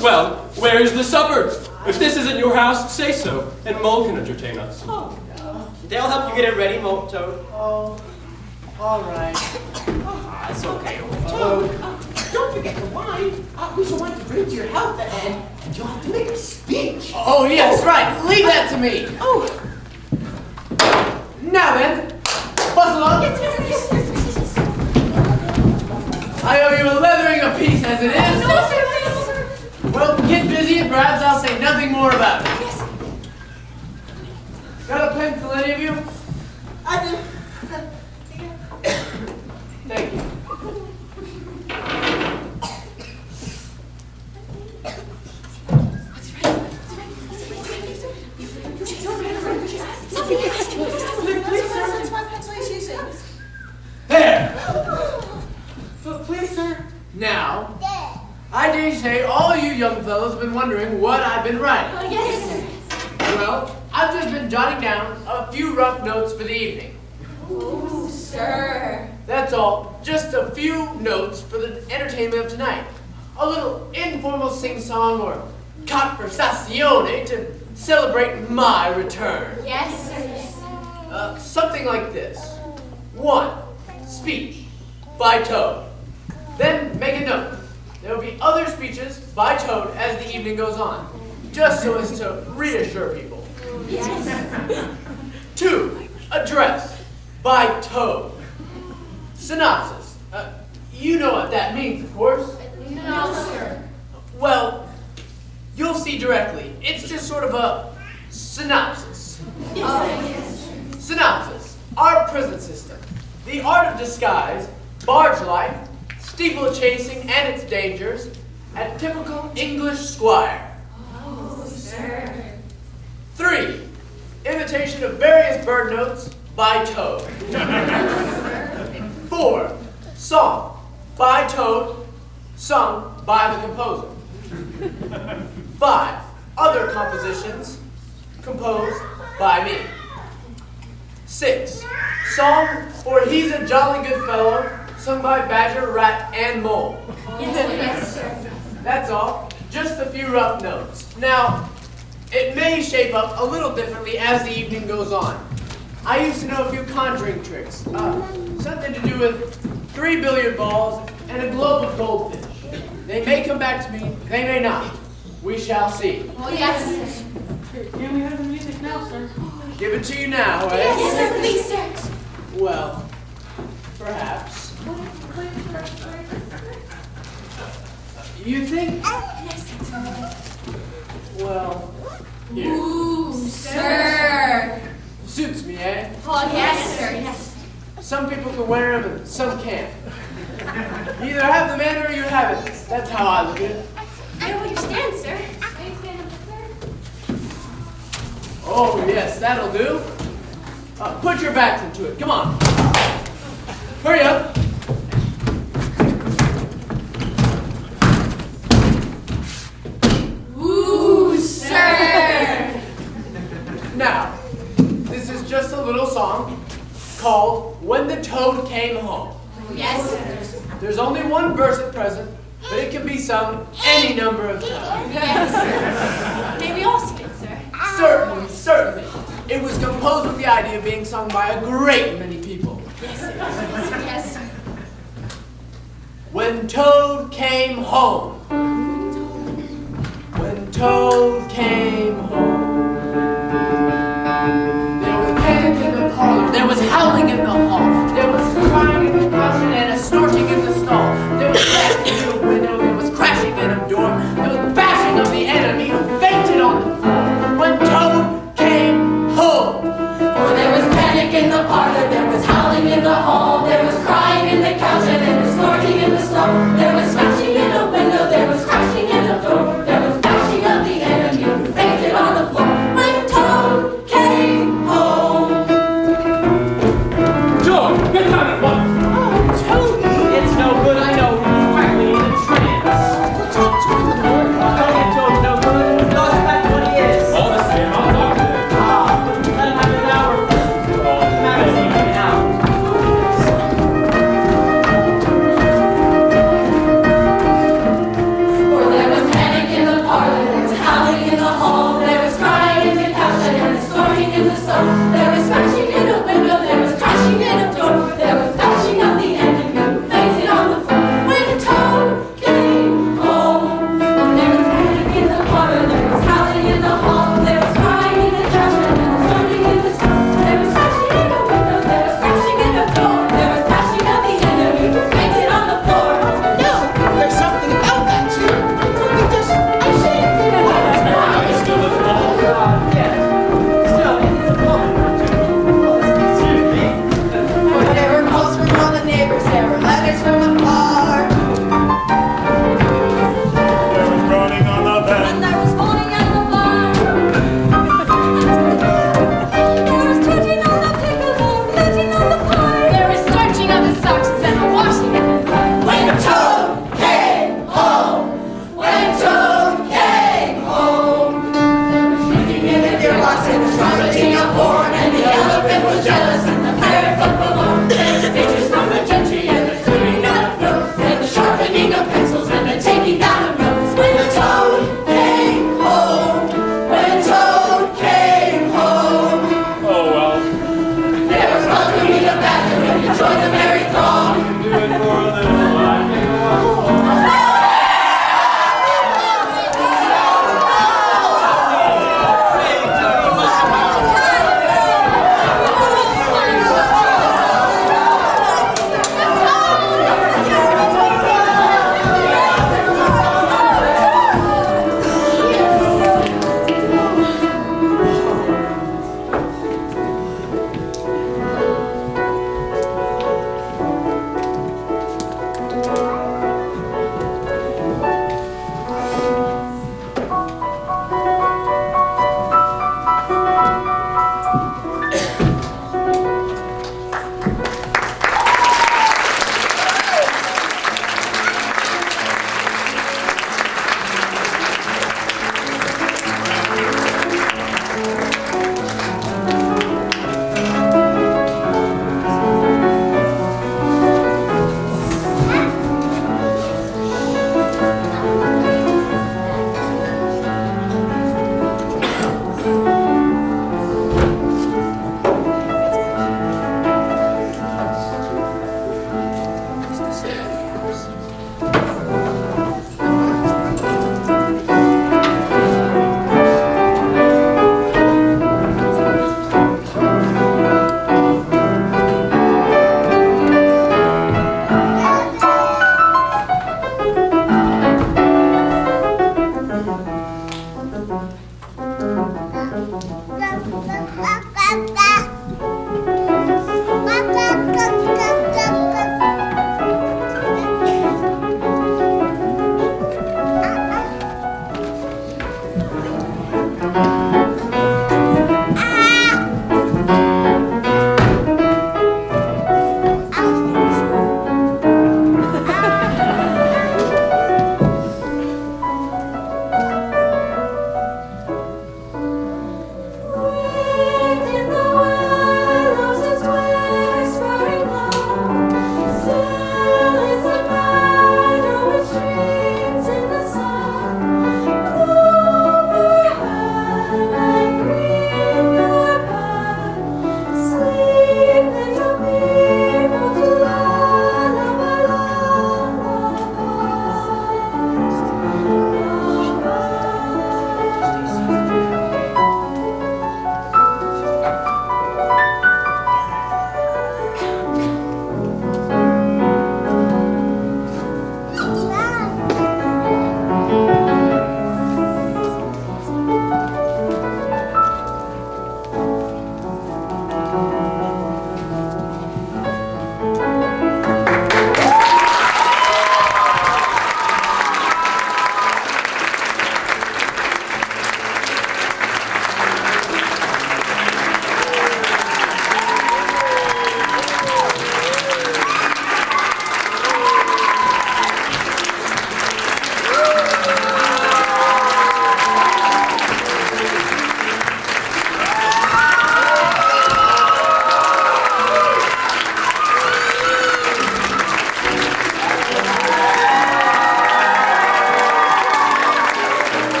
Well, where is the supper? If this isn't your house, say so, and Mole can entertain us. Oh. They'll help you get it ready, Mole Toad. Oh, all right. It's okay. Toad, don't forget the wine. We shall want to drink to your health, and you'll have to make a speech. Oh, yes, right. Leave that to me. Oh. Now then, bustle on. Yes. I owe you a leathering apiece as it is. No, sir. Well, get busy and perhaps I'll say nothing more about it. Yes. Got a pencil, any of you? I do. Thank you. There! Please, sir. Now, I dare say all you young fellows have been wondering what I've been writing. Yes. Well, I've just been jotting down a few rough notes for the evening. Oh, sir. That's all. Just a few notes for the entertainment of tonight. A little informal sing-song or conversazione to celebrate my return. Yes, sir. Something like this. 1. Speech by Toad. Then make a note. There will be other speeches by Toad as the evening goes on, just so as to reassure people. Yes. 2. Address by Toad. Synopsis. You know what that means, of course. No, sir. Well, you'll see directly. It's just sort of a synopsis. Yes. Synopsis. Our prison system. The art of disguise, barge life, steeple chasing and its dangers, a typical English squire. Oh, sir. 3. Imitation of various bird notes by Toad. 4. Song by Toad, sung by the composer. 5. Other compositions composed by me. 6. Song for He's a Jolly Good Fellow, sung by Badger, Rat, and Mole. Yes, sir. That's all. Just a few rough notes. Now, it may shape up a little differently as the evening goes on. I used to know a few conjuring tricks. Something to do with 3 billiard balls and a globe of goldfish. They may come back to me, they may not. We shall see. Oh, yes. Can we have the music now, sir? Give it to you now, eh? Yes, sir, please, sir. Well, perhaps. You think? Yes, Well, here. ooh, sir. Suits me, eh? Oh, yes, sir, yes. Some people can wear them and some can't. You either have the man or you haven't. That's how I look at it. I don't understand, sir. Are you a fan of the third? Oh, yes, that'll do. Put your backs into it. Come on. Hurry up. Ooh, sir. Now, this is just a little song called When the Toad Came Home. Yes, sir. There's only one verse at present, but it can be sung any number of times. Yes, sir. May we all sing it, sir? Certainly, certainly. It was composed with the idea of being sung by a great many people. Yes, sir. Yes, sir. When Toad came home. When Toad came home. There was panic in the parlor. There was howling in the hall. There was crying in the closet and a snorting in the stall. There was bashing in the window. There was crashing in a door. There was bashing of the enemy who fainted on the floor. When Toad came home. For there was panic in the parlor, there was howling in the hall, there was crying in the couch, and there was snorting in the stall. There was smashing in a window, there was crashing in a door, there was bashing of the enemy who fainted on the floor. When Toad came home. Toad, get down at once! Oh, Toady! It's no good, I know. You're practically in a trance. Well, talk to him, Lord. Telling you Toad's no good. Lost back to what he is. All the same, I'll talk to him. Ah, let him have an hour first. The matter's even out. For there was panic in the parlor, there was howling in the hall, there was crying in the couch, and there was snorting in the stall. There was smashing in a window, there was crashing in a door, there was bashing of the enemy who fainted on the floor. When Toad came home, there was panic in the parlor, there was howling in the hall, there was crying in the couch, and there was snorting in the stall. There was smashing in a window, there was crashing in a door, there was bashing of the enemy who fainted on the floor. No, there's something about that, too. Something just, I say, Still lives Oh, God, yes. Still, it's a woman. Excuse me. For there were calls from all the neighbors, there were letters from afar. There was groaning on the bed. And there was falling at the bar. There was touching on the pickleball, touching on the pie. There was starching of the socks and the washing of the clothes. When Toad came home, when Toad came home. Shrieking in the deer box and the trumpeting of horn, and the elephant was jealous and the parrot felt forlorn. There was speeches from the gentry and the clearing out of throats, and the sharpening of pencils and the taking down of notes. When the Toad came home, when Toad came home. Oh, well. There was welcoming of battle and you joined the merry throng. Do it for a little while. Take a walk home.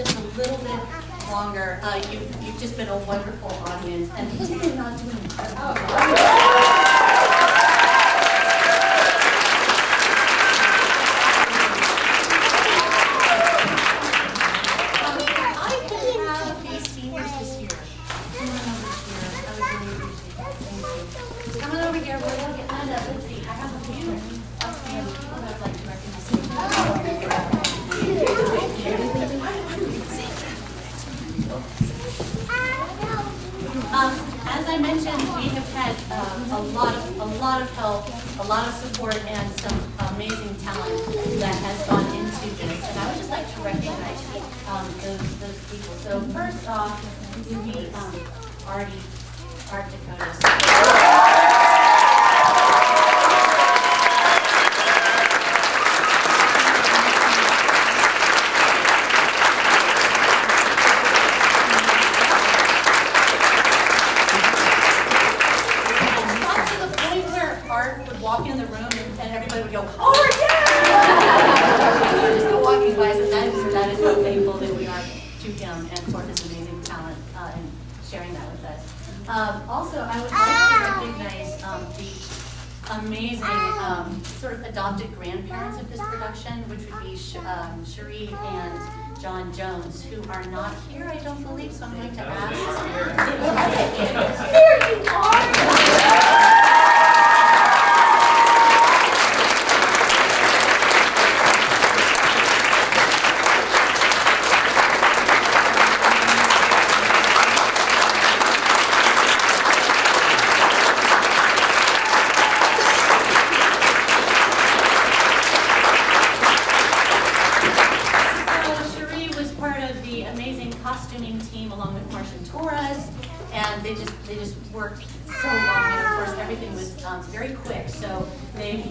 just a little bit longer. You've just been a wonderful audience, and you're not doing I could have these seniors this year. Come on over here. I would really appreciate that. Thank you. Come on over here. We're going to get lined up. Let's see. I have a few outstanding people that I'd like to recognize. As I mentioned, we have had a lot of help, a lot of support, and some amazing talent that has gone into this. And I would just like to recognize those people. So first off, we Artie, Art Dakotas. Walk in the room and everybody would go, oh yeah! Just go walking by, so that is how thankful that we are to him and for his amazing talent and sharing that with us. Also, I would like to recognize the amazing sort of adopted grandparents of this production, which would be Cherie and John Jones, who are not here, I don't believe, so I'm going to ask. Here you are! They just worked so long, and of course everything was very quick. So they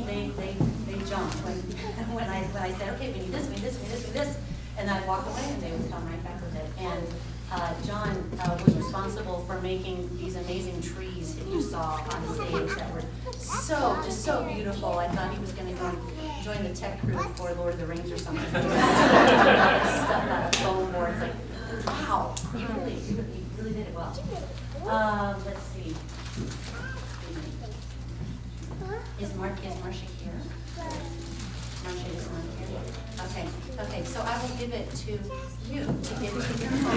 jumped when I said, okay, we need this, we need this, we need this, we need this, and I'd walk away and they would come right back with it. And John was responsible for making these amazing trees that you saw on the stage that were so beautiful. I thought he was going to go and join the tech crew for Lord of the Rings or something. Stuff out of foam boards, like wow, you really did it well. Let's see. Is Marcia here? Marcia is not here. Okay, so I will give it to you to give to your mom.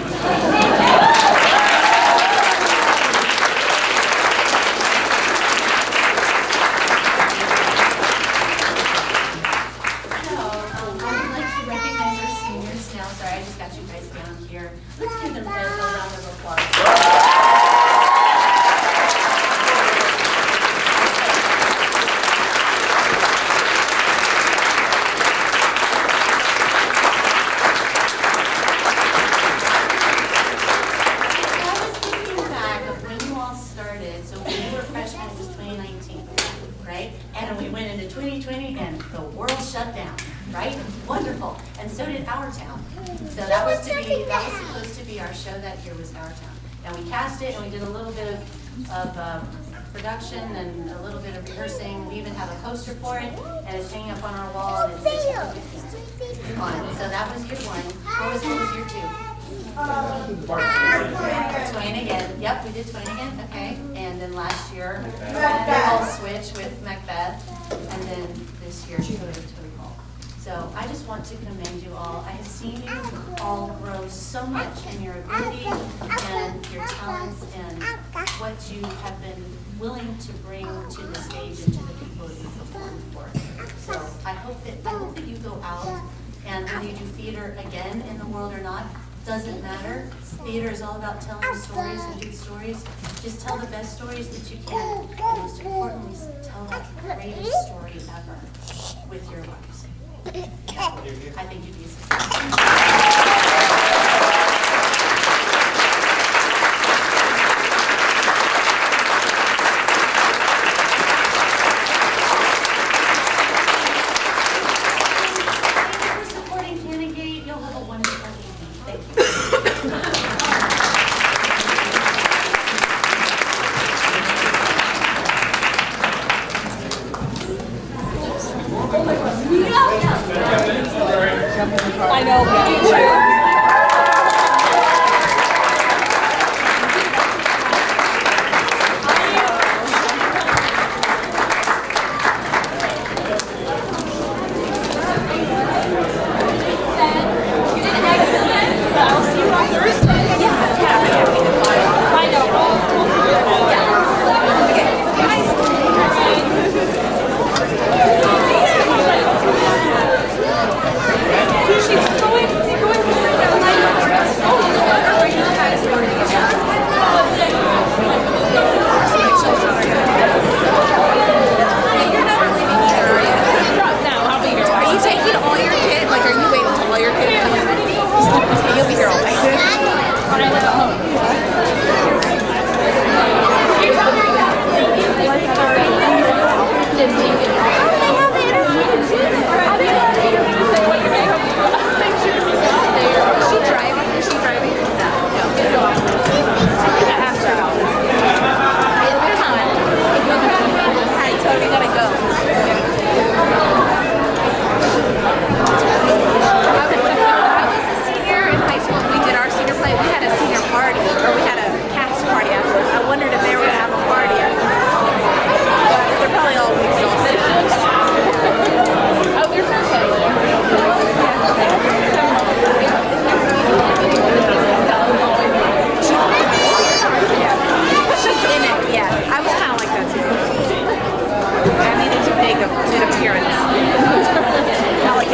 Production and a little bit of rehearsing. We even have a poster for it, and it's hanging up on our wall, and it says on it. So that was year one. What was year two? Twain again. Yep, we did Twain again. Okay. And then last year, we all switch with Macbeth, and then this year, Toad Hall. So I just want to commend you all. I have seen you all grow so much in your ability and your talents and what you have been willing to bring to the stage and to the people that you perform for. So I hope that you go out, and whether you do theater again in the world or not, doesn't matter. Theater is all about telling stories and good stories. Just tell the best stories that you can, and most importantly, tell the greatest story ever with your lives. I think you'd be a success. I know, me too.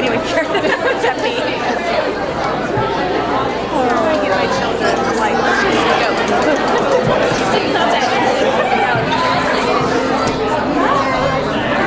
anyway.